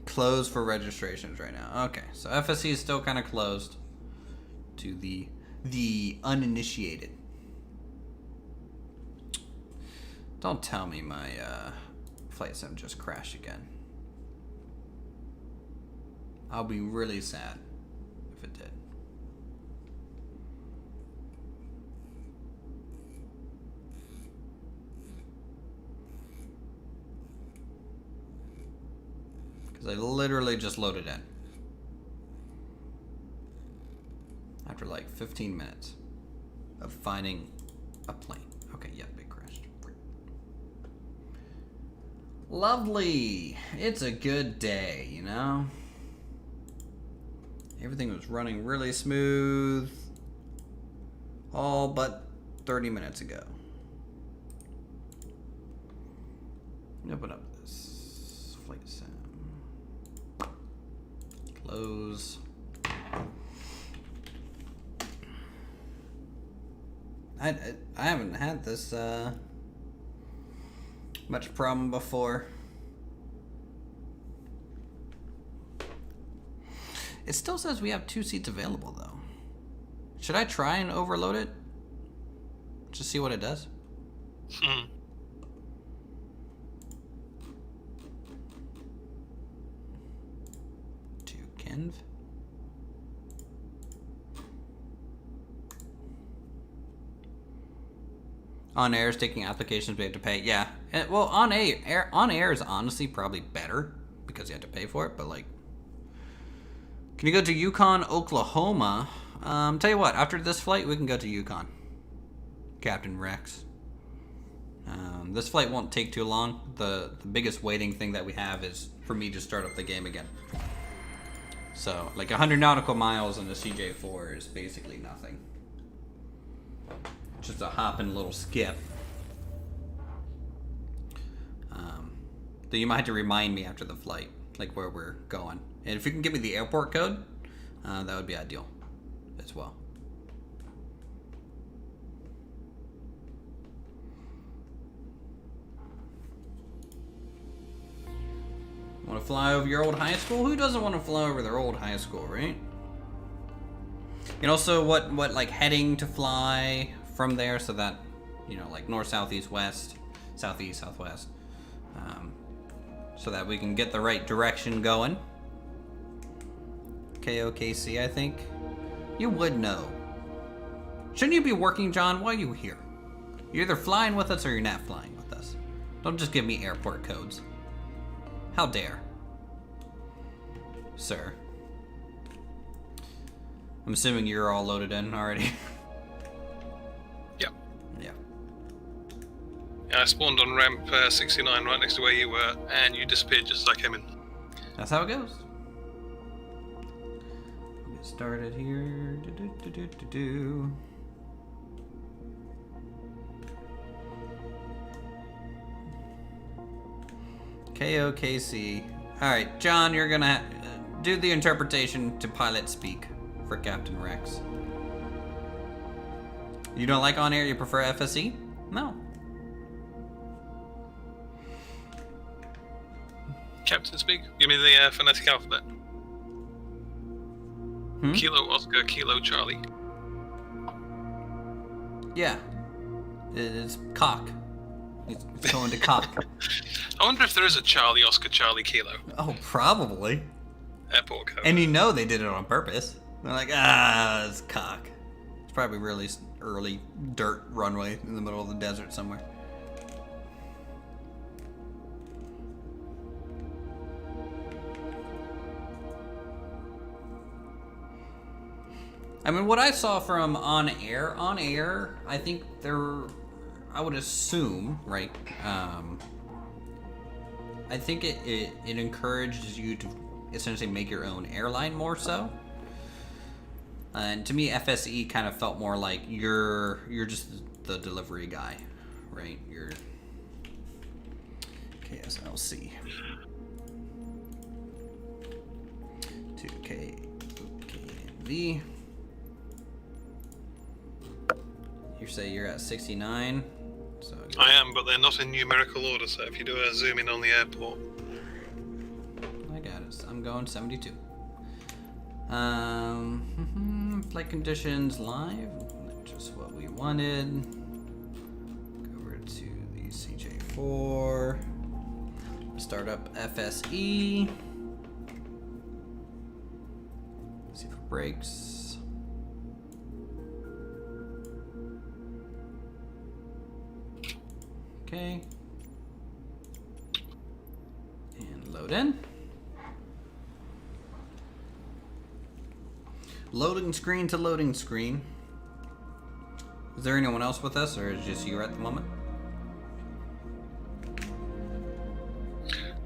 Closed for registrations right now. Okay, so FSE is still kind of closed to the uninitiated. Don't tell me my flight sim just crashed again. I'll be really sad if it did. Because I literally just loaded in. After like 15 minutes of finding a plane. Okay, yeah, it crashed. Lovely. It's a good day, you know? Everything was running really smooth, all but 30 minutes ago. Open up this flight sim. Close. I haven't had this much problem before. It still says we have 2 seats available, though. Should I try and overload it? Just see what it does? To Kenv. On air is taking applications we have to pay. Yeah. Well, on air is honestly probably better because you have to pay for it, but like, can you go to Yukon, Oklahoma? Tell you what, after this flight, we can go to Yukon. Captain Rex. This flight won't take too long. The biggest waiting thing that we have is for me to start up the game again. So, like 100 nautical miles in the CJ4 is basically nothing. Just a hop and little skip. Then you might have to remind me after the flight, like where we're going. And if you can give me the airport code, that would be ideal as well. Want to fly over your old high school? Who doesn't want to fly over their old high school, right? And also what like heading to fly from there, so that, you know, like north, south, east, west, southeast, southwest, so that we can get the right direction going. KOKC, I think. You would know. Shouldn't you be working, John? Why are you here? You're either flying with us or you're not flying with us. Don't just give me airport codes. How dare. Sir. I'm assuming you're all loaded in already. Yep. Yeah. Yeah, I spawned on ramp 69 right next to where you were, and you disappeared just as I came in. That's how it goes. We'll get started here. KOKC. Alright, John, you're gonna do the interpretation to pilot speak for Captain Rex. You don't like on air, you prefer FSE? No. Captain speak? Give me the phonetic alphabet. Kilo Oscar, Kilo Charlie. Yeah. It's cock. It's going to cock. I wonder if there is a Charlie Oscar, Charlie Kilo Oh, probably. airport code. And you know they did it on purpose. They're like, it's cock. It's probably really early dirt runway in the middle of the desert somewhere. I mean, what I saw from on air, I think I would assume, right? I think it encourages you to essentially make your own airline more so. And to me, FSE kind of felt more like you're just the delivery guy, right? You're KSLC. 2KV. You say you're at 69. So I am, but they're not in numerical order, so if you do a zoom in on the airport. I got it. I'm going 72. Flight conditions live. Just what we wanted. Go over to the CJ4. Start up FSE. See if it breaks. Okay. And load in. Loading screen to loading screen. Is there anyone else with us, or is it just you at the moment?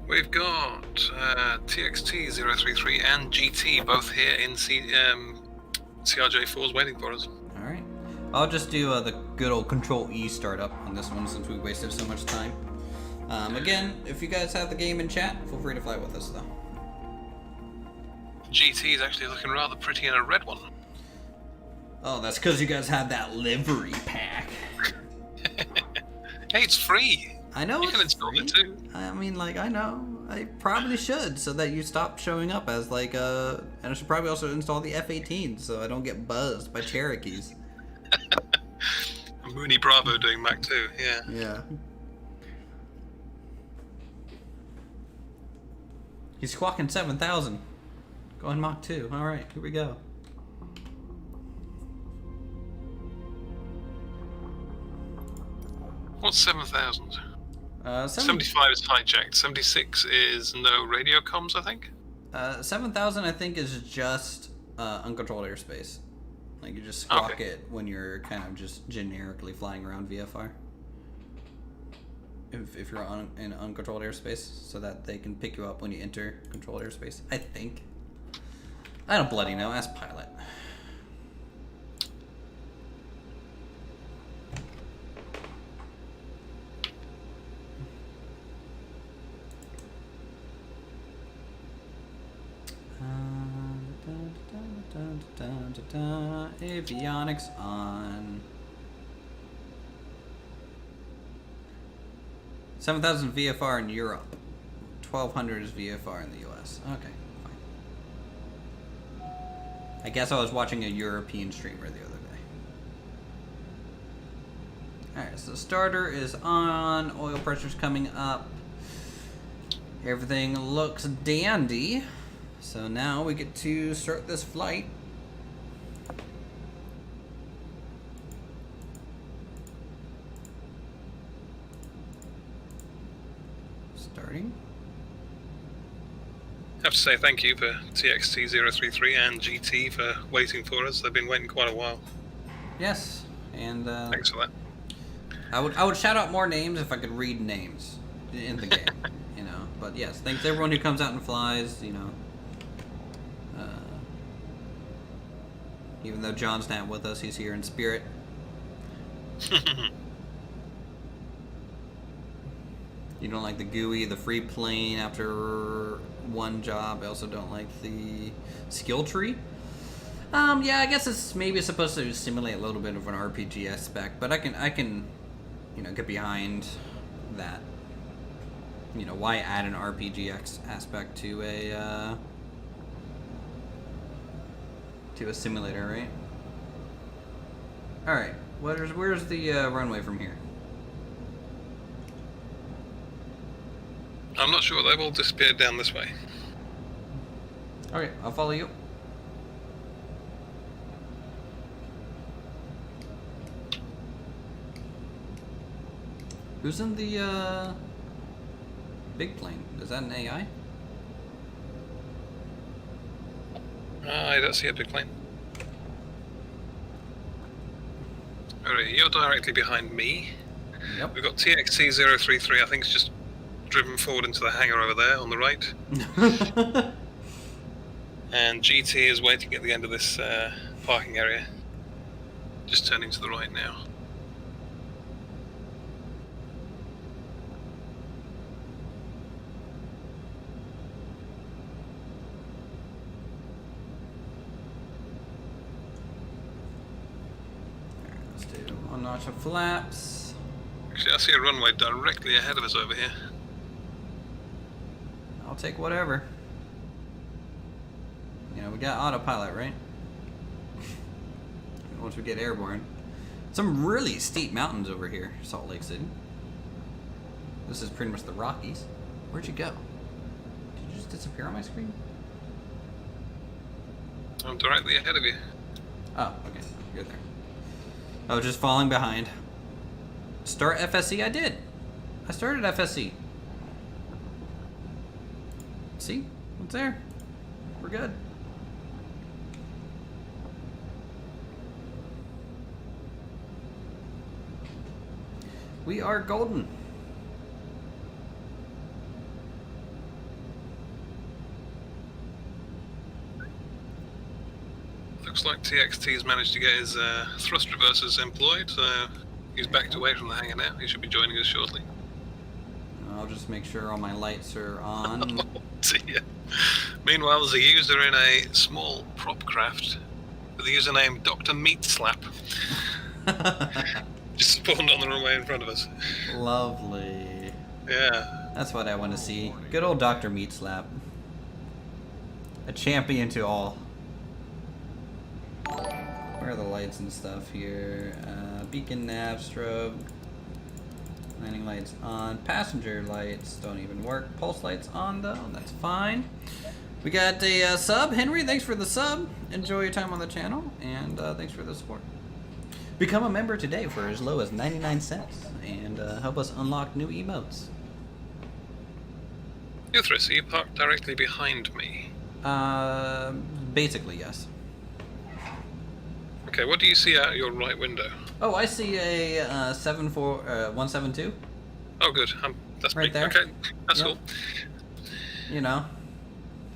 We've got TXT033 and GT both here in CRJ4's waiting for us. Alright. I'll just do the good old Control E startup on this one since we wasted so much time. Again, if you guys have the game in chat, feel free to fly with us though. GT is actually looking rather pretty in a red one. Oh, that's because you guys have that livery pack. Hey, it's free. I know. You can it's install free. it too. I mean, like, I know. I probably should, so that you stop showing up as like and I should probably also install the F-18 so I don't get buzzed by Cherokees. Mooney Bravo doing Mach 2, yeah. Yeah. He's squawking 7,000. Going Mach 2. Alright, here we go. What's 7,000? 75 is hijacked. 76 is no radio comms, I think. 7,000 I think is just uncontrolled airspace. Like you just squawk it when you're kind of just generically flying around VFR. If you're in uncontrolled airspace, so that they can pick you up when you enter controlled airspace. I think. I don't bloody know. Ask pilot. Avionics on. 7,000 VFR in Europe. 1,200 is VFR in the US. Okay, fine. I guess I was watching a European streamer the other day. Alright, so starter is on. Oil pressure's coming up. Everything looks dandy. So now we get to start this flight. Starting. I have to say thank you for TXT033 and GT for waiting for us. They've been waiting quite a while. Yes, and Thanks for that. I would shout out more names if I could read names in the game, you know. But yes, thanks to everyone who comes out and flies, you know. Even though John's not with us, he's here in spirit. You don't like the GUI, the free plane after one job. I also don't like the skill tree. Yeah, I guess it's maybe supposed to simulate a little bit of an RPG aspect, but I can, you know, get behind that. You know, why add an RPG aspect to a simulator, right? All right, where's the runway from here? I'm not sure. They've all disappeared down this way. Okay, I'll follow you. Who's in the big plane? Is that an AI? I don't see a big plane. Alright, you're directly behind me. Yep. We've got TXT033, I think it's just driven forward into the hangar over there on the right. And GT is waiting at the end of this parking area. Just turning to the right now. Let's do one notch of flaps. Actually, I see a runway directly ahead of us over here. I'll take whatever. You know, we got autopilot, right? Once we get airborne. Some really steep mountains over here, Salt Lake City. This is pretty much the Rockies. Where'd you go? Did you just disappear on my screen? I'm directly ahead of you. Oh, okay. You're there. I was just falling behind. Start FSE? I did. I started FSE. See? It's there. We're good. We are golden. Looks like TXT's managed to get his thrust reversers employed, so he's backed away from the hangar now. He should be joining us shortly. I'll just make sure all my lights are on. Oh dear. Meanwhile, there's a user in a small prop craft with the username Dr. Meat Slap. Just spawned on the runway in front of us. Lovely. Yeah. That's what I want to see. Good old Dr. Meat Slap. A champion to all. Where are the lights and stuff here? Beacon, nav, strobe. Landing lights on. Passenger lights don't even work. Pulse lights on though. That's fine. We got a sub. Henry, thanks for the sub. Enjoy your time on the channel. And thanks for the support. Become a member today for as low as 99 cents. And help us unlock new emotes. Uthris, are you parked directly behind me? Basically, yes. Okay, what do you see out your right window? Oh, I see a 172. Oh, good. That's Right me. there. Okay, that's Yep. cool. You know,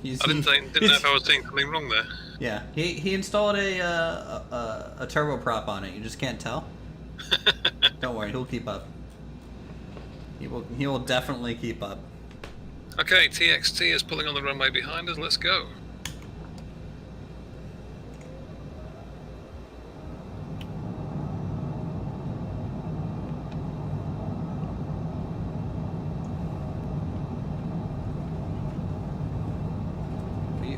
I didn't know if I was seeing something wrong there. Yeah, he installed a turboprop on it. You just can't tell. Don't worry, he'll keep up. He will definitely keep up. Okay, TXT is pulling on the runway behind us. Let's go.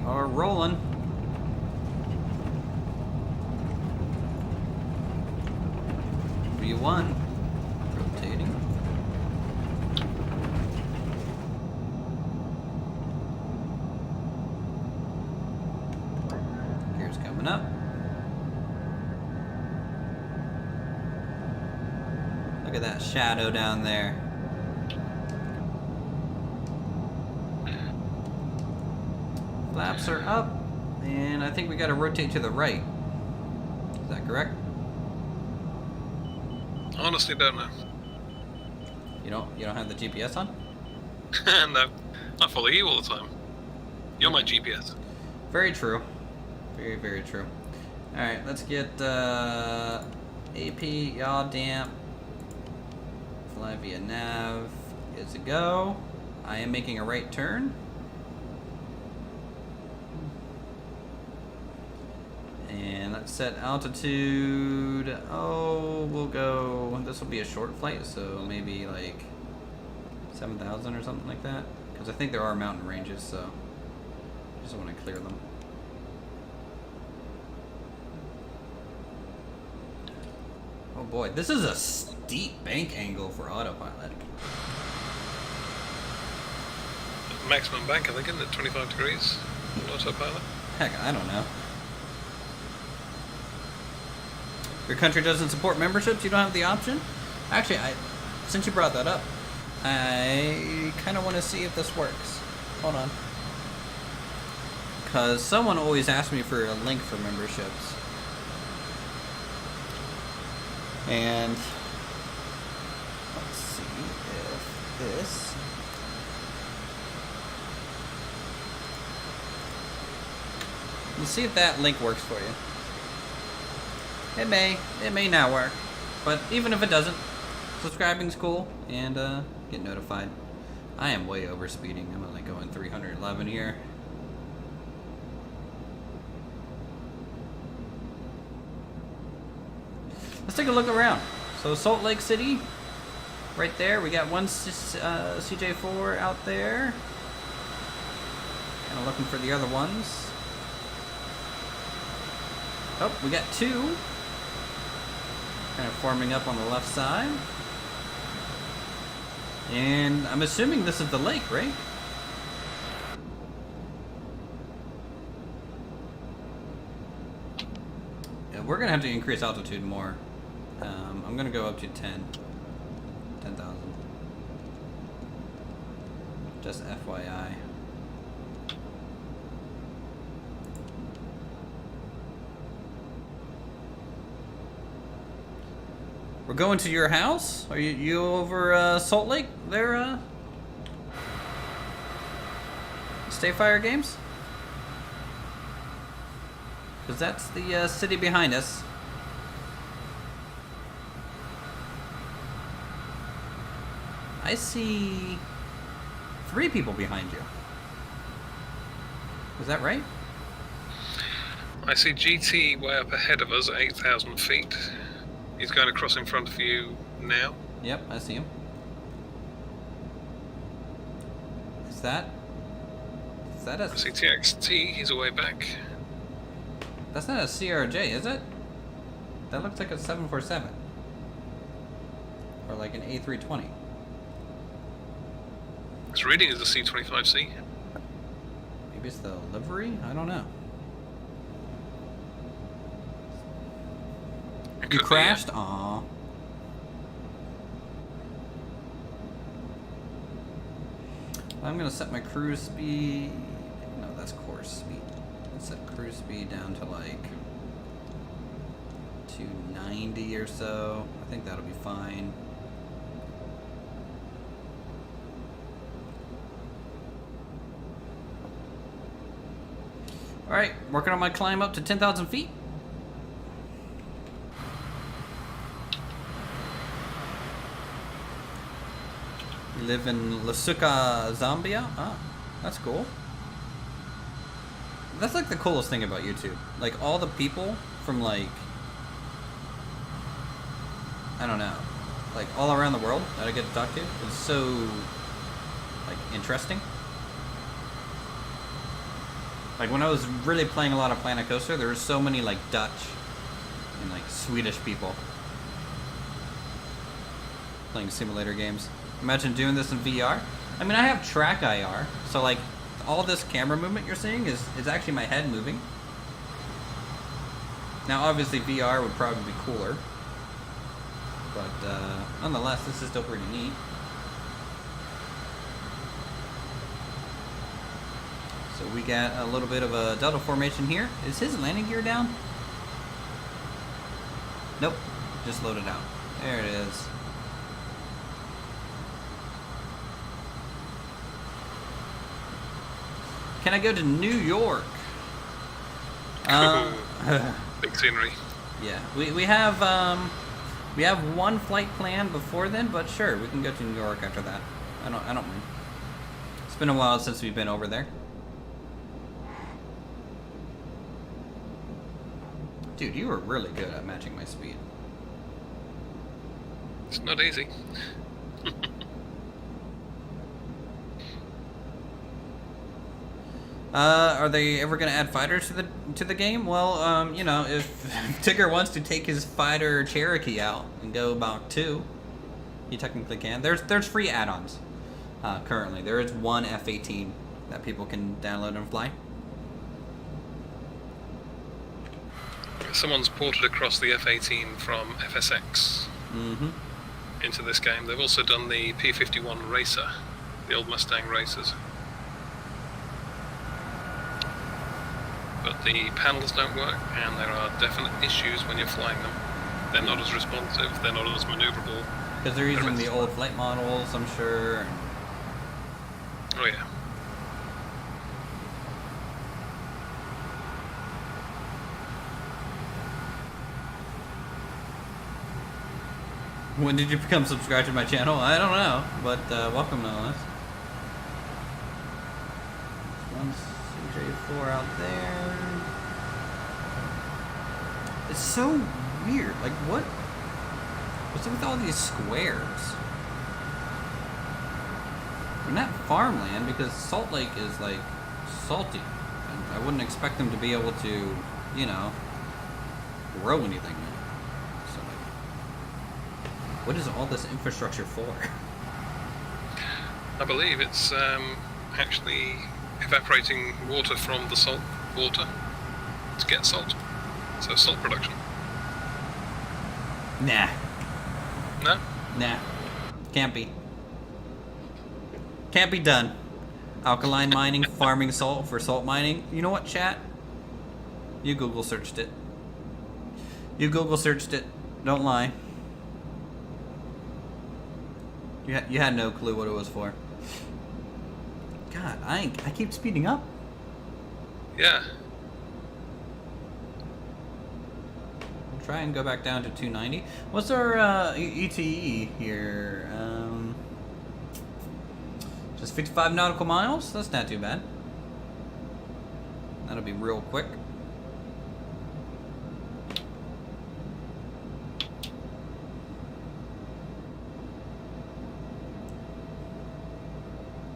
are rolling. V1. Rotating. Gears coming up. Look at that shadow down there. Flaps are up, and I think we gotta rotate to the right. Is that correct? Honestly, don't know. You don't have the GPS on? No, I follow you all the time. You're my GPS. Very true. Very, very true. Alright, let's get AP, yaw damp. Fly via nav is a go. I am making a right turn. And let's set altitude. Oh, we'll go. This will be a short flight, so maybe like 7,000 or something like that. Because I think there are mountain ranges, so I just want to clear them. Oh boy, this is a steep bank angle for autopilot. Maximum bank, I think, isn't it? 25 degrees on autopilot. Heck, I don't know. Your country doesn't support memberships? You don't have the option? Actually, since you brought that up, I kind of want to see if this works. Hold on. Because someone always asks me for a link for memberships. And let's see if this... Let's see if that link works for you. It may not work, but even if it doesn't, subscribing's cool, and get notified. I am way over speeding. I'm only going 311 here. Let's take a look around. So Salt Lake City, right there. We got one CJ4 out there. Kind of looking for the other ones. Oh, we got two. Kind of forming up on the left side. And I'm assuming this is the lake, right? Yeah, we're gonna have to increase altitude more. I'm gonna go up to 10,000. Just FYI. We're going to your house? Are you over Salt Lake there, Stay Fire Games? Because that's the city behind us. I see 3 people behind you. Is that right? I see GT way up ahead of us at 8,000 feet. He's going across in front of you now. Yep, I see him. Is that a... I see TXT, he's away back. That's not a CRJ, is it? That looks like a 747. Or like an A320. His reading is a C25C. Maybe it's the livery? I don't know. You crashed? Aww. I'm gonna set my cruise speed. No, that's course speed. Let's set cruise speed down to like 290 or so. I think that'll be fine. Alright, working on my climb up to 10,000 feet. Live in Lasuka, Zambia. Ah, that's cool. That's like the coolest thing about YouTube. Like all the people from like, I don't know, like all around the world that I get to talk to. It's so like interesting. Like when I was really playing a lot of Planet Coaster, there were so many like Dutch and like Swedish people playing simulator games. Imagine doing this in VR. I mean, I have track IR, so like all this camera movement you're seeing is actually my head moving. Now, obviously, VR would probably be cooler, but nonetheless, this is still pretty neat. So we got a little bit of a delta formation here. Is his landing gear down? Nope, just loaded out. There it is. Can I go to New York? Big scenery. Yeah, we have one flight planned before then, but sure, we can go to New York after that. I don't mind. It's been a while since we've been over there. Dude, you were really good at matching my speed. It's not easy. Are they ever gonna add fighters to the game? Well, you know, if Tigger wants to take his fighter Cherokee out and go Mach 2, he technically can. There's free add-ons currently. There is one F-18 that people can download and fly. Someone's ported across the F-18 from FSX into this game. They've also done the P-51 Racer, the old Mustang racers. But the panels don't work, and there are definite issues when you're flying them. They're not as responsive, they're not as maneuverable. Because they're using the old flight models, I'm sure. Oh yeah. When did you become subscribed to my channel? I don't know, but welcome nonetheless. One CJ4 out there. It's so weird. Like, what's up with all these squares? We're not farmland because Salt Lake is like salty. And I wouldn't expect them to be able to, you know, grow anything. So, like, what is all this infrastructure for? I believe it's actually evaporating water from the salt water to get salt. So salt production. Nah. No? Nah. Can't be. Can't be done. Alkaline mining, farming salt for salt mining. You know what, chat? You Google searched it. You Google searched it. Don't lie. You had no clue what it was for. God, I keep speeding up. Yeah. We'll try and go back down to 290. What's our ETE here? Just 55 nautical miles? That's not too bad. That'll be real quick.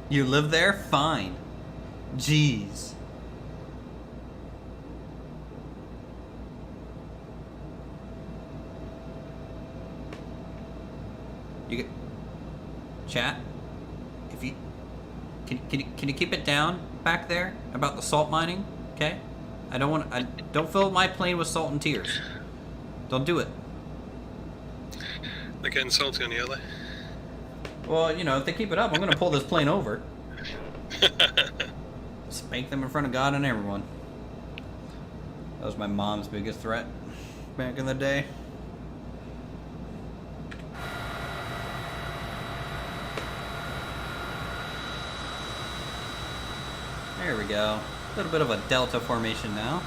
You live there? Fine. Jeez. You get chat. If you can you keep it down back there about the salt mining? Okay. I don't fill my plane with salt and tears. Don't do it. They're getting salty on you, are they? Well, you know, if they keep it up, I'm gonna pull this plane over. Spank them in front of God and everyone. That was my mom's biggest threat back in the day. There we go. A little bit of a delta formation now.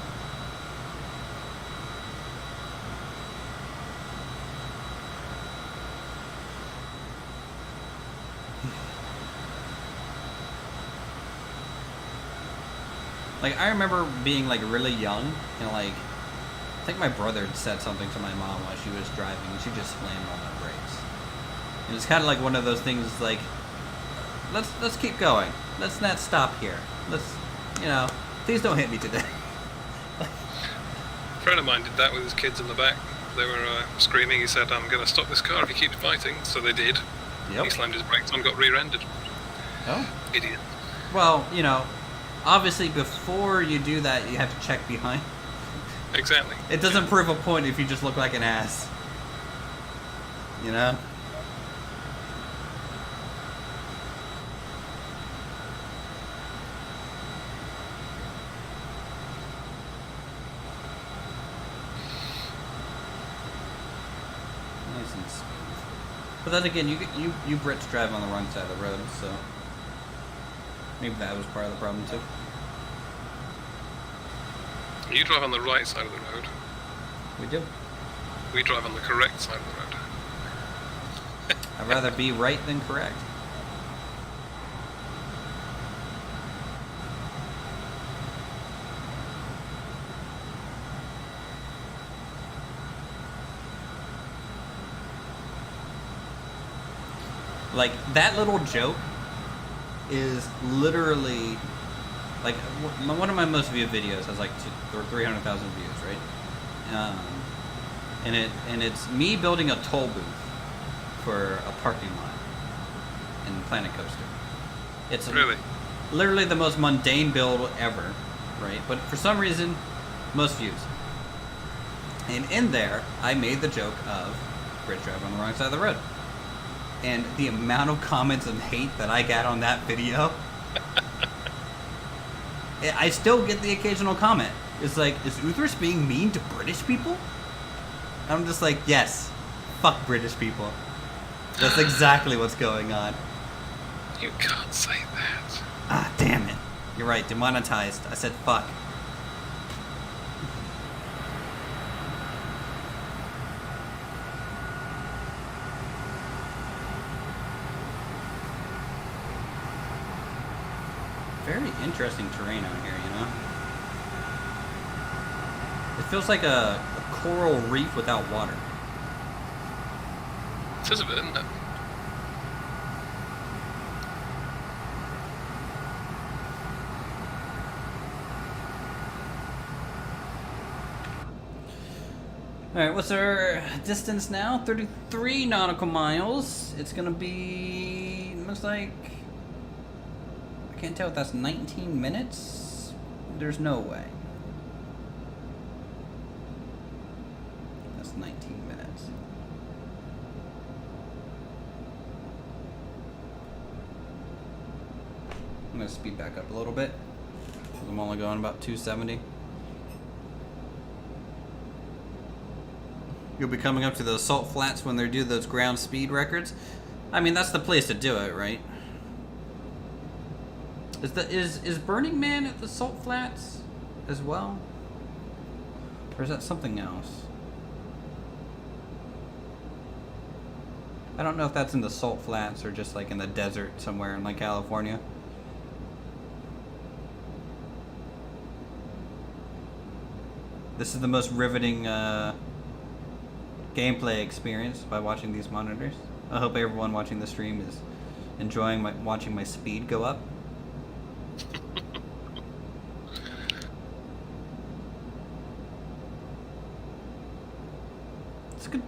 Like, I remember being, like, really young, and, like, I think my brother had said something to my mom while she was driving, and she just slammed on the brakes. And it's kind of like one of those things, like, let's keep going. Let's not stop here. Let's, you know, Please don't hit me today. A friend of mine did that with his kids in the back. They were screaming. He said, "I'm going to stop this car if you keep fighting." So they did. Yep. He slammed his brakes on, got rear-ended. Oh. Idiot. Well, you know, obviously before you do that, you have to check behind. Exactly. It doesn't prove a point if you just look like an ass. You know? Nice and smooth. But then again, you Brits drive on the wrong side of the road, so maybe that was part of the problem too. You drive on the right side of the road. We do. We drive on the correct side of the road. I'd rather be right than correct. Like, that little joke is literally, like, one of my most viewed videos has like 300,000 views, right? And it's me building a toll booth for a parking lot in Planet Coaster. It's Really? literally the most mundane build ever, right? But for some reason, most views. And in there, I made the joke of Brits drive on the wrong side of the road. And the amount of comments and hate that I got on that video, I still get the occasional comment. It's like, is Uthris being mean to British people? I'm just like, yes, fuck British people. That's exactly what's going on. You can't say that. Ah, damn it. You're right, demonetized. I said fuck. Very interesting terrain out here, you know? It feels like a coral reef without water. It is a bit, isn't it? Alright, what's our distance now? 33 nautical miles. It's gonna be... looks like... I can't tell if that's 19 minutes. There's no way. That's 19 minutes. I'm gonna speed back up a little bit, because I'm only going about 270. You'll be coming up to the Salt Flats when they do those ground speed records. I mean, that's the place to do it, right? Is Burning Man at the Salt Flats as well? Or is that something else? I don't know if that's in the Salt Flats or just like in the desert somewhere in like California. This is the most riveting gameplay experience by watching these monitors. I hope everyone watching the stream is enjoying watching my speed go up. It's good.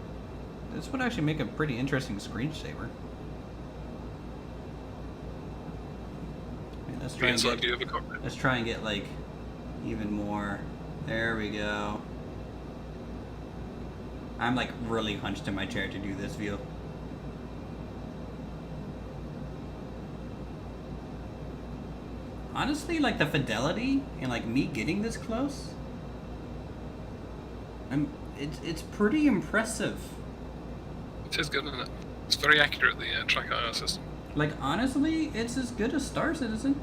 This would actually make a pretty interesting screensaver. Let's try and Inside view of a cockpit. let's try and get like even more. There we go. I'm like really hunched in my chair to do this view. Honestly, like the fidelity and like me getting this close, it's pretty impressive. It is good, isn't it? It's very accurate, the track IR system. Like honestly, it's as good as Star Citizen.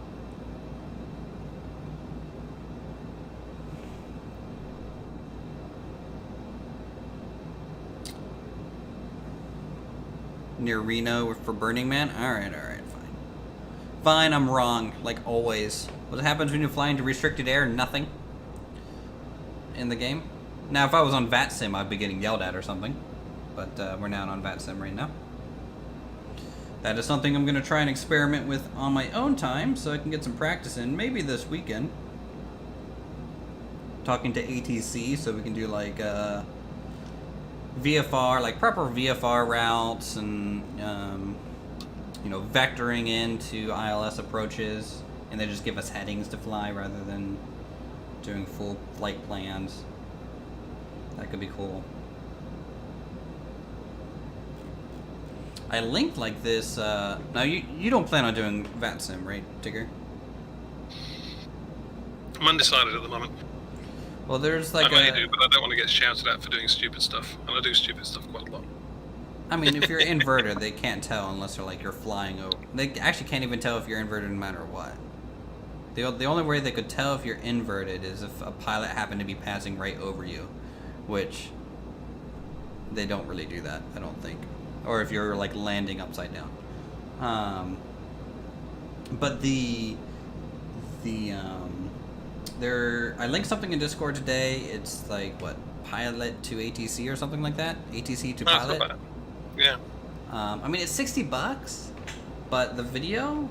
Near Reno for Burning Man? Alright, fine. Fine, I'm wrong, like always. What happens when you fly into restricted air? Nothing. In the game. Now, if I was on VATSIM, I'd be getting yelled at or something. But we're not on VATSIM right now. That is something I'm going to try and experiment with on my own time, so I can get some practice in, maybe this weekend. talking to ATC so we can do like VFR, like proper VFR routes and you know, vectoring into ILS approaches, and they just give us headings to fly rather than doing full flight plans. That could be cool. I linked like this. Now you don't plan on doing VATSIM, right, Tigger? I'm undecided at the moment. Well, there's like I may do, but I don't want to get shouted at for doing stupid stuff, and I do stupid stuff quite a lot. I mean, if you're inverted, they can't tell unless they're like you're flying over. They actually can't even tell if you're inverted no matter what. The only way they could tell if you're inverted is if a pilot happened to be passing right over you, which they don't really do that, I don't think. Or if you're like landing upside down. But I linked something in Discord today. It's like what, pilot to ATC or something like that. ATC to pilot. That's not bad. Yeah. I mean, it's $60, but the video,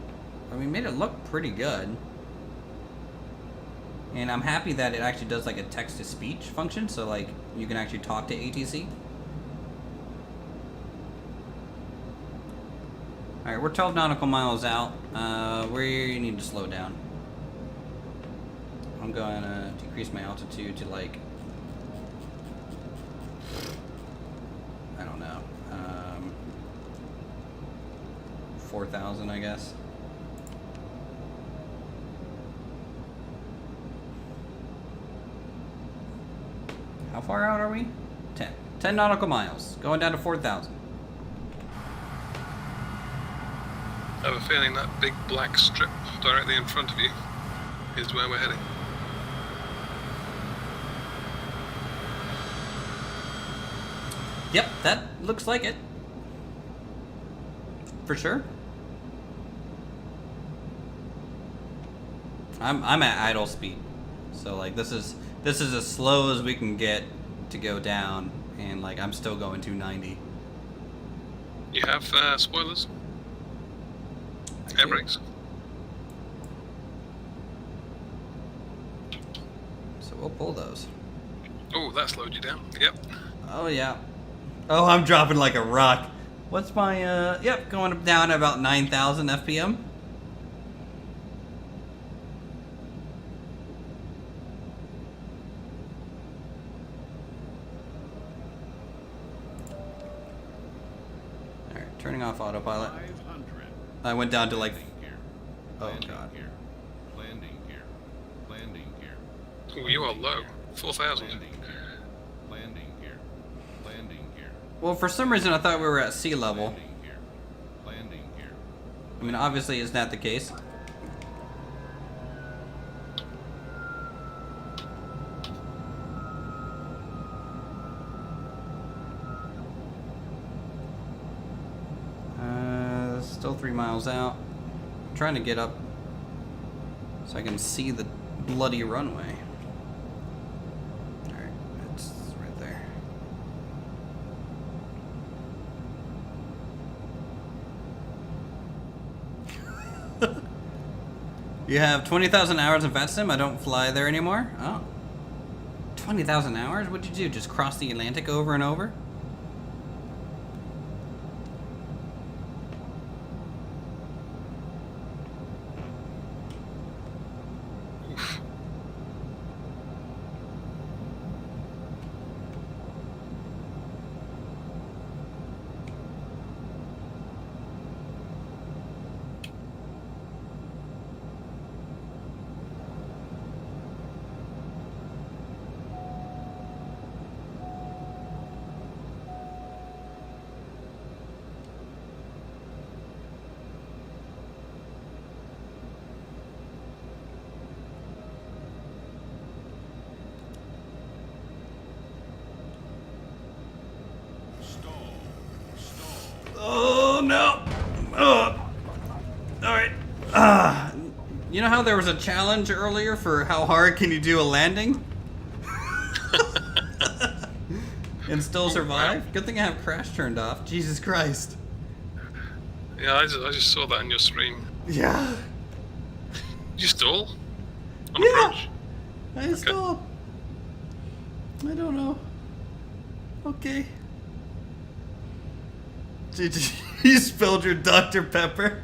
I mean, made it look pretty good. And I'm happy that it actually does like a text-to-speech function, so like you can actually talk to ATC. All right, we're 12 nautical miles out. We need to slow down. I'm going to decrease my altitude to like, I don't know, 4,000, I guess. How far out are we? 10 nautical miles, going down to 4,000. I have a feeling that big black strip directly in front of you is where we're heading. Yep, that looks like it. For sure. I'm at idle speed. So like this is as slow as we can get to go down, and like I'm still going 290. You have spoilers? Air brakes? So we'll pull those. Oh, that slowed you down. Yep. Oh yeah. Oh, I'm dropping like a rock. What's my yep, going down at about 9,000 FPM. Alright, turning off autopilot. 500. I went down to like, Landing gear. oh Landing god. gear. Landing gear. Landing gear. Oh, you are low. 4,000. Landing gear. Landing gear. Landing gear. Well, for some reason I thought we were at sea level. Landing gear. Landing gear. I mean, obviously it's not the case. Still 3 miles out. I'm trying to get up so I can see the bloody runway. Alright, it's right there. You have 20,000 hours in VATSIM? I don't fly there anymore? Oh. 20,000 hours? What'd you do? Just cross the Atlantic over and over? Oh no! Alright. You know how there was a challenge earlier for how hard can you do a landing? And still survive? Good thing I have crash turned off. Jesus Christ. Yeah, I just saw that on your stream. Yeah. Did you stall? On Yeah. approach? I stalled. I don't know. Okay. You spilled your Dr. Pepper.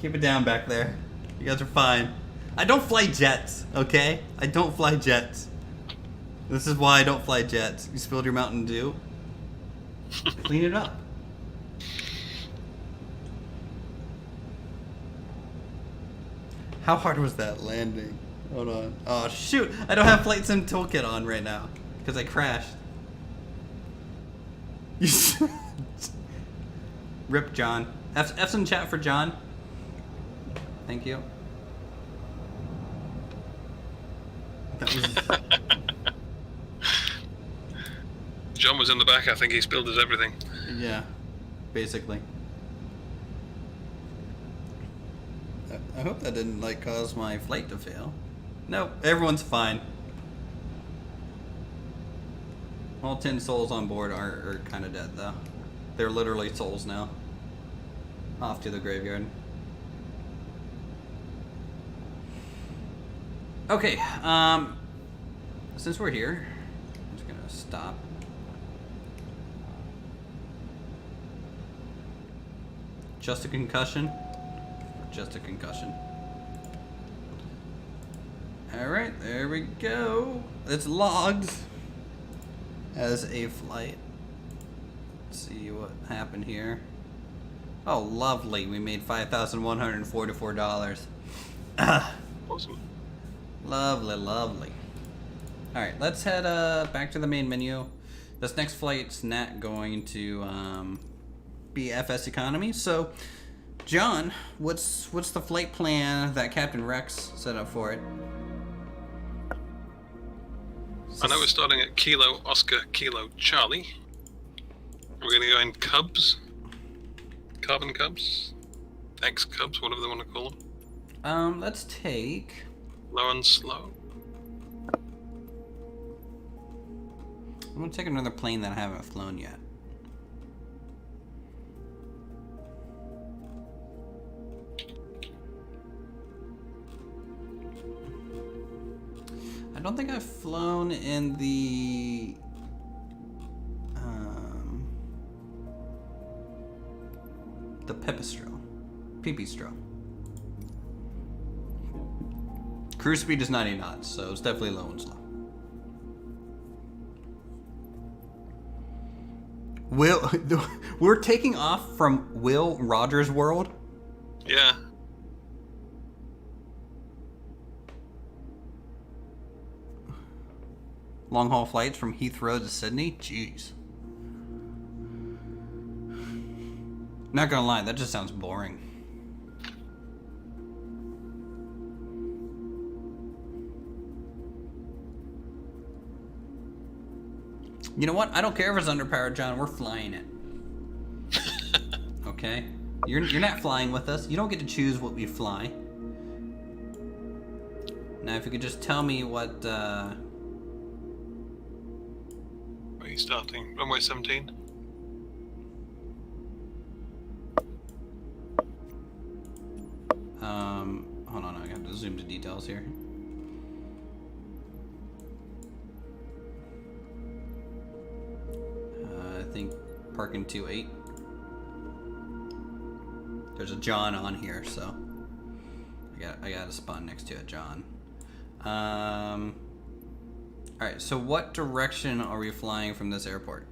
Keep it down back there. You guys are fine. I don't fly jets, okay? I don't fly jets. This is why I don't fly jets. You spilled your Mountain Dew. Clean it up. How hard was that landing? Hold on. Oh, shoot. I don't have Flight Sim Toolkit on right now because I crashed. Rip John. F some chat for John. Thank you. That was... John was in the back. I think he spilled his everything. Yeah, basically. I hope that didn't like cause my flight to fail. Nope, everyone's fine. All 10 souls on board are kind of dead though. They're literally souls now. Off to the graveyard. Okay, since we're here, I'm just gonna stop. Just a concussion? Just a concussion. Alright, there we go. It's logged as a flight. Let's see what happened here. Oh, lovely. We made $5,144. Awesome. Lovely, lovely. Alright, let's head back to the main menu. This next flight's not going to be FSEconomy. So, John, what's the flight plan that Captain Rex set up for it? I know we're starting at Kilo Oscar Kilo Charlie. We're going to go in Cubs. Carbon Cubs. X Cubs, whatever they want to call them. Let's take... Low and slow. I'm gonna take another plane that I haven't flown yet. I don't think I've flown in the Pipistrel. Cruise speed is 90 knots, so it's definitely low and slow. We're taking off from Will Rogers World? Yeah. Long haul flights from Heathrow to Sydney? Jeez. Not gonna lie, that just sounds boring. You know what? I don't care if it's underpowered, John. We're flying it. Okay? You're not flying with us. You don't get to choose what we fly. Now, if you could just tell me what, Where are you starting? Runway 17? Hold on, I have to zoom to details here. I think parking 28. There's a John on here, so I got a spot next to a John. All right, so what direction are we flying from this airport?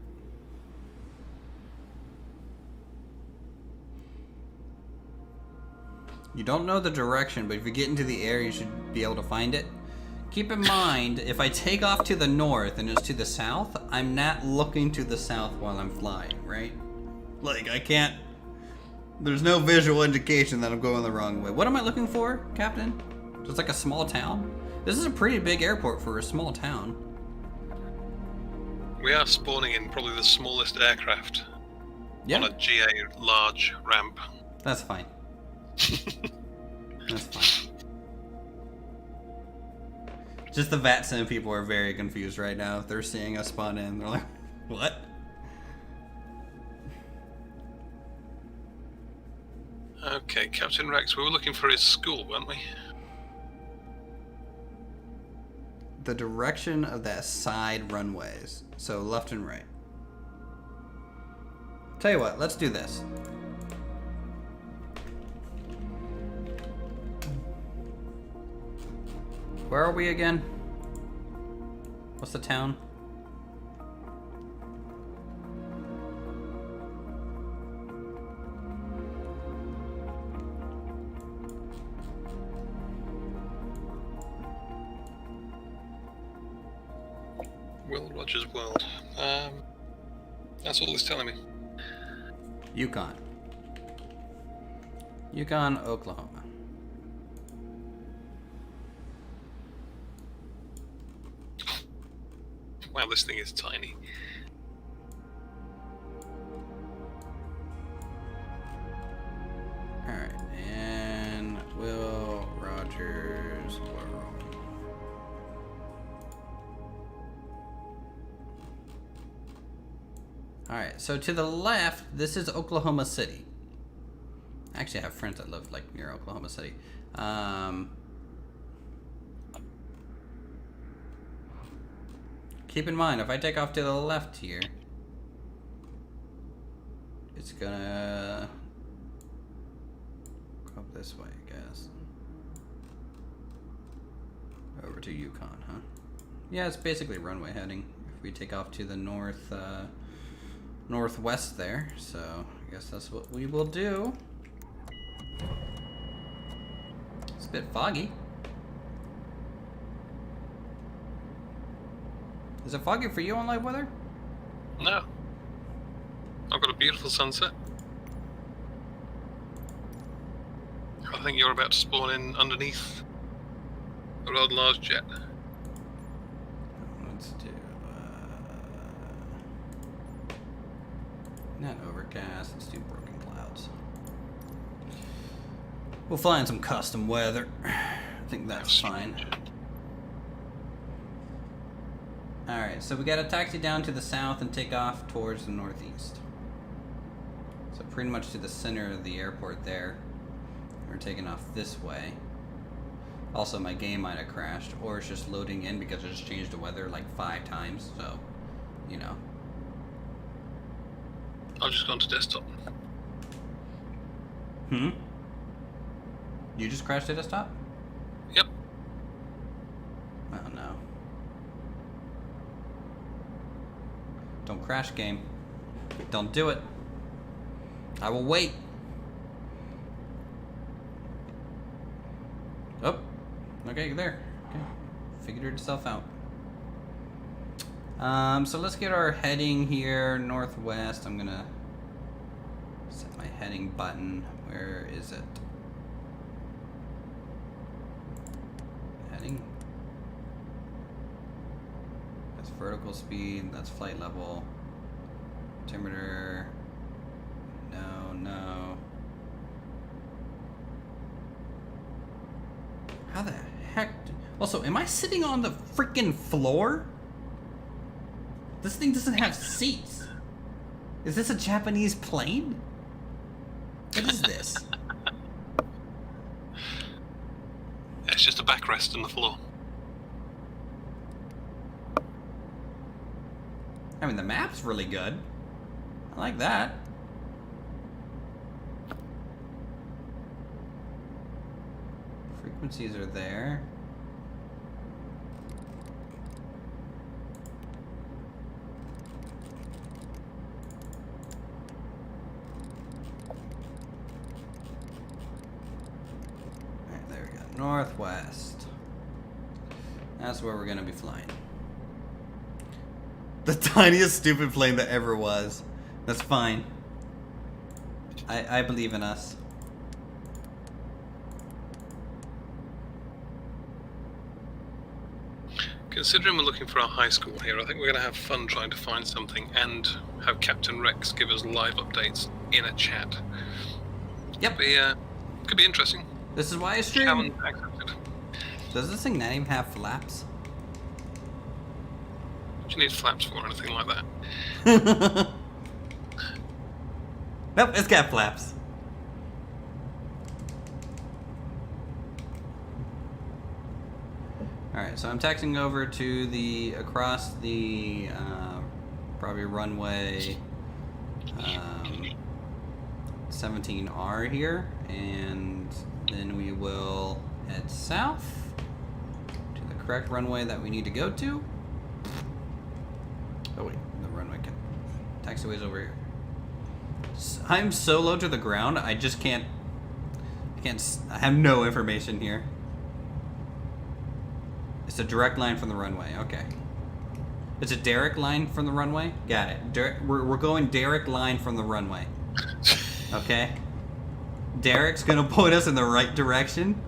You don't know the direction, but if you get into the air, you should be able to find it. Keep in mind, if I take off to the north and it's to the south, I'm not looking to the south while I'm flying, right? Like, I can't... There's no visual indication that I'm going the wrong way. What am I looking for, Captain? Just like a small town? This is a pretty big airport for a small town. We are spawning in probably the smallest aircraft Yeah, on a GA large ramp. that's fine. That's fine. Just the VATSIM people are very confused right now. They're seeing us spawn in. They're like, what? Okay, Captain Rex, we were looking for his school, weren't we? the direction of that side runways. So left and right. Tell you what, let's do this. Where are we again? What's the town? Will Rogers World. That's all it's telling me. Yukon. Yukon, Oklahoma. Wow, this thing is tiny. Alright, and Will Rogers World. Alright, so to the left, this is Oklahoma City. Actually, I have friends that live like near Oklahoma City. Keep in mind, if I take off to the left here, it's gonna go up this way, I guess. Over to Yukon, huh? Yeah, it's basically runway heading. If we take off to the northwest there, so I guess that's what we will do. It's a bit foggy. Is it foggy for you on live weather? No. I've got a beautiful sunset. I think you're about to spawn in underneath a rather large jet. Let's do not overcast, let's do broken clouds. We'll fly in some custom weather. I think that's fine. Alright, so we got to taxi down to the south and take off towards the northeast. So pretty much to the center of the airport there. We're taking off this way. Also, my game might have crashed, or it's just loading in because I just changed the weather like 5 times, so, you know. I've just gone to desktop. You just crashed the desktop? Yep. Oh no. Don't crash, game. Don't do it. I will wait. Oh. Okay, you're there. Okay. Figured itself out. So let's get our heading here northwest. I'm gonna set my heading button. Where is it? Heading. That's vertical speed. That's flight level. Altimeter. No. How the heck? Also, am I sitting on the freaking floor? This thing doesn't have seats. Is this a Japanese plane? What is this? It's just a backrest on the floor. I mean, the map's really good. I like that. Frequencies are there. Alright, there we go. Northwest. That's where we're gonna be flying. The tiniest stupid plane that ever was. That's fine. I believe in us. Considering we're looking for our high school here, I think we're going to have fun trying to find something and have Captain Rex give us live updates in a chat. Yep. Could be interesting. This is why I stream. Haven't accepted. Does this thing not even have flaps? Do you need flaps for or anything like that? Nope, it's got flaps. Alright, so I'm taxiing over to across the, probably runway 17R here, and then we will head south to the correct runway that we need to go to. Oh wait, the runway taxiway's over here. I'm so low to the ground, I just can't, I have no information here. It's a direct line from the runway, okay. It's a direct line from the runway? Got it. We're going direct line from the runway. Okay? Derek's gonna point us in the right direction.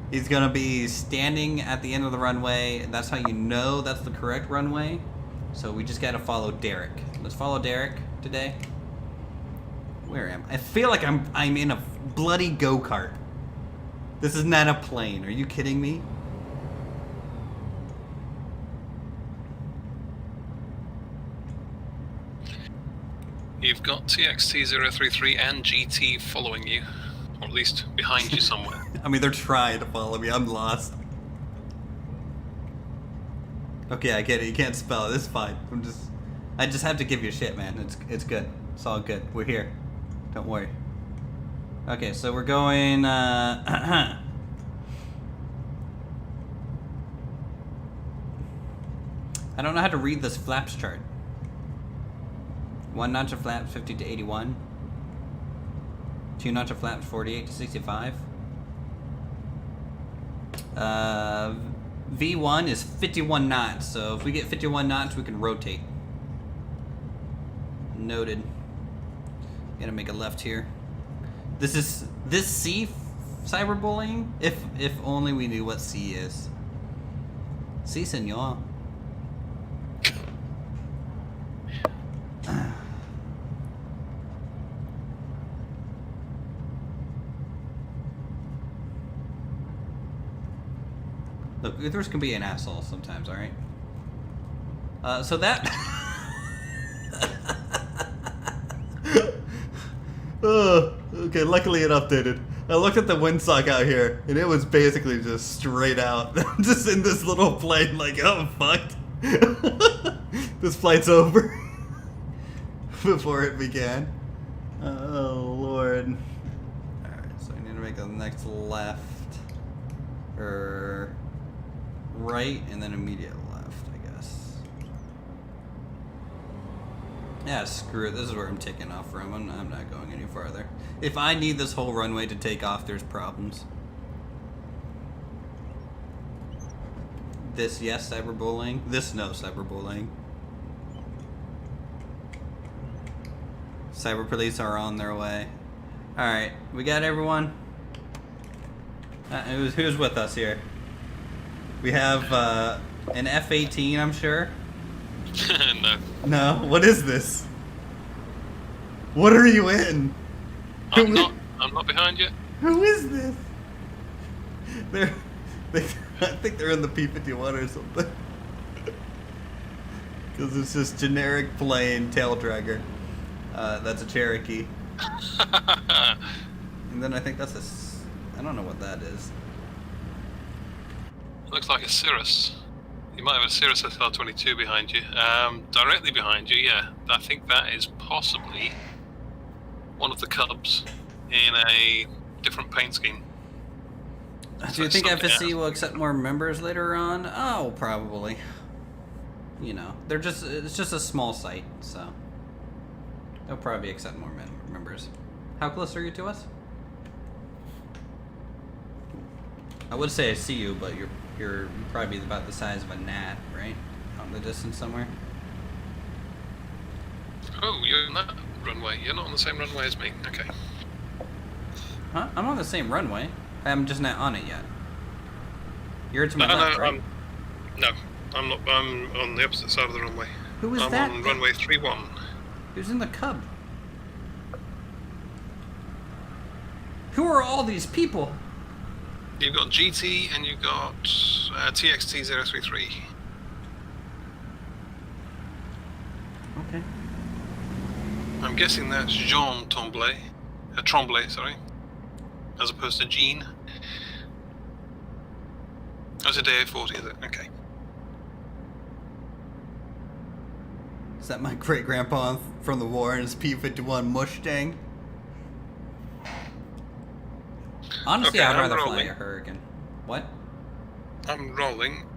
He's gonna be standing at the end of the runway. That's how you know that's the correct runway. So we just gotta follow Derek. Let's follow Derek today. Where am I? I feel like I'm in a bloody go-kart. This is not a plane. Are you kidding me? You've got TXT033 and GT following you, or at least behind you somewhere. I mean, they're trying to follow me. I'm lost. Okay, I get it. You can't spell it. It's fine. I just have to give you shit, man. It's good. It's all good. We're here. Don't worry. Okay, so we're going, I don't know how to read this flaps chart. 1 notch of flaps 50 to 81. 2 notch of flaps 48 to 65. V1 is 51 knots, so if we get 51 knots, we can rotate. Noted. Gonna make a left here. This C cyberbullying? If only we knew what C is. Si, senor. Look, Uthers can be an asshole sometimes, alright? So that... okay, luckily it updated. I looked at the windsock out here, and it was basically just straight out. Just in this little plane, like, oh, I'm fucked. This flight's over. Before it began. Oh, Lord. Alright, so I need to make the next left. Or... right, and then immediate left, I guess. Yeah, screw it. This is where I'm taking off from. I'm not going any farther. If I need this whole runway to take off, there's problems. This, yes, cyberbullying. This, no, cyberbullying. Cyber police are on their way. Alright, we got everyone? Who's with us here? We have an F-18, I'm sure. No. No? What is this? What are you in? I'm not behind you. Who is this? I think they're in the P-51 or something. Because it's just generic plain tail dragger. That's a Cherokee. And then I think that's I don't know what that is. Looks like a Cirrus. You might have a Cirrus SR-22 behind you. Directly behind you, yeah. I think that is possibly one of the Cubs in a different paint scheme. Do you think FSE will accept more members later on? Oh, probably. You know, it's just a small site, so they'll probably accept more members. How close are you to us? I would say I see you, but you're probably about the size of a gnat, right? Out in the distance somewhere. Oh, you're on that runway. You're not on the same runway as me. Okay. Huh? I'm on the same runway. I'm just not on it yet. You're to my left, right? No, I'm not. I'm on the opposite side of the runway. Who is I'm that? on runway 31. Who's in the Cub? Who are all these people? You've got GT and you've got TXT033. Okay. I'm guessing that's Jean Tremblay, sorry, as opposed to Jean. That's a DA-40, is it? Okay. Is that my great grandpa from the war in his P-51 Mustang? Honestly, Okay, I'd I'm rather fly rolling. a Hurricane. What? I'm rolling.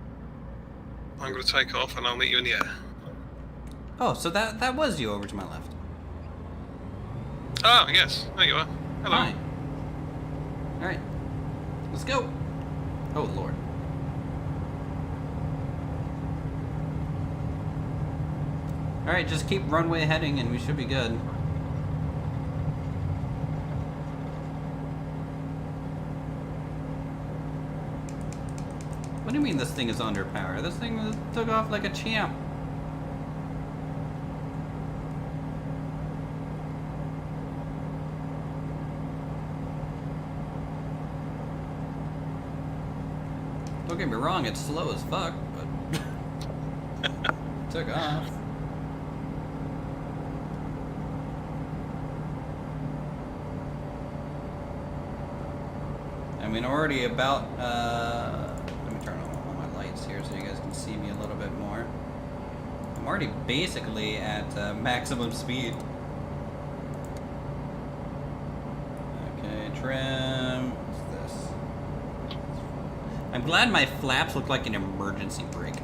I'm going to take off and I'll meet you in the air. Oh, so that was you over to my left. Ah, yes. There you are. Hello. Hi. Alright. Let's go. Oh, Lord. Alright, just keep runway heading and we should be good. What do you mean this thing is underpowered? This thing took off like a champ. Don't get me wrong, it's slow as fuck, but took off. I mean, already about, let me turn on all my lights here so you guys can see me a little bit more. I'm already basically at maximum speed. Okay, trim, what's this? I'm glad my flaps look like an emergency brake.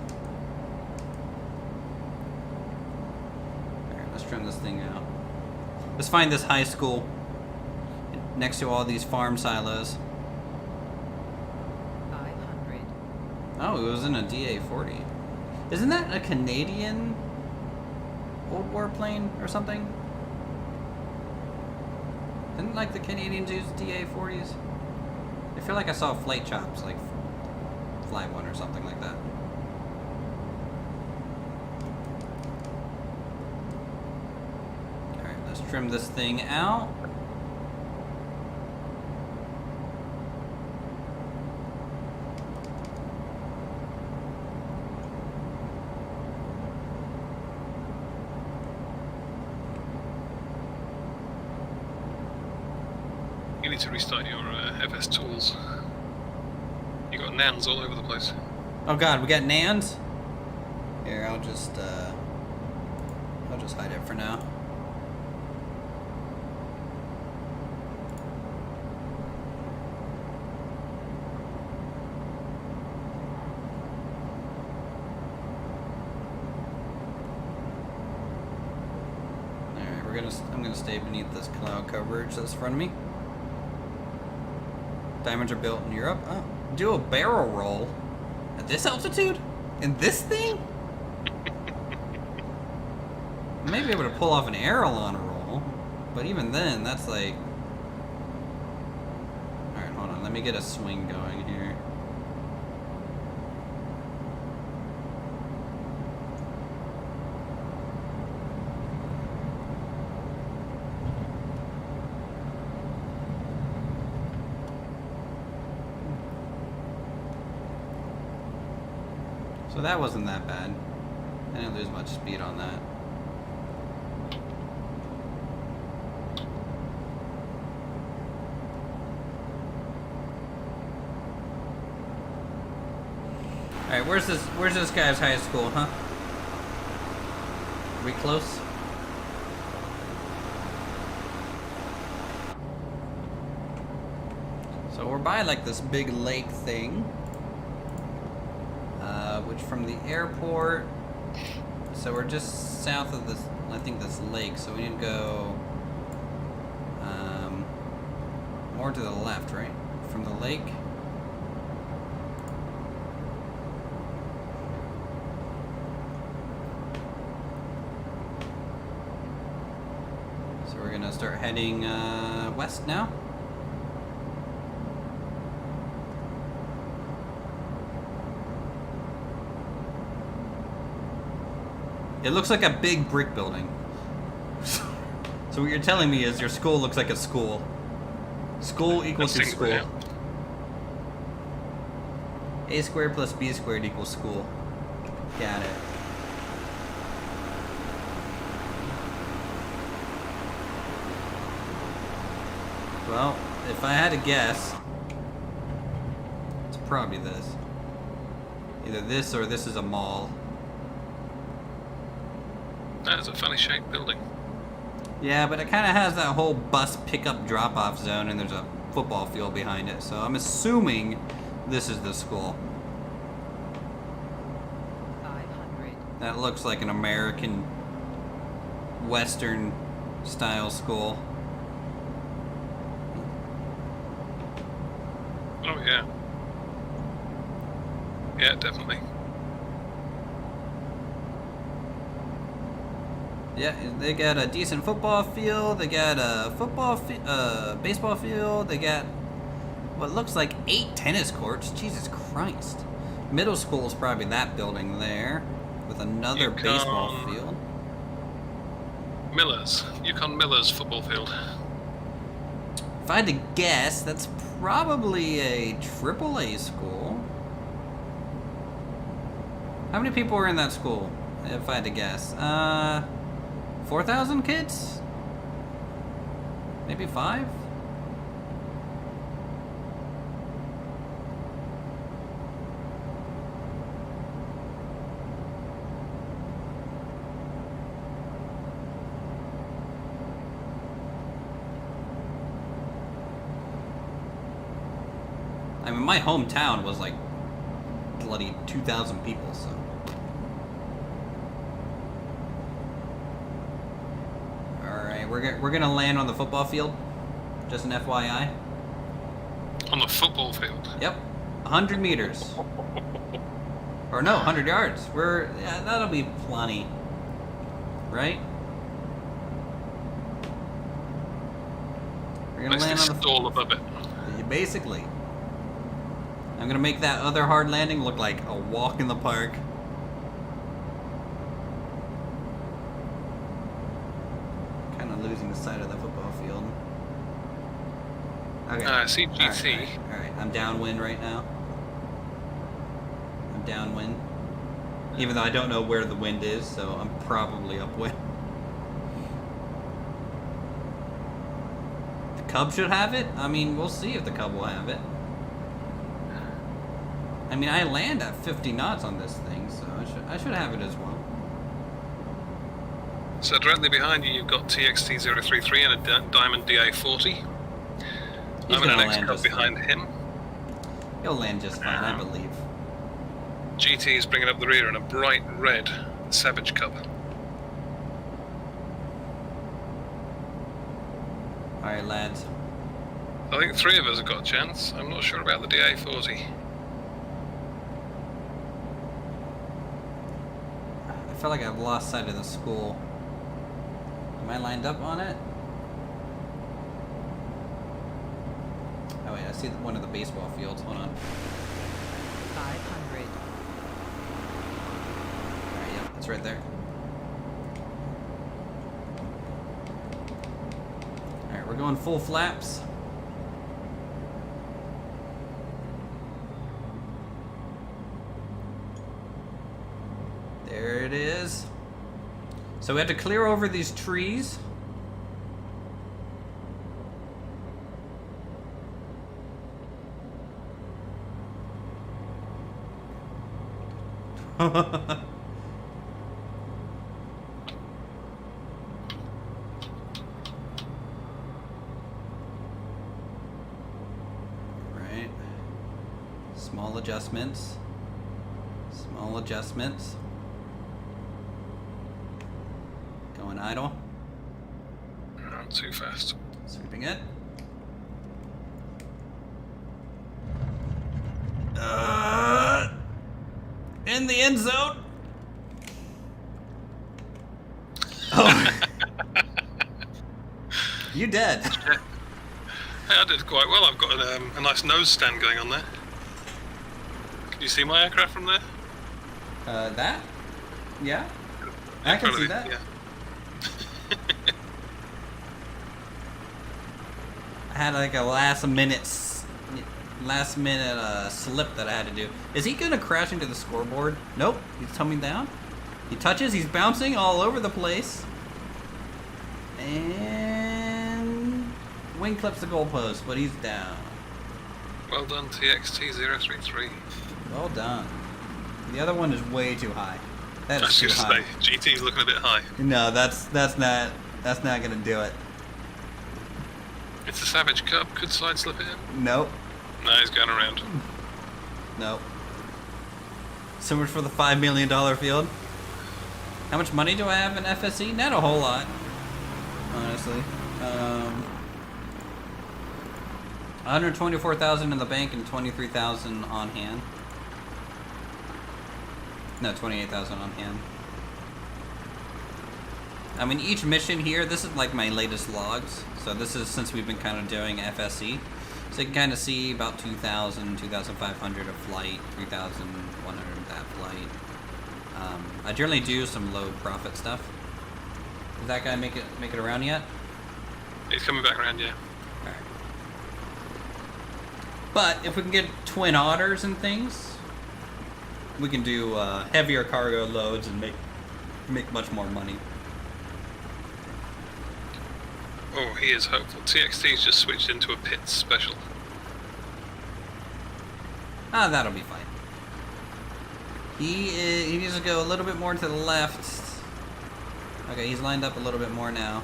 Alright, let's trim this thing out. Let's find this high school next to all these farm silos. 500. Oh, it was in a DA-40. Isn't that a Canadian World War plane or something? Didn't like the Canadians use DA-40s? I feel like I saw flight chops like fly one or something like that. Alright, let's trim this thing out. You need to restart your FS tools. You got nans all over the place. Oh god, we got Nans? Here, I'll just hide it for now. Alright, I'm gonna stay beneath this cloud coverage that's in front of me. Diamonds are built in Europe. Oh, do a barrel roll at this altitude? In this thing? I may be able to pull off an aileron roll, but even then, that's like... Alright, hold on. Let me get a swing going here. So that wasn't that bad. I didn't lose much speed on that. Alright, where's this guy's high school, huh? Are we close? So we're by like this big lake thing. Which from the airport, so we're just south of this, I think this lake, so we need to go more to the left, right? From the lake. So we're gonna start heading west now. It looks like a big brick building. So what you're telling me is your school looks like a school. School equals your school. A squared plus B squared equals school. Got it. Well, if I had to guess, it's probably this. Either this or this is a mall. That is a funny shaped building. Yeah, but it kind of has that whole bus pickup drop-off zone, and there's a football field behind it. So I'm assuming this is the school. 500. That looks like an American Western style school. Oh yeah. Yeah, definitely. Yeah, they got a decent football field. They got a baseball field. They got what looks like 8 tennis courts. Jesus Christ! Middle school is probably that building there, with another baseball field. Yukon Miller's football field. If I had to guess, that's probably a AAA school. How many people were in that school? If I had to guess, 4,000 kids? Maybe 5? I mean, my hometown was like bloody 2,000 people, so. Alright, we're gonna land on the football field. Just an FYI. On the football field. Yep. 100 meters. Or no, 100 yards. Yeah, that'll be plenty. Right? We're gonna land on the stall above it. Basically. I'm gonna make that other hard landing look like a walk in the park. Kind of losing the sight of the football field. Okay. I see GT. Alright, I'm downwind right now. I'm downwind. Even though I don't know where the wind is, so I'm probably upwind. The Cub should have it? I mean, we'll see if the Cub will have it. I mean, I land at 50 knots on this thing, so I should have it as well. So directly behind you, you've got TXT033 and a Diamond DA40. I'm in an X-Cub behind him. He'll land just fine, I believe. GT is bringing up the rear in a bright red Savage Cub. Alright, lads. I think 3 of us have got a chance. I'm not sure about the DA40. I feel like I've lost sight of the school. Am I lined up on it? Oh wait, I see one of the baseball fields. Hold on. 500. Alright, yep, it's right there. Alright, we're going full flaps. There it is. So we have to clear over these trees. Right. Small adjustments. Small adjustments. Going idle. Not too fast. Sweeping it. In the end zone. Oh. You dead. Hey, I did quite well. I've got a nice nose stand going on there. Can you see my aircraft from there? That? Yeah. I can see that. Yeah. I had like a last minute slip that I had to do. Is he gonna crash into the scoreboard? Nope. He's coming down. He touches. He's bouncing all over the place. And wing clips the goalpost, but he's down. Well done, TXT033. Well done. The other one is way too high. That I was is too going to high. say, GT's looking a bit high. No, that's not gonna do it. It's a Savage Cub. Could side slip it in? Nope. No, he's going around. Nope. So much for the $5 million field. How much money do I have in FSE? Not a whole lot, honestly. 124,000 in the bank and 23,000 on hand. No, 28,000 on hand. I mean, each mission here, this is like my latest logs. So this is since we've been kind of doing FSE. So you can kind of see about 2,000, 2,500 a flight, 3,100 that flight. I generally do some low profit stuff. Did that guy make it around yet? He's coming back around, yeah. Alright. But if we can get twin otters and things, we can do heavier cargo loads and make much more money. Oh, he is hopeful. TXT's just switched into a pit special. Ah, that'll be fine. He needs to go a little bit more to the left. Okay, he's lined up a little bit more now.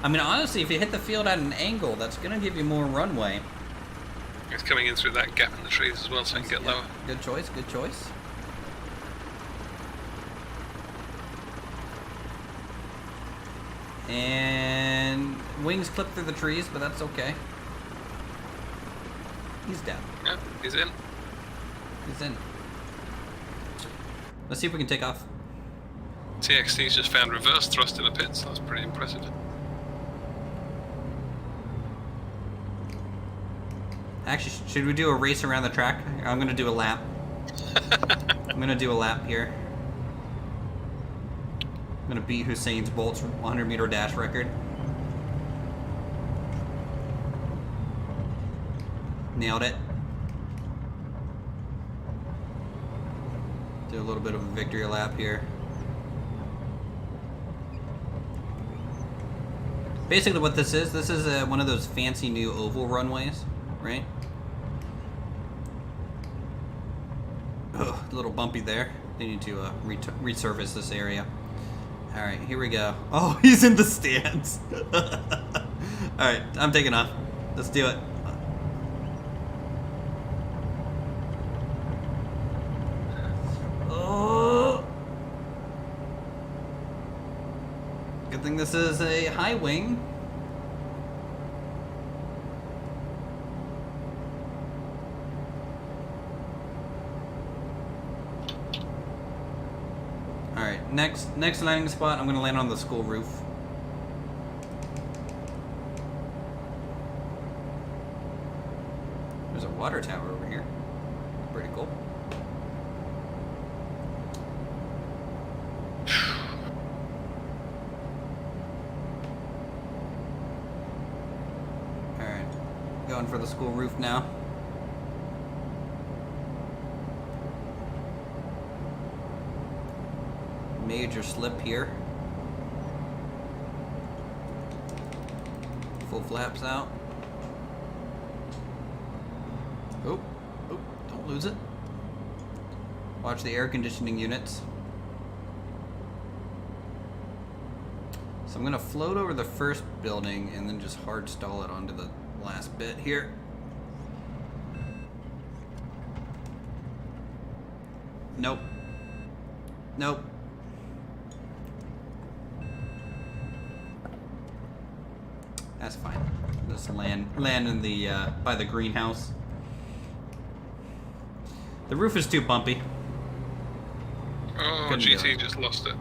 I mean, honestly, if you hit the field at an angle, that's going to give you more runway. He's coming in through that gap in the trees as well, so he can get Yeah, lower. good choice, good choice. And wings clip through the trees, but that's okay. He's down. Yeah, he's in. He's in. Let's see if we can take off. TXT's just found reverse thrust in a pit, so that's pretty impressive. Actually, should we do a race around the track? I'm gonna do a lap. I'm gonna do a lap here. I'm gonna beat Hussein's Bolt's 100-meter dash record. Nailed it. Do a little bit of a victory lap here. Basically what this is one of those fancy new oval runways, right? Ugh, a little bumpy there. They need to resurface this area. Alright, here we go. Oh, he's in the stands. Alright, I'm taking off. Let's do it. Oh. Good thing this is a high wing. Alright, next landing spot, I'm gonna land on the school roof. There's a water tower over here. Pretty cool. Alright, going for the school roof now. Major slip here. Full flaps out. Oh, don't lose it. Watch the air conditioning units. So I'm gonna float over the first building and then just hard stall it onto the last bit here. Nope. Nope. That's fine. Just land in the by the greenhouse. The roof is too bumpy. Oh, Couldn't do GT it. just lost it.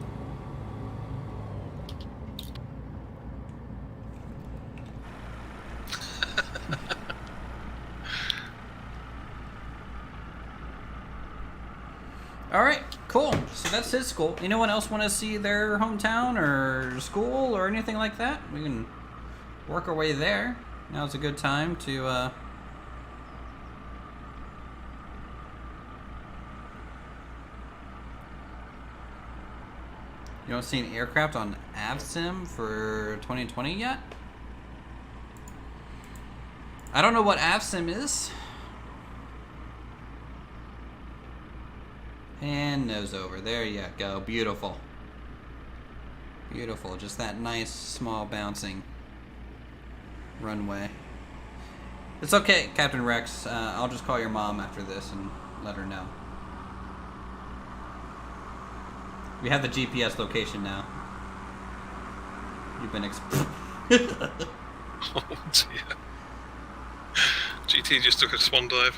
Alright, cool. So that's his school. Anyone else want to see their hometown or school or anything like that? We can work our way there. Now's a good time to You don't see an aircraft on AvSim for 2020 yet? I don't know what AvSim is. And nose over. There you go. Beautiful. Beautiful. Just that nice, small, bouncing runway. It's okay, Captain Rex. I'll just call your mom after this and let her know. We have the GPS location now. You've been Oh dear. GT just took a swan dive.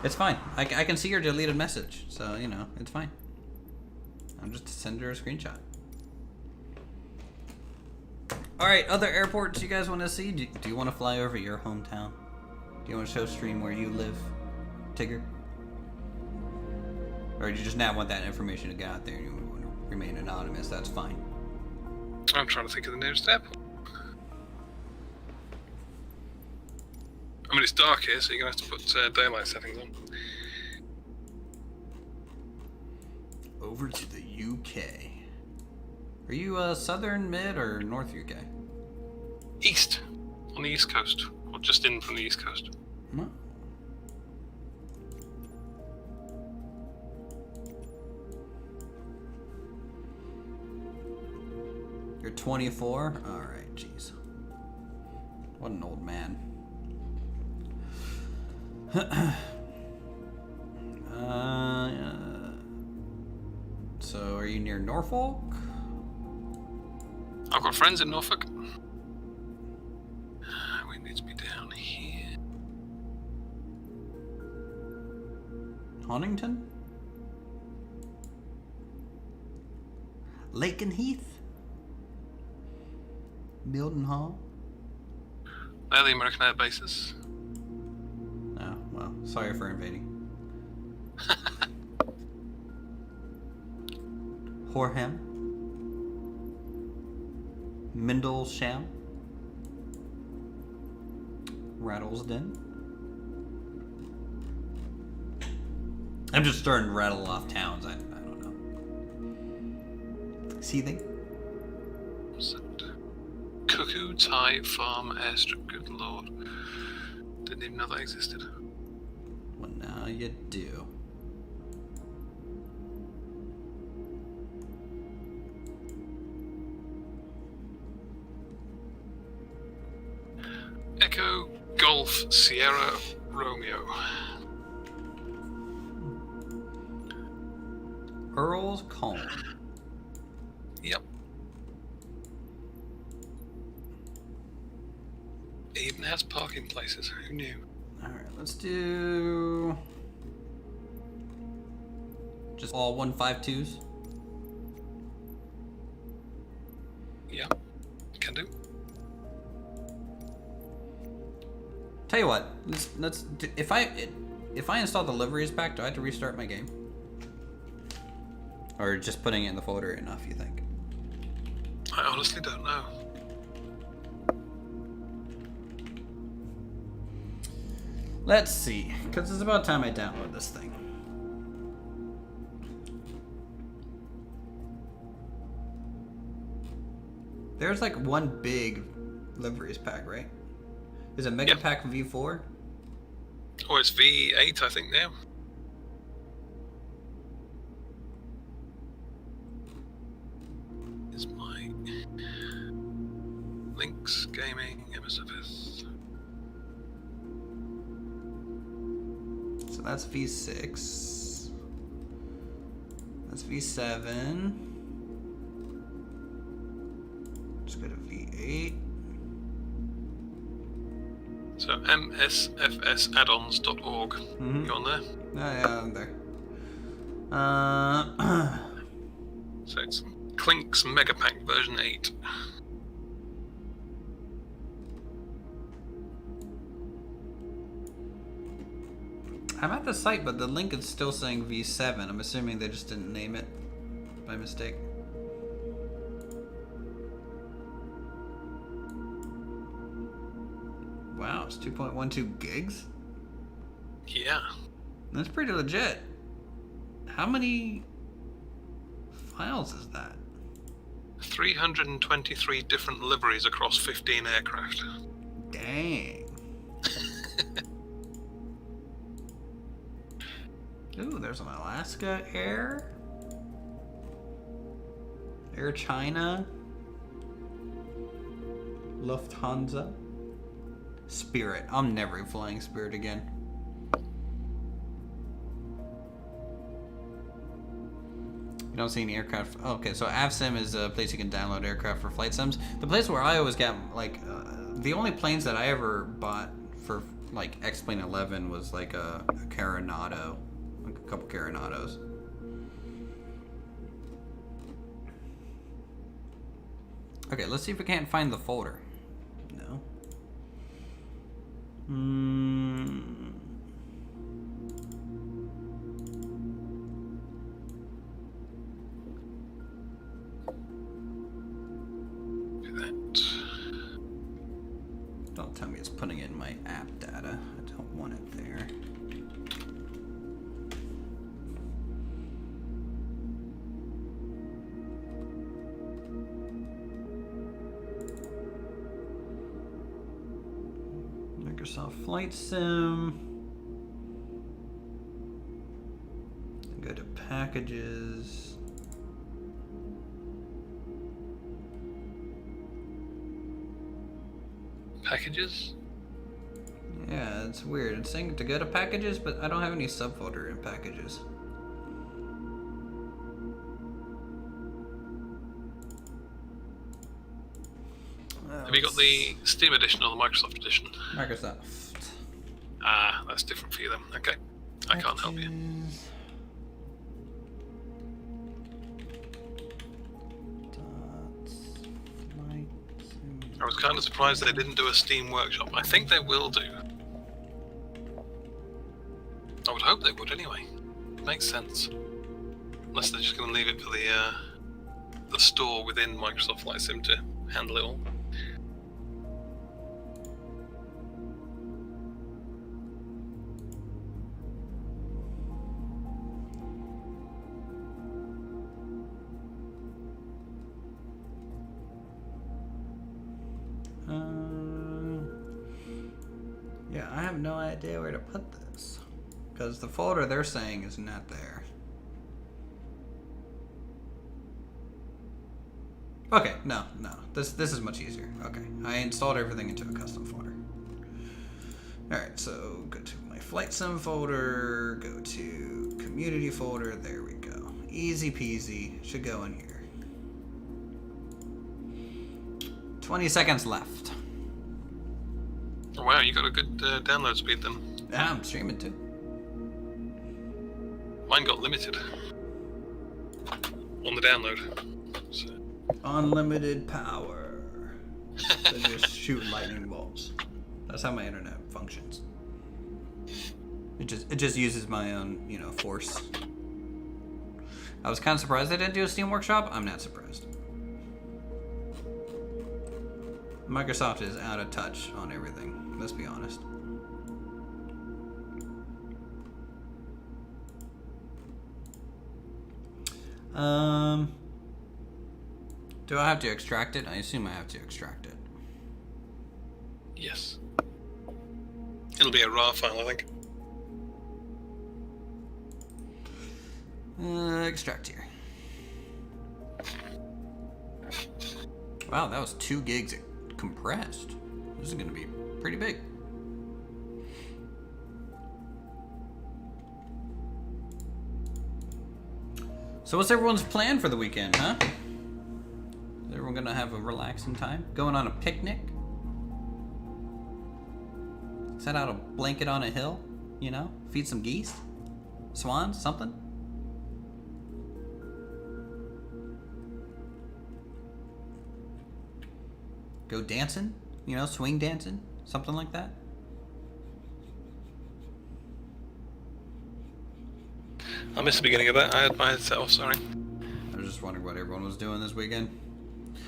It's fine. I can see your deleted message, so, you know, it's fine. I'm just send her a screenshot. Alright, other airports you guys want to see? Do you want to fly over your hometown? Do you want to show stream where you live, Tigger? Or do you just not want that information to get out there and you want to remain anonymous? That's fine. I'm trying to think of the nearest airport. I mean, it's dark here, so you're going to have to put daylight settings on. Over to the UK. Are you southern, mid, or north UK? East. On the east coast. Or just in from the east coast. Huh. You're 24? Alright, jeez. What an old man. So are you near Norfolk? I've got friends in Norfolk. We need to be down here. Honington? Lakenheath? Mildenhall? They're the American Air bases. Oh, well, sorry for invading. Horham? Mindlesham? Rattlesden? I'm just starting to rattle off towns. I don't know. Seething? Cuckoo Thai Farm Airstrip. Good lord. Didn't even know that existed. Well, now you do. Echo Golf Sierra Romeo. Earl's Colne. Yep. It even has parking places. Who knew? Alright, let's do just all 152s. Yep. Can do. Tell you what, let's do, if I install the liveries pack, do I have to restart my game? Or just putting it in the folder enough, you think? I honestly don't know. Let's see, because it's about time I download this thing. There's like one big liveries pack, right? Is it Mega Yep. Pack V4? Oh, it's V8, I think, now. Is my Lynx Gaming MSFS. So that's V6. That's V7. Let's go to V8. So msfsaddons.org. Mhm. You on there? Oh, yeah, I'm there. So it's Clinks Megapack version 8. I'm at the site, but the link is still saying V7. I'm assuming they just didn't name it by mistake. Wow, it's 2.12 gigs? Yeah. That's pretty legit. How many files is that? 323 different liveries across 15 aircraft. Dang. Ooh, there's an Alaska Air. Air China. Lufthansa. Spirit. I'm never flying Spirit again. You don't see any aircraft. Oh, okay, so AvSim is a place you can download aircraft for flight sims. The place where I always got, like, the only planes that I ever bought for, like, X-Plane 11 was, like, a Carenado. Like, a couple Carenados. Okay, let's see if we can't find the folder. No. Don't tell me it's putting in my app data. I don't want it there. Microsoft Flight Sim. Go to packages. Packages? Yeah, it's weird. It's saying to go to packages, but I don't have any subfolder in packages. Have you got the Steam edition or the Microsoft edition? Microsoft. Ah, that's different for you then. Okay. I can't help you. I was kind of surprised they didn't do a Steam workshop. I think they will do. I would hope they would anyway. Makes sense. Unless they're just going to leave it for the store within Microsoft Flight Sim to handle it all. Yeah, I have no idea where to put this. Because the folder they're saying is not there. Okay, no. This is much easier. Okay, I installed everything into a custom folder. Alright, so go to my flight sim folder, go to community folder, there we go. Easy peasy, should go in here. 20 seconds left. Oh, wow, you got a good download speed then. Yeah, I'm streaming too. Mine got limited on the download. So. Unlimited power. So just shoot lightning bolts. That's how my internet functions. It just uses my own, force. I was kind of surprised they didn't do a Steam Workshop. I'm not surprised. Microsoft is out of touch on everything. Let's be honest. Do I have to extract it? I assume I have to extract it. Yes. It'll be a RAR file, I think. Extract here. Wow, that was 2 gigs compressed. This is going to be pretty big. So what's everyone's plan for the weekend, huh? Is everyone going to have a relaxing time? Going on a picnic? Set out a blanket on a hill? Feed some geese? Swans? Something? Go dancing? Swing dancing? Something like that? I missed the beginning of that. I had my headset off, sorry. I was just wondering what everyone was doing this weekend.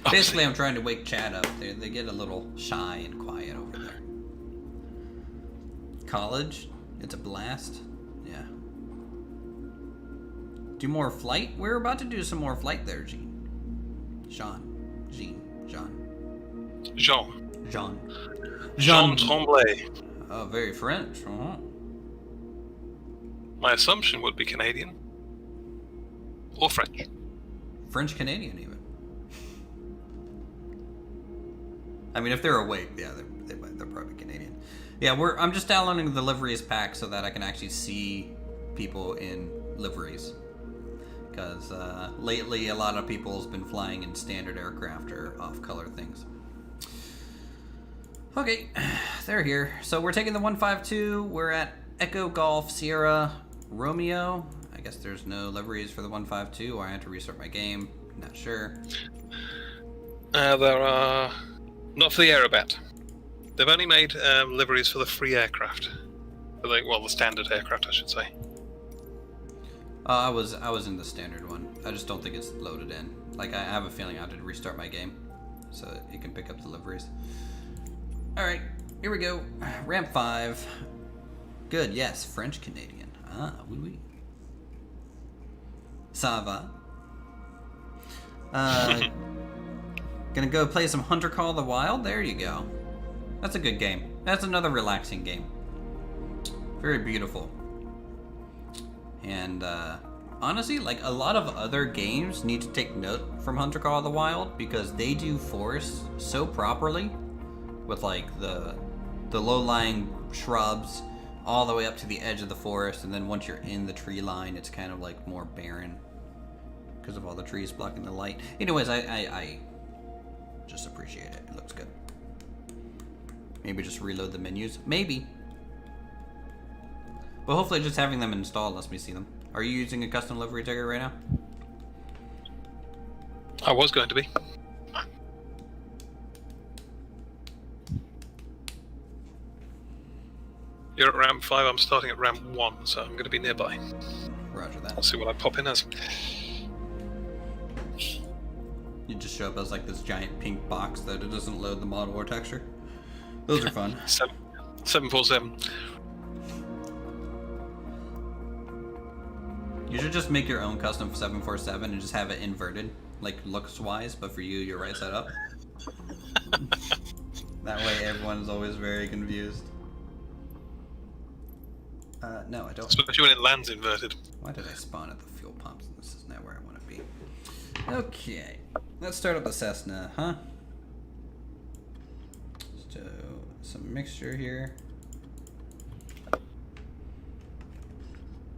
Oh, Basically, I'm trying to wake Chad up. They get a little shy and quiet over there. College? It's a blast. Yeah. Do more flight? We're about to do some more flight there, Jean. Jean. Jean Tremblay. Oh, very French. Uh-huh. My assumption would be Canadian. Or French. French Canadian even. I mean, if they're awake, yeah, they're probably Canadian. Yeah, I'm just downloading the liveries pack so that I can actually see people in liveries. Because lately, a lot of people's been flying in standard aircraft or off-color things. Okay, they're here. So we're taking the 152. We're at Echo Golf Sierra Romeo. I guess there's no liveries for the 152, or I have to restart my game. Not sure. There are... Not for the Aerobat. They've only made liveries for the free aircraft. The standard aircraft, I should say. I was in the standard one. I just don't think it's loaded in. Like, I have a feeling I have to restart my game so that it can pick up the liveries. Alright, here we go. Ramp 5. Good, yes, French Canadian. Ah, oui, oui. Ça va. Gonna go play some Hunter Call of the Wild? There you go. That's a good game. That's another relaxing game. Very beautiful. And, honestly, like, a lot of other games need to take note from Hunter Call of the Wild because they do forests so properly with, like, the low-lying shrubs all the way up to the edge of the forest, and then once you're in the tree line, it's kind of, like, more barren because of all the trees blocking the light. Anyways, I just appreciate it. It looks good. Maybe just reload the menus. Maybe. But hopefully just having them installed lets me see them. Are you using a custom livery ticker right now? I was going to be. You're at ramp 5, I'm starting at ramp 1, so I'm going to be nearby. Roger that. I'll see what I pop in as. You just show up as like this giant pink box that it doesn't load the model or texture. Those are fun. 747. You should just make your own custom 747 and just have it inverted, like looks wise, but for you, you're right side up. That way everyone's always very confused. No, I don't. Especially when it lands inverted. Why did I spawn at the fuel pumps? This is not where I want to be. Okay, let's start up the Cessna, huh? So, some mixture here.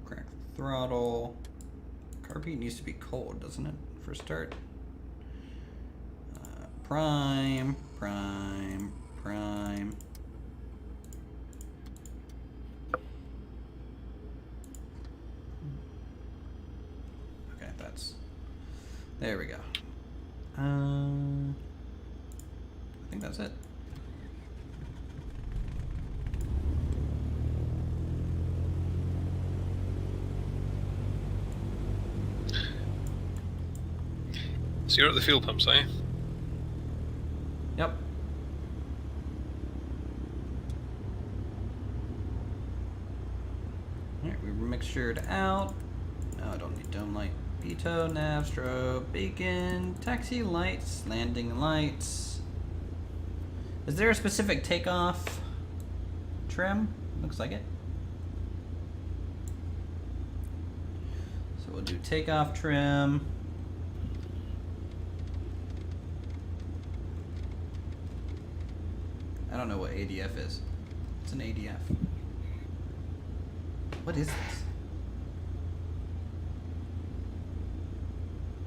Crack the throttle. Carpet needs to be cold, doesn't it, for start? Prime. Okay, there we go. I think that's it. So you're at the fuel pumps, are you? Yep. Alright, we mixtured out. No, I don't need dome light. Pitot, nav, strobe, beacon, taxi lights, landing lights. Is there a specific takeoff trim? Looks like it. So we'll do takeoff trim. I don't know what ADF is. It's an ADF. What is this?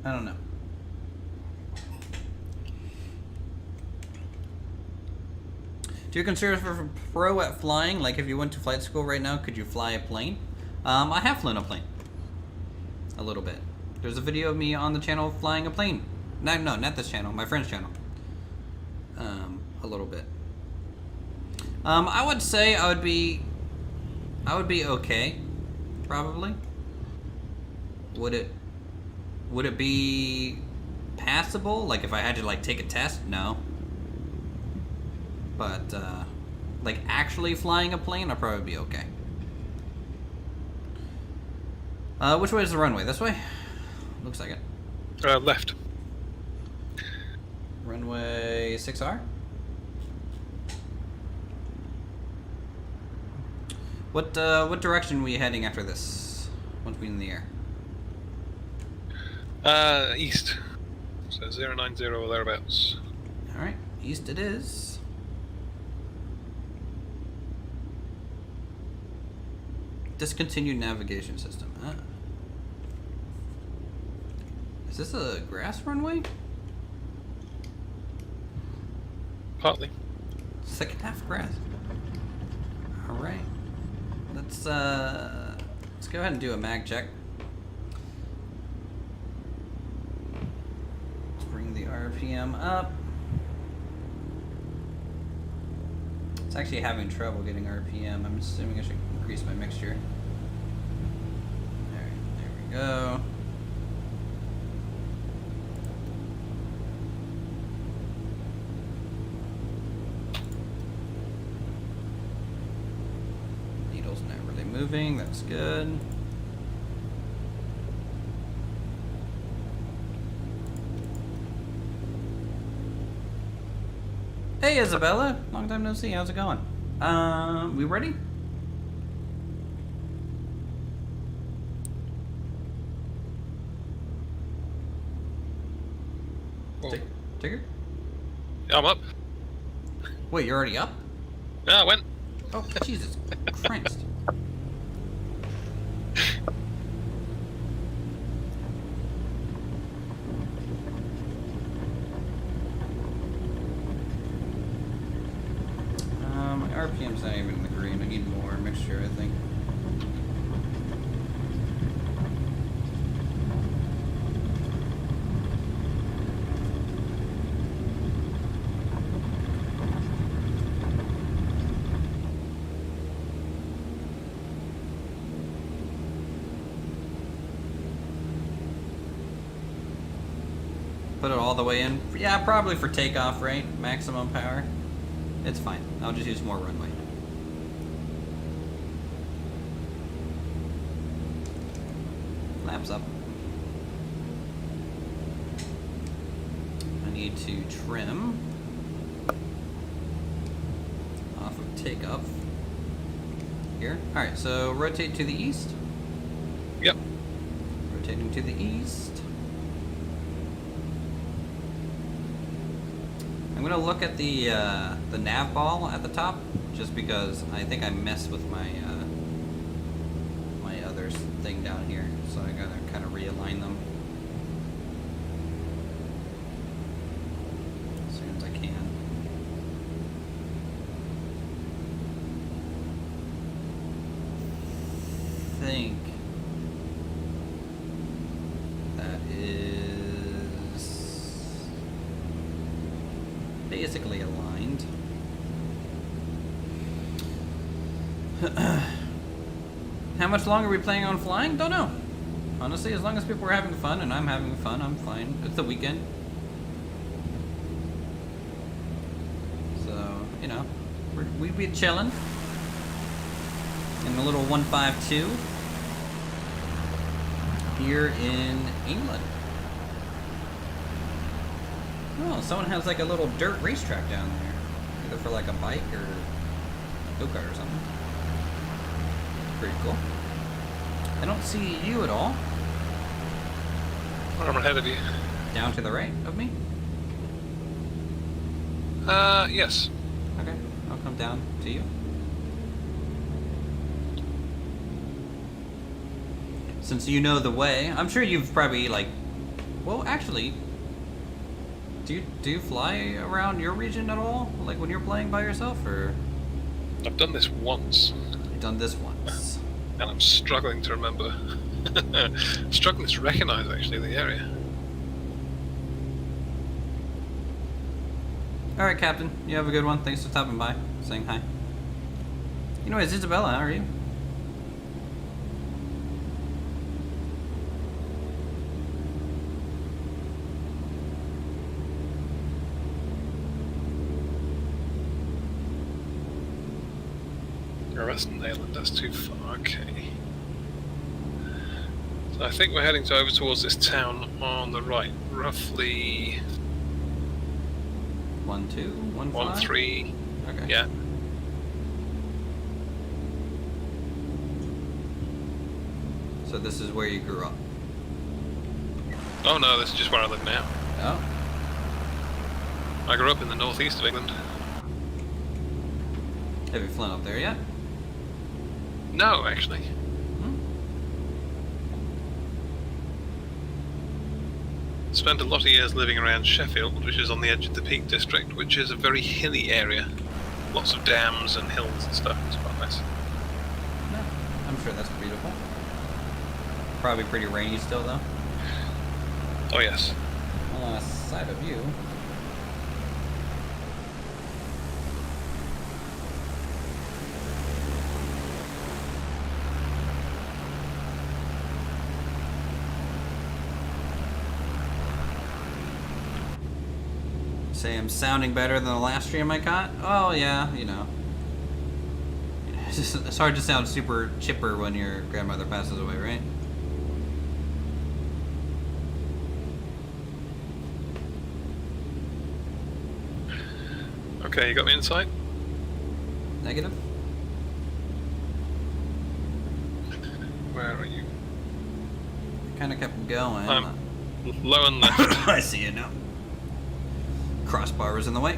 I don't know. Do you consider for pro at flying? Like if you went to flight school right now, could you fly a plane? I have flown a plane. A little bit. There's a video of me on the channel flying a plane. No, not this channel. My friend's channel. A little bit. I would say I would be okay, probably. Would it be passable? Like if I had to like take a test? No. But like actually flying a plane, I'd probably be okay. Which way is the runway? This way? Looks like it. Left. Runway 6R? What direction are we heading after this? between the air? East. So 090 or thereabouts. Alright, east it is. Discontinued navigation system. Is this a grass runway? Partly. Second half grass. Alright. Let's go ahead and do a mag check. Let's bring the RPM up. It's actually having trouble getting RPM. I'm assuming I should increase my mixture. Alright, there we go. Needle's not really moving, that's good. Hey Isabella, long time no see, how's it going? We ready? Oh. Tigger? Yeah, I'm up. Wait, you're already up? Yeah, I went. Oh, Jesus Christ. My RPM's not even in the green. I need more mixture, I think. Put it all the way in. Yeah, probably for takeoff, right? Maximum power. It's fine. I'll just use more runway. Flaps up. I need to trim off of takeoff. Here. Alright, so rotate to the east. Yep. Rotating to the east. I'm gonna look at the nav ball at the top, just because I think I messed with my my other thing down here, so I gotta kind of realign them as soon as I can. I think that is basically aligned. How much longer are we planning on flying? Don't know. Honestly, as long as people are having fun and I'm having fun, I'm fine. It's the weekend. So, you know, we'd be chilling in a little 152 here in England. Oh, someone has like a little dirt racetrack down there. Either for like a bike or a go-kart or something. Pretty cool. I don't see you at all. I'm ahead of you. Down to the right of me? Yes. Okay, I'll come down to you. Since you know the way, I'm sure you've probably like, well, actually, do you fly around your region at all? Like when you're playing by yourself, or? I've done this once, You've done this once. and I'm struggling to remember. Struggling to recognize, actually, the area. Alright, Captain. You have a good one. Thanks for stopping by, saying hi. Anyways, Isabella, how are you? Western Nayland, that's too far, okay. So I think we're heading over towards this town on the right, roughly 1, 2, 1, 5? 1, 3, Okay. yeah. So this is where you grew up. Oh no, this is just where I live now. Oh. I grew up in the northeast of England. Have you flown up there yet? No, actually. Spent a lot of years living around Sheffield, which is on the edge of the Peak District, which is a very hilly area. Lots of dams and hills and stuff. It's quite nice. No, I'm sure that's beautiful. Probably pretty rainy still, though. Oh yes. Well, on a side of view. Say I'm sounding better than the last stream I caught? Oh yeah, you know. It's hard to sound super chipper when your grandmother passes away, right? Okay, you got me inside? Negative? Where are you? Kind of kept going. Low and left. I see it now. Crossbar was in the way.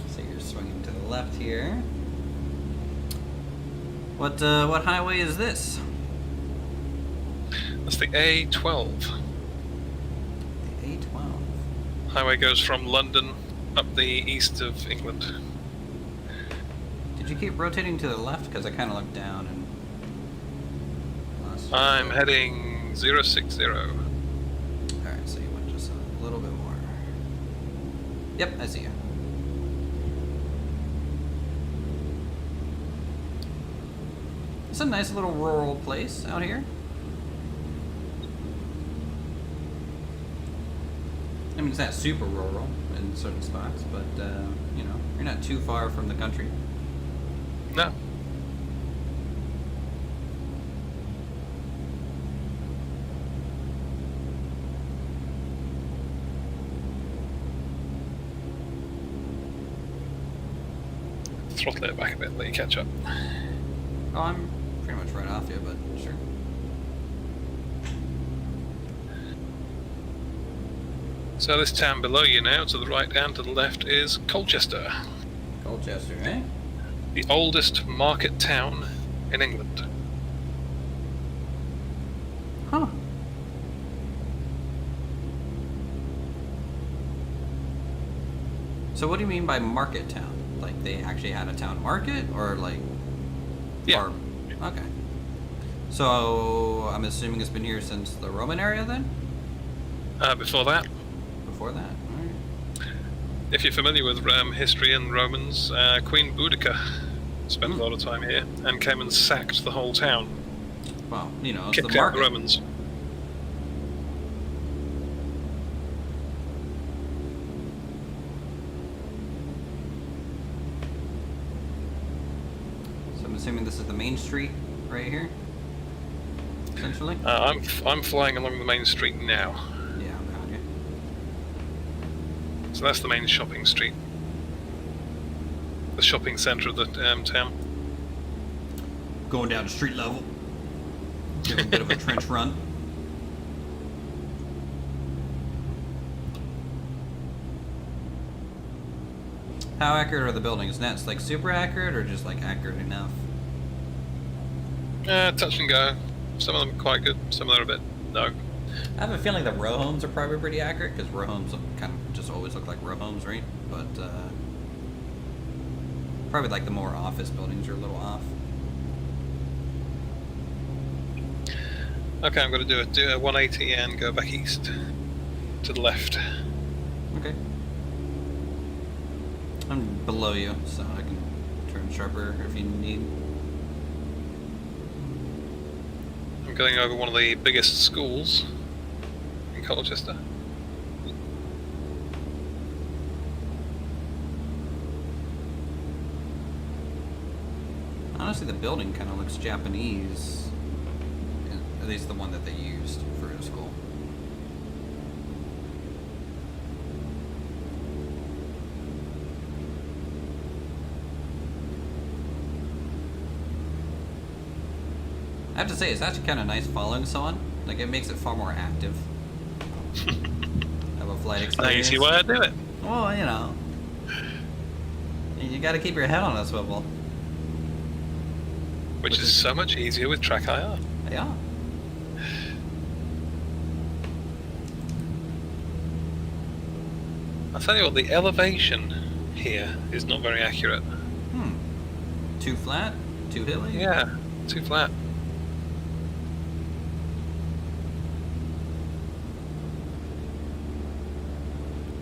So you're swinging to the left here. What highway is this? That's the A12. The A12. Highway goes from London up the east of England. Did you keep rotating to the left? Because I kind of looked down and lost. I'm heading 060. Alright, so you went just a little bit more. Yep, I see you. It's a nice little rural place out here. I mean, it's not super rural in certain spots, but, you know, you're not too far from the country. No. Throttle it back a bit, let you catch up. Oh, I'm pretty much right off you, but sure. So this town below you now, to the right and to the left, is Colchester, Colchester, eh? the oldest market town in England. Huh. So what do you mean by market town? Like they actually had a town market, or like? Yeah. Or, okay. So I'm assuming it's been here since the Roman era then? Before that, Before that? Alright. if you're familiar with history and Romans, Queen Boudica spent a lot of time here and came and sacked the whole town. Well, you know, it's Kicked the out market. the Romans. So I'm assuming this is the main street right here? Essentially? I'm flying along the main street now. Yeah, I'm behind you. So that's the main shopping street. The shopping centre of the town. Going down to street level. Give a bit of a trench run. How accurate are the buildings? Nets like super accurate or just like accurate enough? Touch and go. Some of them are quite good, some of them are a bit no. I have a feeling that row homes are probably pretty accurate because row homes kind of just always look like row homes, right? But probably like the more office buildings are a little off. Okay, I'm going to do a 180 and go back east to the left. Okay. I'm below you, so I can turn sharper if you need. I'm going over one of the biggest schools in Colchester. Honestly, the building kind of looks Japanese. At least the one that they used for the school. have to say, it's actually kind of nice following someone. Like, it makes it far more active. Have a flight Now experience. you see why I do it. Well, you know. You gotta keep your head on a swivel. Which is so much easier with track IR. Yeah. I'll tell you what, the elevation here is not very accurate. Too flat? Too hilly? Yeah, too flat.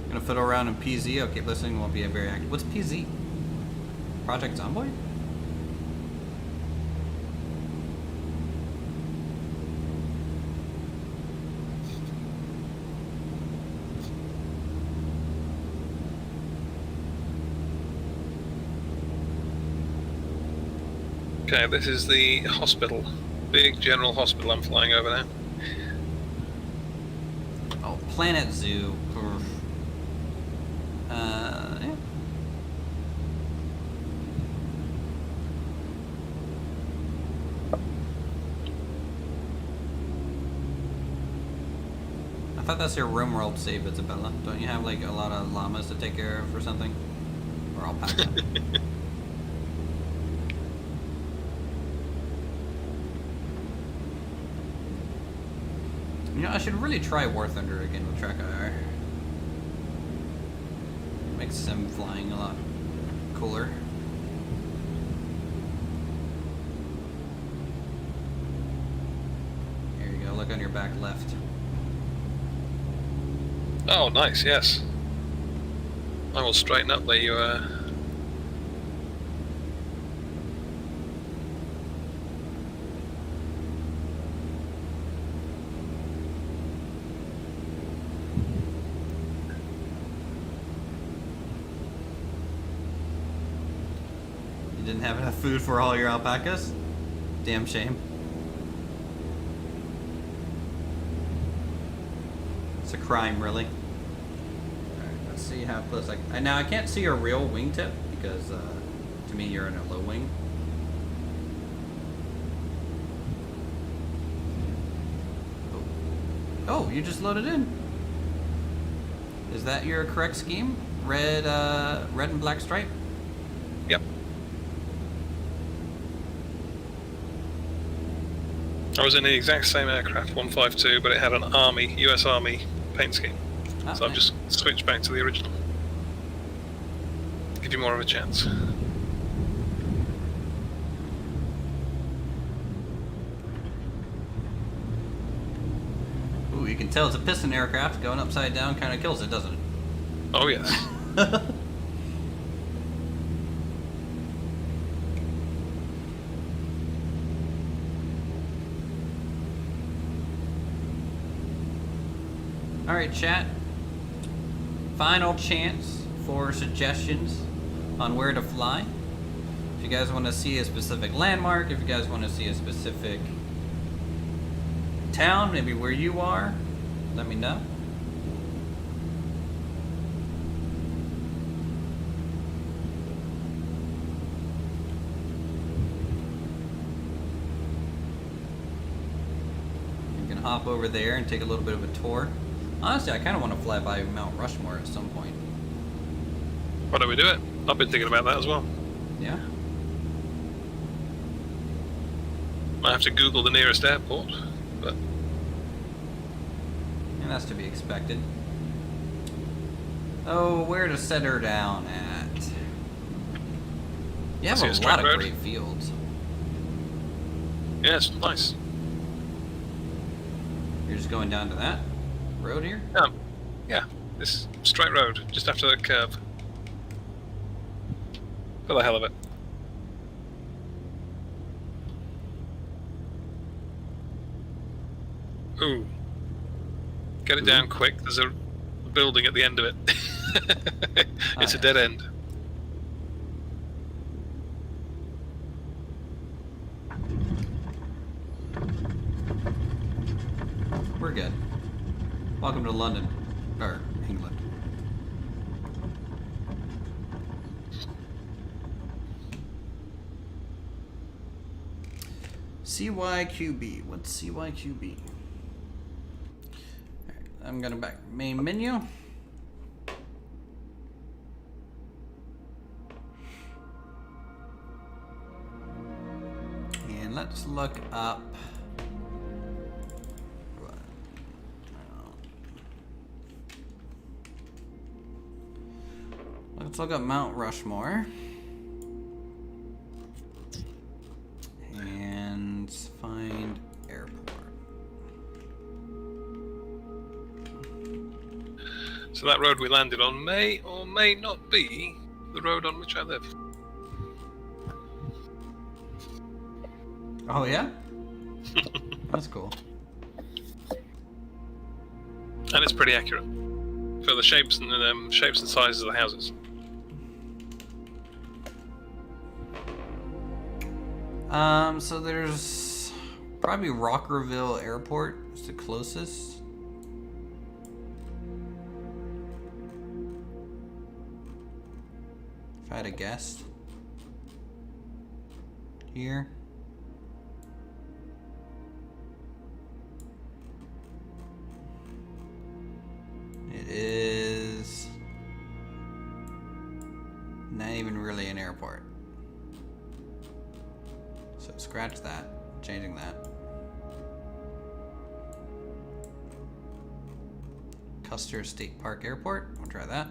Gonna fiddle around in PZ. Okay, listening won't be very active. What's PZ? Project Zomboid? Okay, this is the hospital. Big general hospital I'm flying over now. Oh, Planet Zoo. Oof. Yeah. I thought that's your room world save, Isabella. Don't you have like a lot of llamas to take care of or something? Or alpaca? You know, I should really try War Thunder again with Track IR. Makes sim flying a lot cooler. Here you go, look on your back left. Oh, nice, yes. I will straighten up there, you You didn't have enough food for all your alpacas? Damn shame. It's a crime, really. Alright, let's see how close now I can't see your real wingtip because to me you're in a low wing. Oh, you just loaded in. Is that your correct scheme? Red and black stripe? Yep. I was in the exact same aircraft, 152, but it had an Army, US Army paint scheme. Oh, So I've nice. just switched back to the original. Give you more of a chance. Ooh, you can tell it's a piston aircraft. Going upside down kind of kills it, doesn't it? Oh yes. Alright, chat. Final chance for suggestions on where to fly. If you guys want to see a specific landmark, if you guys want to see a specific town, maybe where you are, let me know. You can hop over there and take a little bit of a tour. Honestly, I kind of want to fly by Mount Rushmore at some point. Why don't we do it? I've been thinking about that as well. Yeah? I have to Google the nearest airport, but And that's to be expected. Oh, where to set her down at? You have See a a straight lot of road? great fields. yeah, it's nice. You're just going down to that road here? Yeah, this straight road, just after the curve. For the hell of it. Ooh. Get it down quick, there's a building at the end of it. It's a dead end. We're good. Welcome to London. Or England. CYQB. What's CYQB? Alright, I'm gonna back main menu. And let's look up. Let's look up Mount Rushmore. And find airport. So that road we landed on may or may not be the road on which I live. Oh yeah? That's cool. And it's pretty accurate for the shapes and sizes of the houses. So there's probably Rockerville Airport is the closest. If I had a guess. Here. It is not even really an airport. So scratch that, changing that. Custer State Park Airport, we'll try that.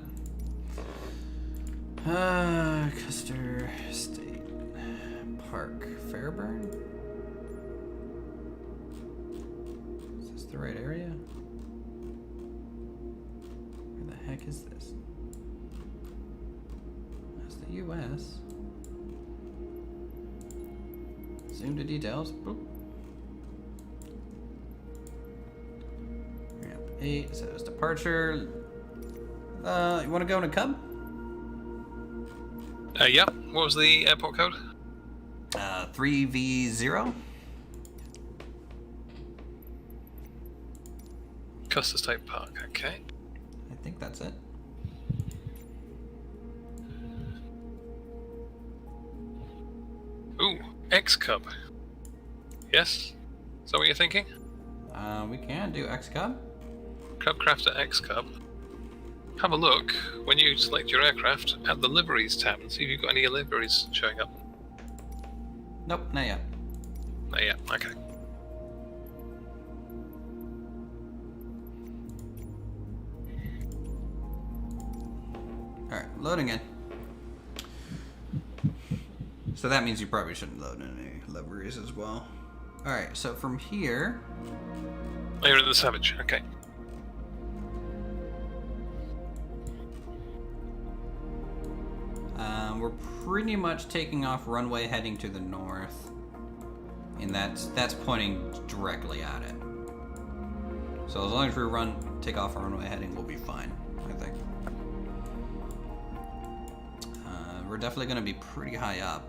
Custer State Park, Fairburn? Is this the right area? Where the heck is this? That's the US. Zoom to details. Boop. Ramp 8 says departure. You want to go in a Cub? Yeah. What was the airport code? 3V0. Custer State Park. Okay. I think that's it. Ooh, X-Cub. Yes? Is that what you're thinking? We can do X-Cub. Cub Crafter X-Cub. Have a look when you select your aircraft at the liveries tab and see if you've got any liveries showing up. Nope, not yet. Oh, yeah, okay. Alright, loading in. So that means you probably shouldn't load any liveries as well. Alright, so from here... Oh, you're at the Savage, okay. We're pretty much taking off runway heading to the north. And that's pointing directly at it. So as long as we take off runway heading, we'll be fine, I think. We're definitely going to be pretty high up.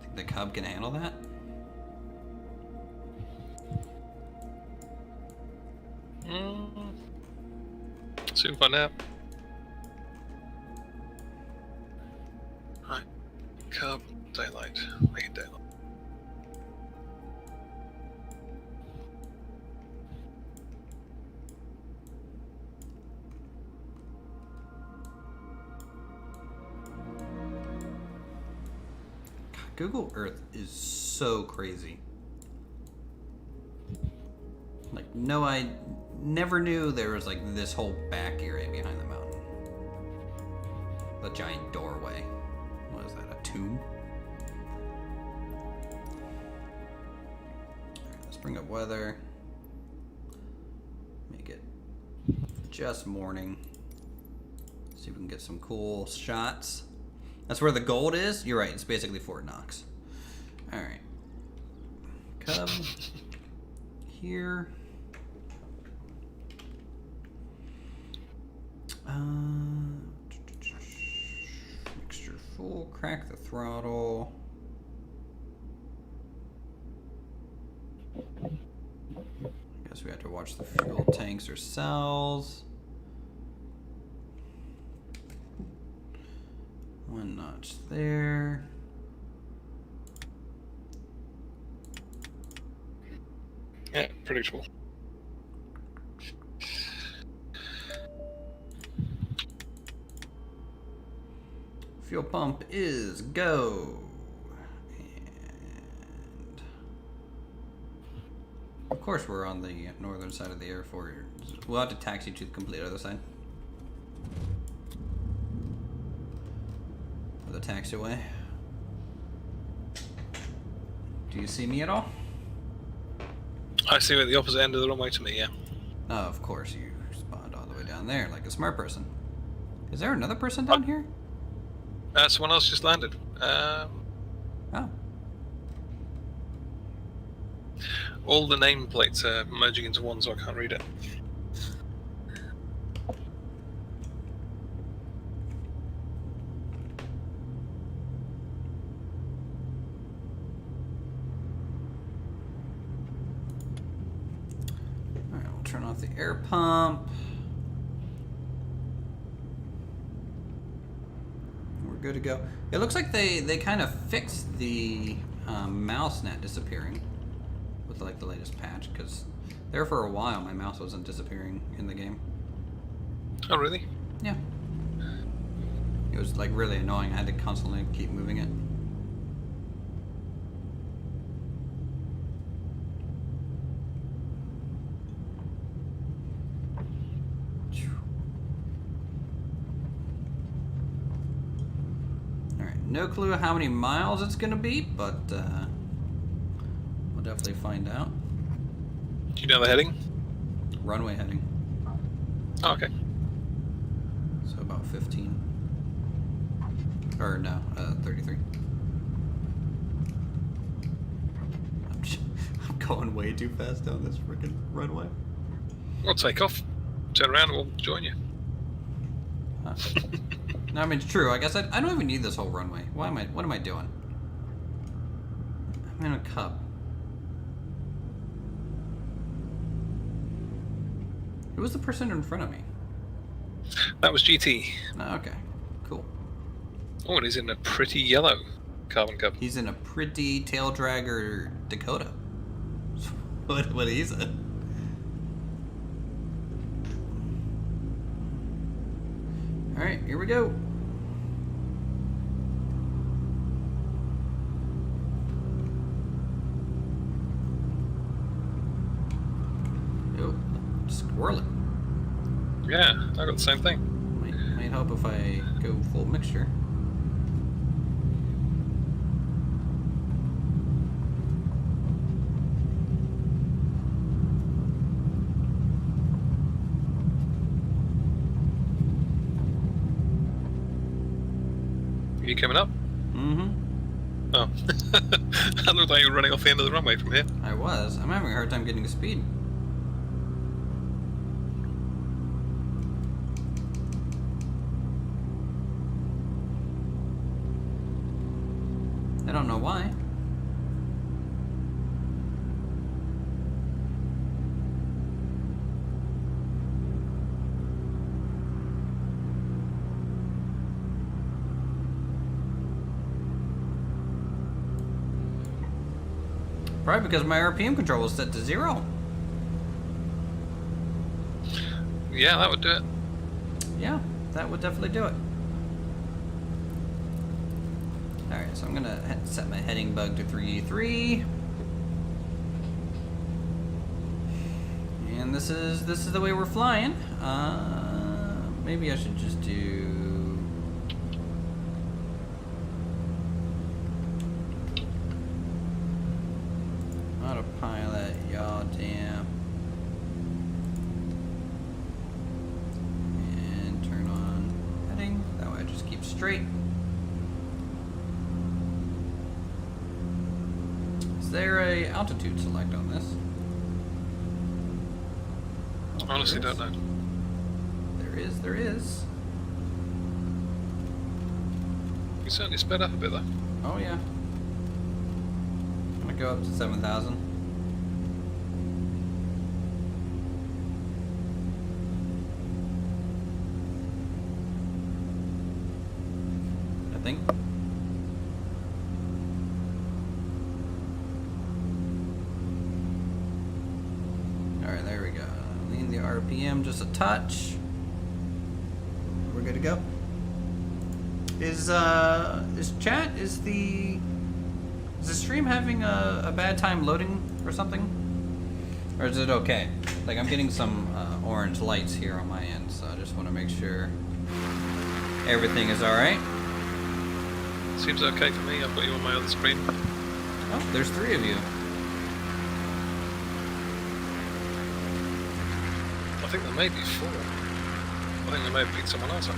Think the Cub can handle that? Soon find out. Right. Cub, daylight. Make it daylight. Google Earth is so crazy. Like, no, I never knew there was like this whole back area behind the mountain. The giant doorway. What is that, a tomb? Alright, let's bring up weather. Make it just morning. See if we can get some cool shots. That's where the gold is? You're right, it's basically Fort Knox. Alright. Cub. Here. Mixture full, crack the throttle. I guess we have to watch the fuel tanks or cells. One notch there. Yeah, predictable. Fuel pump is go. And of course we're on the northern side of the airport. We'll have to taxi to the complete other side. The taxiway. Do you see me at all? I see you at the opposite end of the runway to me, yeah. Oh, of course, you spawned all the way down there like a smart person. Is there another person down here? Someone else just landed. Oh. All the nameplates are merging into one, so I can't read it. Alright, we'll turn off the air pump. We're good to go. It looks like they kind of fixed the mouse not disappearing with like the latest patch, because there for a while my mouse wasn't disappearing in the game. Oh, really? Yeah. It was like really annoying. I had to constantly keep moving it. Alright, no clue how many miles it's gonna be, but we'll definitely find out. Do you know the heading? Runway heading. Oh, okay. So about 15. Or no, 33. I'm going way too fast down this freaking runway. We'll take off. Turn around and we'll join you. Huh. No, I mean, it's true. I guess I don't even need this whole runway. What am I doing? I'm in a Cub. Who was the person in front of me? That was GT. Oh, okay. Cool. Oh, and he's in a pretty yellow carbon cup. He's in a pretty tail dragger Dakota. what he's in. Alright, here we go. Oh, squirrely. Yeah, I got the same thing. Might help if I go full mixture. Are you coming up? Mm-hmm. Oh. I looked like you were running off the end of the runway from here. I was. I'm having a hard time getting to speed. I don't know why. Probably because my RPM control was set to 0. Yeah, that would do it. Yeah, that would definitely do it. Alright, so I'm gonna set my heading bug to 3E3. And this is the way we're flying. Maybe I should just do autopilot, yaw damn. And turn on heading. That way I just keep straight. Is there a altitude select on this? Oh, Honestly, there don't is. know. There is. You certainly sped up a bit though. Oh yeah. I'm gonna go up to 7,000. I think. RPM just a touch. We're good to go. Is chat, is the stream having a bad time loading or something? Or is it okay? Like, I'm getting some orange lights here on my end, so I just want to make sure everything is alright. Seems okay for me. I've got you on my other screen. Oh, there's 3 of you. I think there may be 4. I think they may have picked someone else up.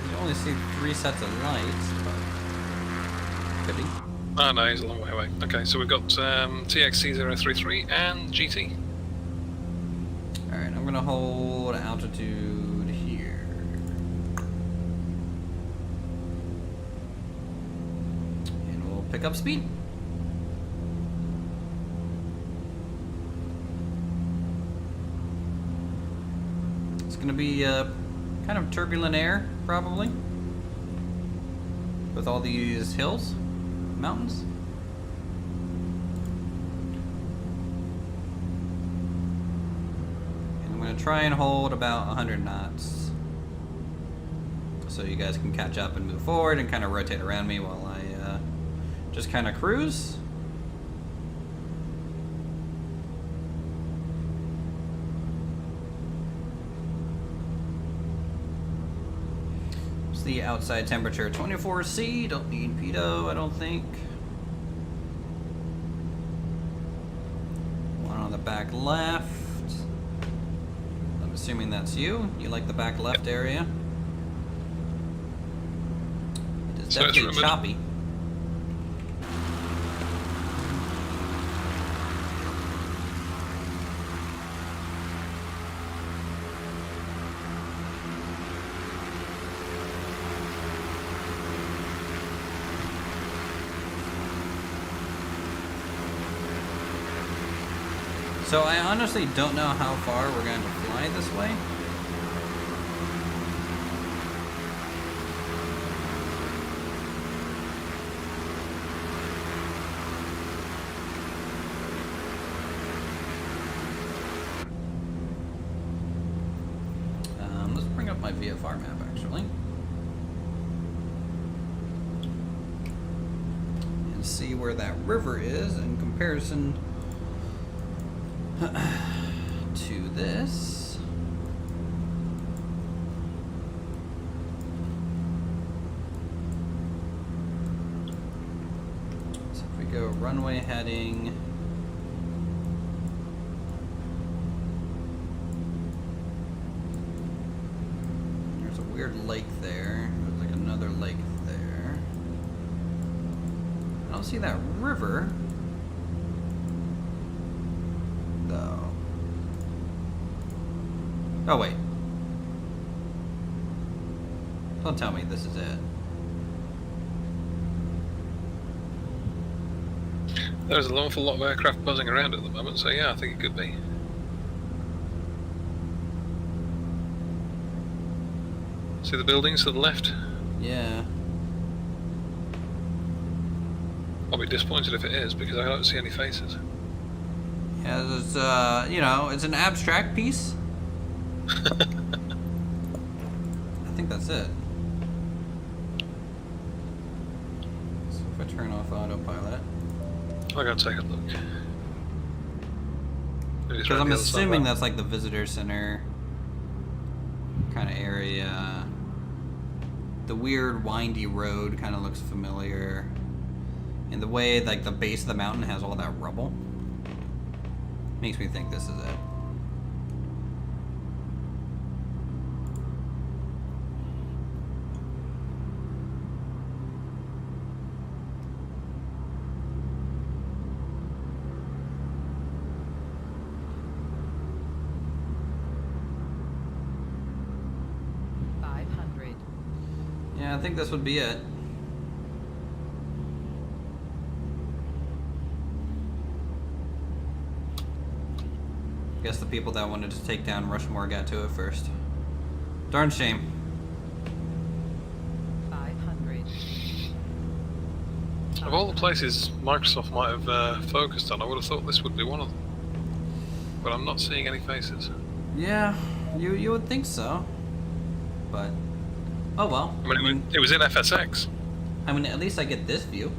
You only see 3 sets of lights, but could be. Oh no, he's a long way away. Okay, so we've got TXC033 and GT. Alright, I'm gonna hold altitude here. And we'll pick up speed. It's gonna be kind of turbulent air, probably. With all these hills, mountains. And I'm gonna try and hold about 100 knots. So you guys can catch up and move forward and kind of rotate around me while I just kind of cruise. The outside temperature 24°C. Don't need pitot, I don't think. One on the back left. I'm assuming that's you. You like the back left area. It is definitely choppy. So I honestly don't know how far we're going to fly this way. Let's bring up my VFR map actually. And see where that river is in comparison to this. So if we go runway heading, there's a weird lake there. There's like another lake there. I don't see that river. Oh wait. Don't tell me this is it. There's an awful lot of aircraft buzzing around at the moment, so yeah, I think it could be. See the buildings to the left? Yeah. I'll be disappointed if it is, because I don't see any faces. Yeah, there's, you know, it's an abstract piece. I think that's it. So if I turn off autopilot. I gotta take a look. Because I'm assuming that's like the visitor center kind of area. The weird windy road kind of looks familiar. And the way like the base of the mountain has all that rubble makes me think this is it. Yeah, I think this would be it. Guess the people that wanted to take down Rushmore got to it first. Darn shame. 500. Of all the places Microsoft might have focused on, I would have thought this would be one of them. But I'm not seeing any faces. Yeah, you would think so. But, oh well. I mean, it was in FSX. I mean, at least I get this view.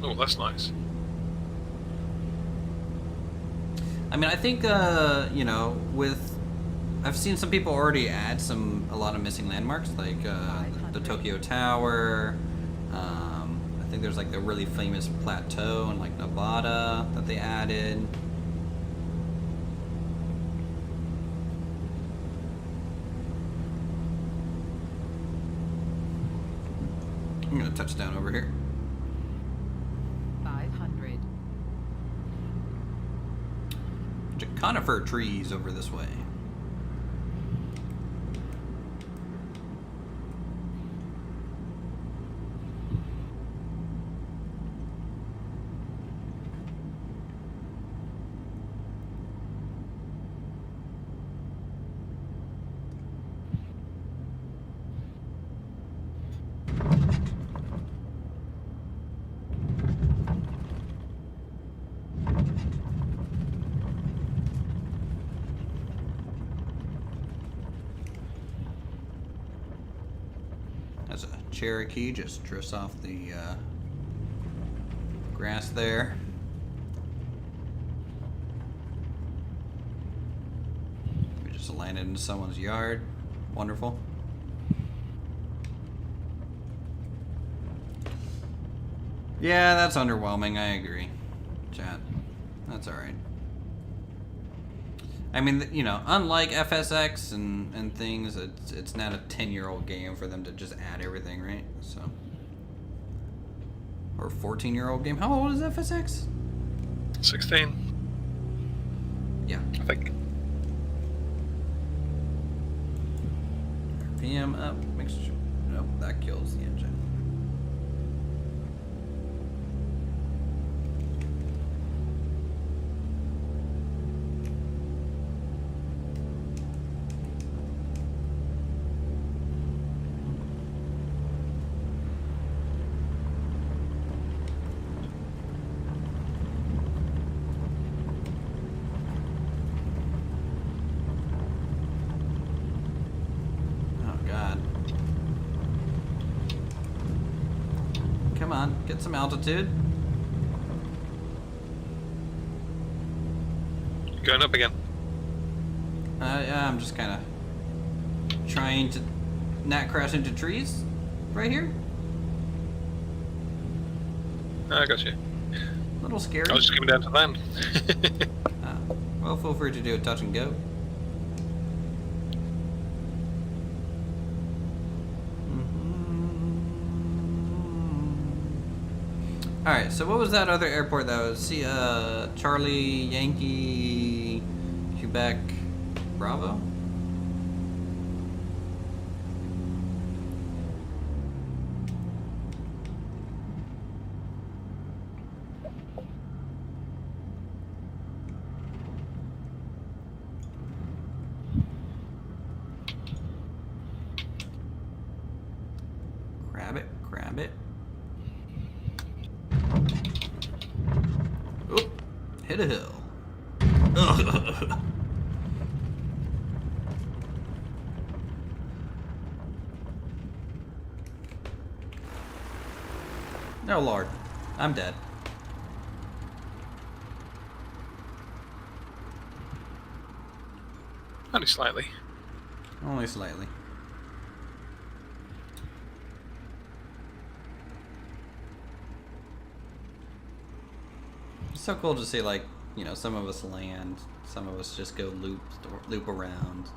Oh, that's nice. I mean, I think, you know, I've seen some people already add a lot of missing landmarks, like the Tokyo Tower. I think there's like the really famous plateau in like Nevada that they added. I'm gonna touch down over here. 500. Bunch of conifer trees over this way. As a Cherokee just drifts off the grass there. We just landed into someone's yard. Wonderful. Yeah, that's underwhelming. I agree. Chat. That's alright. I mean, you know, unlike FSX and things, it's not a 10-year-old game for them to just add everything, right? So, or 14-year-old game. How old is FSX? 16. Yeah. I think. RPM up. Make sure. Nope, that kills the engine. Come on, get some altitude. Going up again. Yeah, I'm just kind of trying to not crash into trees right here. I got you. A little scary. I was just coming down to land. Well, feel free to do a touch and go. Alright, so what was that other airport that was? See, Charlie, Yankee, Quebec, Bravo? Grab it, grab it. Oop, hit a hill. Ugh. Oh Lord, I'm dead. Only slightly. Only slightly. It's so cool to see, like, you know, some of us land, some of us just go loop around.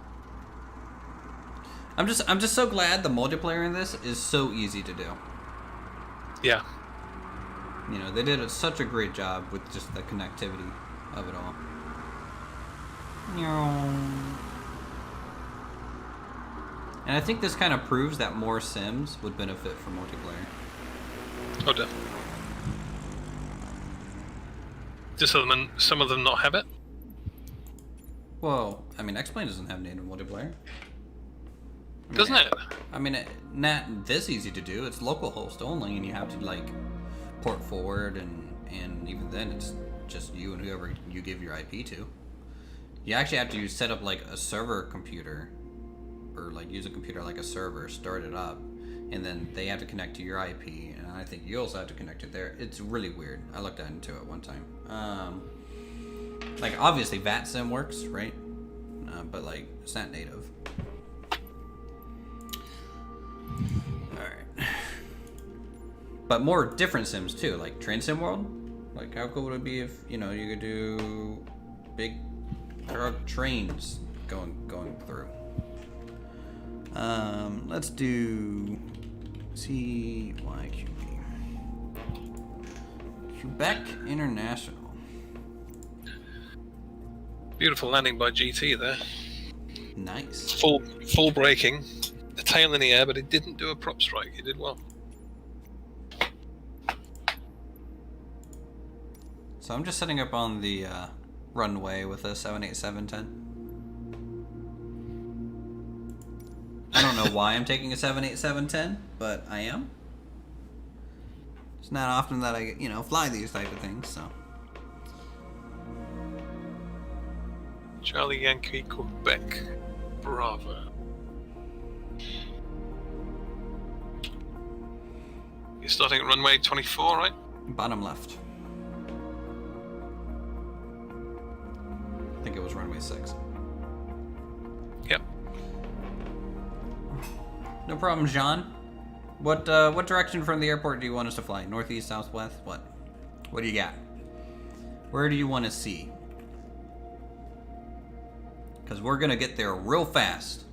I'm just so glad the multiplayer in this is so easy to do. Yeah. You know, they did such a great job with just the connectivity of it all. And I think this kind of proves that more sims would benefit from multiplayer. Oh, definitely. Just some of them not have it? Well, I mean, X-Plane doesn't have native multiplayer. I mean, Doesn't it? I mean, not this easy to do. It's localhost only, and you have to like port forward, and even then, it's just you and whoever you give your IP to. You actually have to set up like a server computer, or like use a computer like a server, start it up, and then they have to connect to your IP, and I think you also have to connect to there. It's really weird. I looked into it one time. Like obviously VATSIM works, right? But like it's not native. Alright. But more different sims too, like Train Sim World. Like how cool would it be if, you know, you could do big trains going through. Let's do CYQB. Quebec International. Beautiful landing by GT there. Nice. Full braking. The tail in the air, but it didn't do a prop strike. It did well. So I'm just setting up on the runway with a 78710. I don't know why I'm taking a 78710, but I am. It's not often that I, you know, fly these type of things, so. Charlie Yankee Quebec. Bravo. You're starting at runway 24, right? Bottom left. I think it was runway 6. Yep. No problem, Jean. What direction from the airport do you want us to fly? Northeast, southwest? What? What do you got? Where do you want to see? Because we're gonna get there real fast.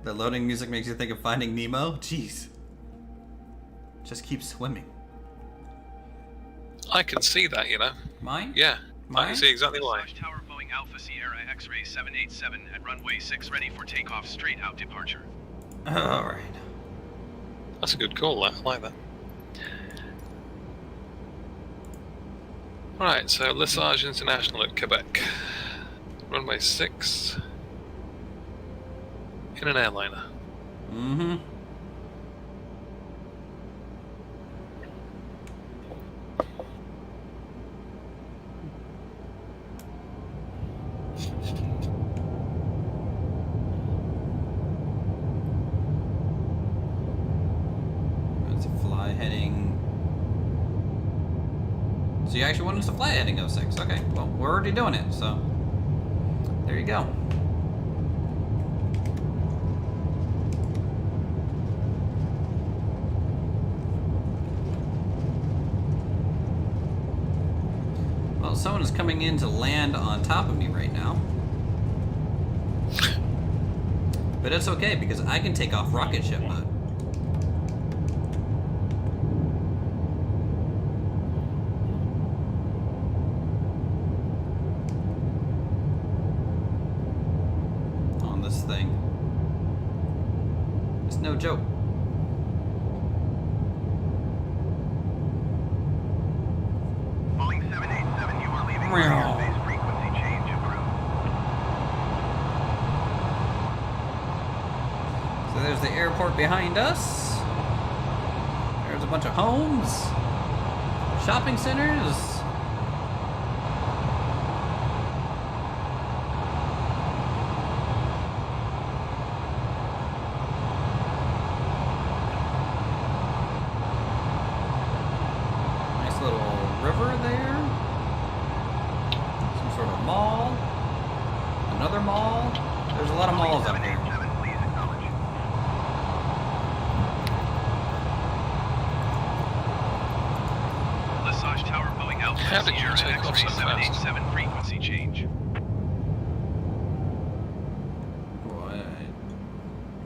The loading music makes you think of Finding Nemo? Jeez. Just keep swimming. I can see that, you know. Mine? Yeah. I Mine? can see exactly why. Tower Boeing Alpha Sierra X-ray 787 at runway 6 ready for takeoff straight out departure. Alright. That's a good call, that. I like that. Right, so Lesage International at Quebec. Runway 6. In an airliner. Mm-hmm. Let's fly heading. So you actually want us to fly heading 06. Okay, well, we're already doing it, so there you go. Well, someone is coming in to land on top of me right now. But it's okay, because I can take off rocket ship mode. On this thing. It's no joke. Boeing 787, you are leaving for airspace frequency change approved. So there's the airport behind us. There's a bunch of homes, shopping centers. Nice little river there. Some sort of mall. Another mall. There's a lot of malls out there. 787, please acknowledge. Lesage Tower Boeing Alpha How did you Sierra take off X-ray so fast? 787 frequency change. Well,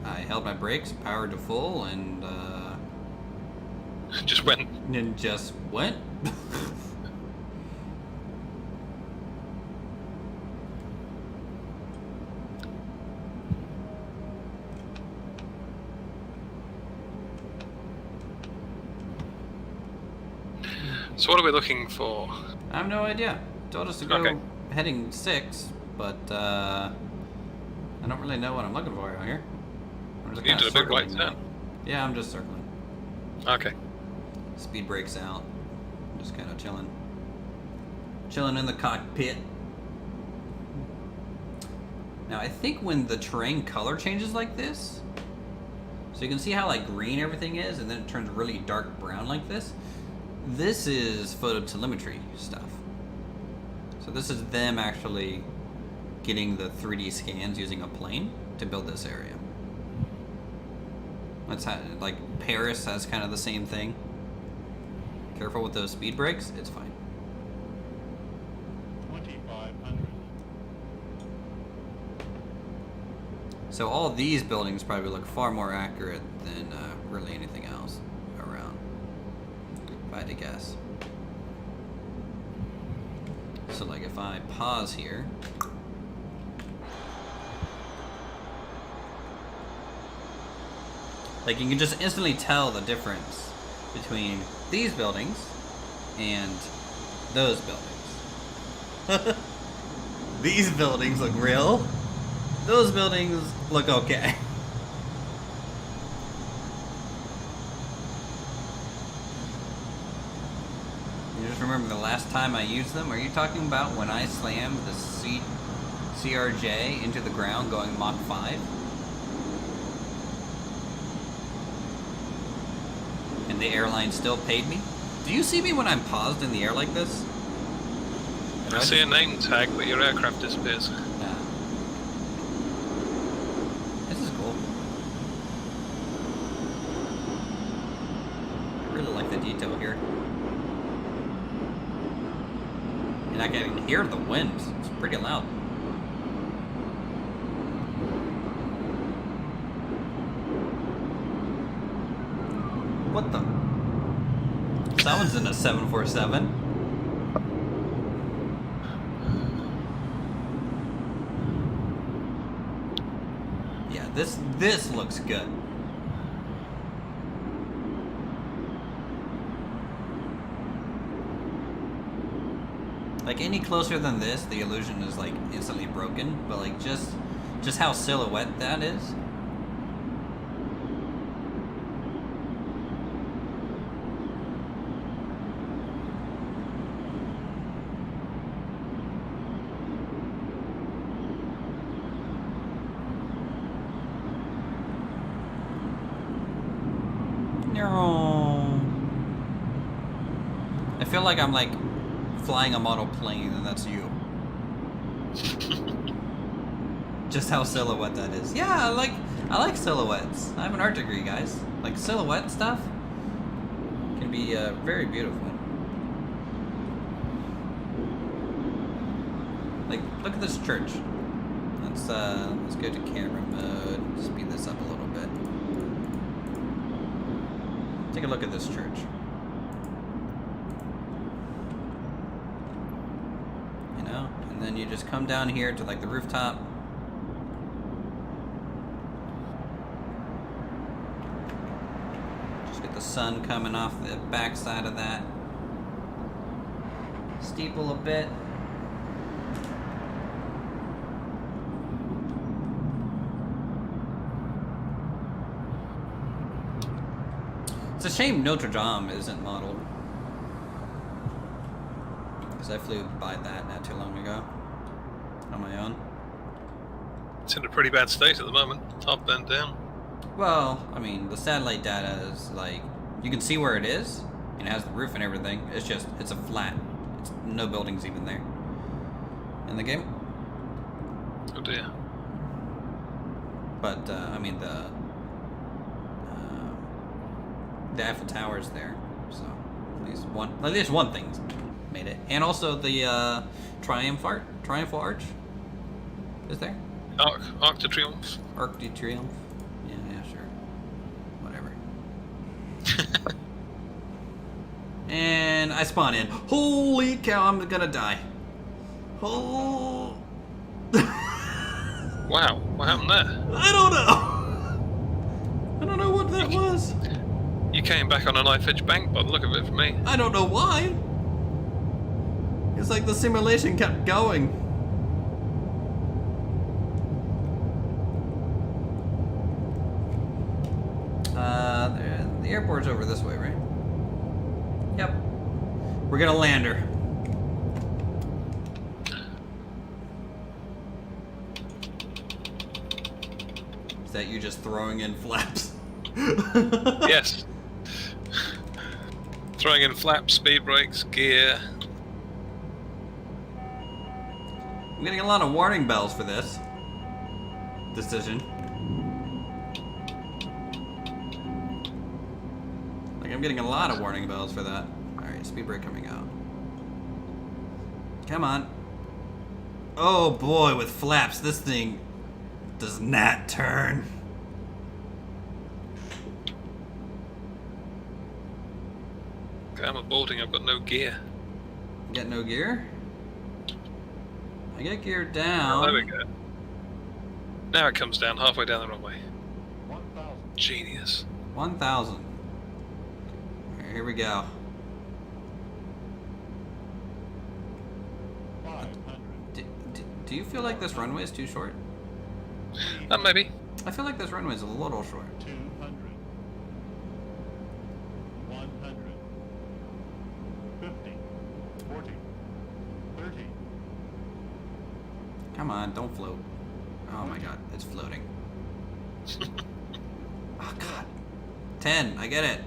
I held my brakes, powered to full, and Just went. just went. So what are we looking for? I have no idea. Told us to go Okay. heading 6, but I don't really know what I'm looking for out here. I'm just You kind did of a big right circling turn. now. Yeah, I'm just circling. Okay. Speed brakes out. I'm just kind of chilling. Chilling in the cockpit. Now, I think when the terrain color changes like this, so you can see how like green everything is, and then it turns really dark brown like this. This is phototelemetry stuff. So this is them actually getting the 3D scans using a plane to build this area. That's how, like, Paris has kind of the same thing. Careful with those speed brakes, it's fine. 2500. So all these buildings probably look far more accurate than really anything else around, if I had to guess. So like if I pause here, like you can just instantly tell the difference between these buildings and those buildings. These buildings look real. Those buildings look okay. You just remember the last time I used them? Are you talking about when I slammed the CRJ into the ground going Mach 5? And the airline still paid me? Do you see me when I'm paused in the air like this? I see a name tag, but your aircraft disappears. Yeah. This is cool. I really like the detail here. And I can hear the wind. It's pretty loud. What the? Someone's in a 747. Yeah, this looks good. Like any closer than this, the illusion is like instantly broken. But like just how silhouette that is. I feel like I'm like flying a model plane and that's you. Just how silhouette that is. Yeah, I like silhouettes. I have an art degree, guys. Like silhouette stuff can be very beautiful. Like look at this church. Let's go to camera mode. Speed this up a little bit. Take a look at this church. You know, and then you just come down here to like the rooftop. Just get the sun coming off the back side of that. Steeple a bit. It's a shame Notre Dame isn't modeled. Because I flew by that not too long ago. On my own. It's in a pretty bad state at the moment. Top bent down. Well, I mean, the satellite data is like, you can see where it is, and it has the roof and everything. It's just, it's a flat. It's no buildings even there. In the game. Oh dear. But, I mean, the Eiffel Tower's there, so at least one thing's made it. And also the Triumphal Arch is there. Arc de Triomphe. Arc de Triomphe. Yeah, sure. Whatever. And I spawn in. Holy cow, I'm gonna die. Oh. Wow, what happened there? I don't know. I don't know what that was. You came back on a knife edge bank by the look of it for me. I don't know why. It's like the simulation kept going. airport's over this way, right? Yep. We're gonna land her. Is that you just throwing in flaps? Yes. Throwing in flaps, speed brakes, gear. I'm getting a lot of warning bells for this decision. Like, I'm getting a lot of warning bells for that. Alright, speed brake coming out. Come on. Oh boy, with flaps, this thing does not turn. Okay, I'm aborting, I've got no gear. You got no gear? I get gear Oh, down. there we go. Now it comes down halfway down the runway. Genius. 1,000. Alright, here we go. Do you feel like this runway is too short? Maybe. I feel like this runway is a little short. 200, 100, 50, 40, 30. Come on, don't float. Oh my god, it's floating. Oh god. 10, I get it.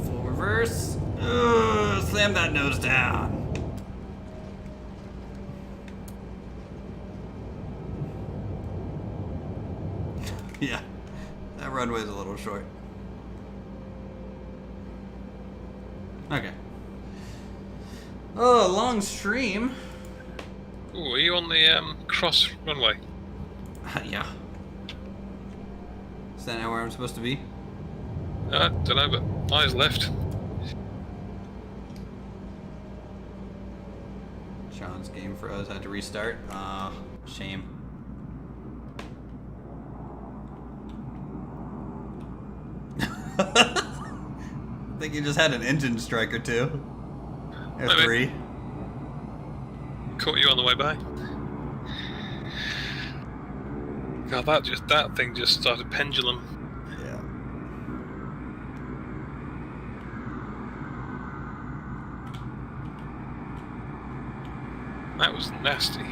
Full reverse. Ugh, slam that nose down. Yeah, that runway is a little short. Okay. Oh, long stream. Ooh, are you on the cross runway? Yeah. Is that now where I'm supposed to be? Don't know, but eyes left. Sean's game froze, had to restart. Ah, shame. I think you just had an engine strike or two. Or Maybe. 3. Caught you on the way by. God, that thing just started pendulum. Yeah. That was nasty.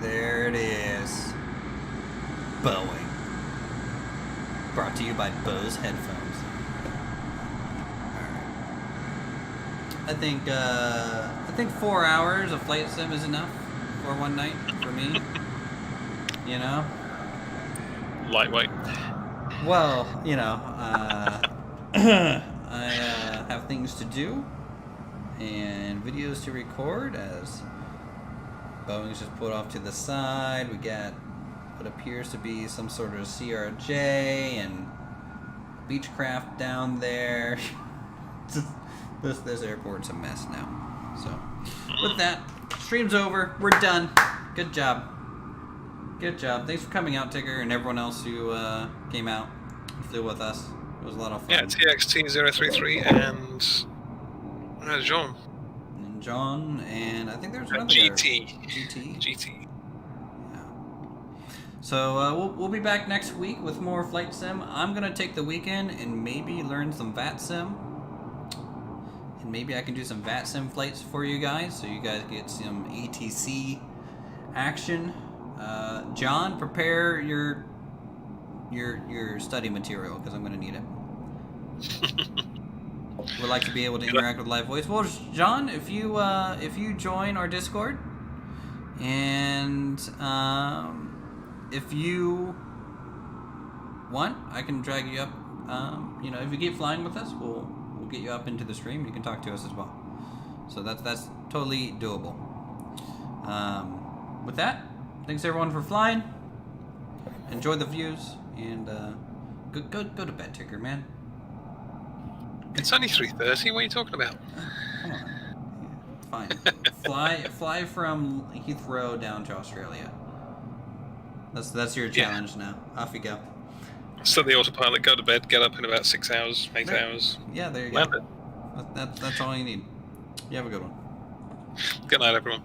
There it is. Boeing. Brought to you by Bose headphones. Alright. I think 4 hours of flight sim is enough for one night for me. You know? Lightweight. Well, you know, I have things to do and videos to record as Boeing's just put off to the side. We got what appears to be some sort of CRJ and Beechcraft down there. This airport's a mess now. So, with that, stream's over. We're done. Good job. Good job. Thanks for coming out, Tigger, and everyone else who came out and flew with us. It was a lot of fun. Yeah, TXT033 and John. And John, and I think there's another GT. GT. GT. Yeah. So we'll be back next week with more flight sim. I'm gonna take the weekend and maybe learn some VAT sim. And maybe I can do some VAT sim flights for you guys, so you guys get some ATC action. John, prepare your study material because I'm going to need it. Would like to be able to interact with live voice. Well, John, if you join our Discord, and if you want, I can drag you up. You know, if you keep flying with us, we'll get you up into the stream. You can talk to us as well. So that's totally doable. With that, thanks everyone for flying. Enjoy the views and go to bed, Ticker, man. It's only 3:30. What are you talking about? Come on. Yeah, fine. fly from Heathrow down to Australia. That's your challenge now. Off you go. Set the autopilot, go to bed, get up in about 6 hours, 8 hours. Yeah, there you Land go. That's all you need. You have a good one. Good night, everyone.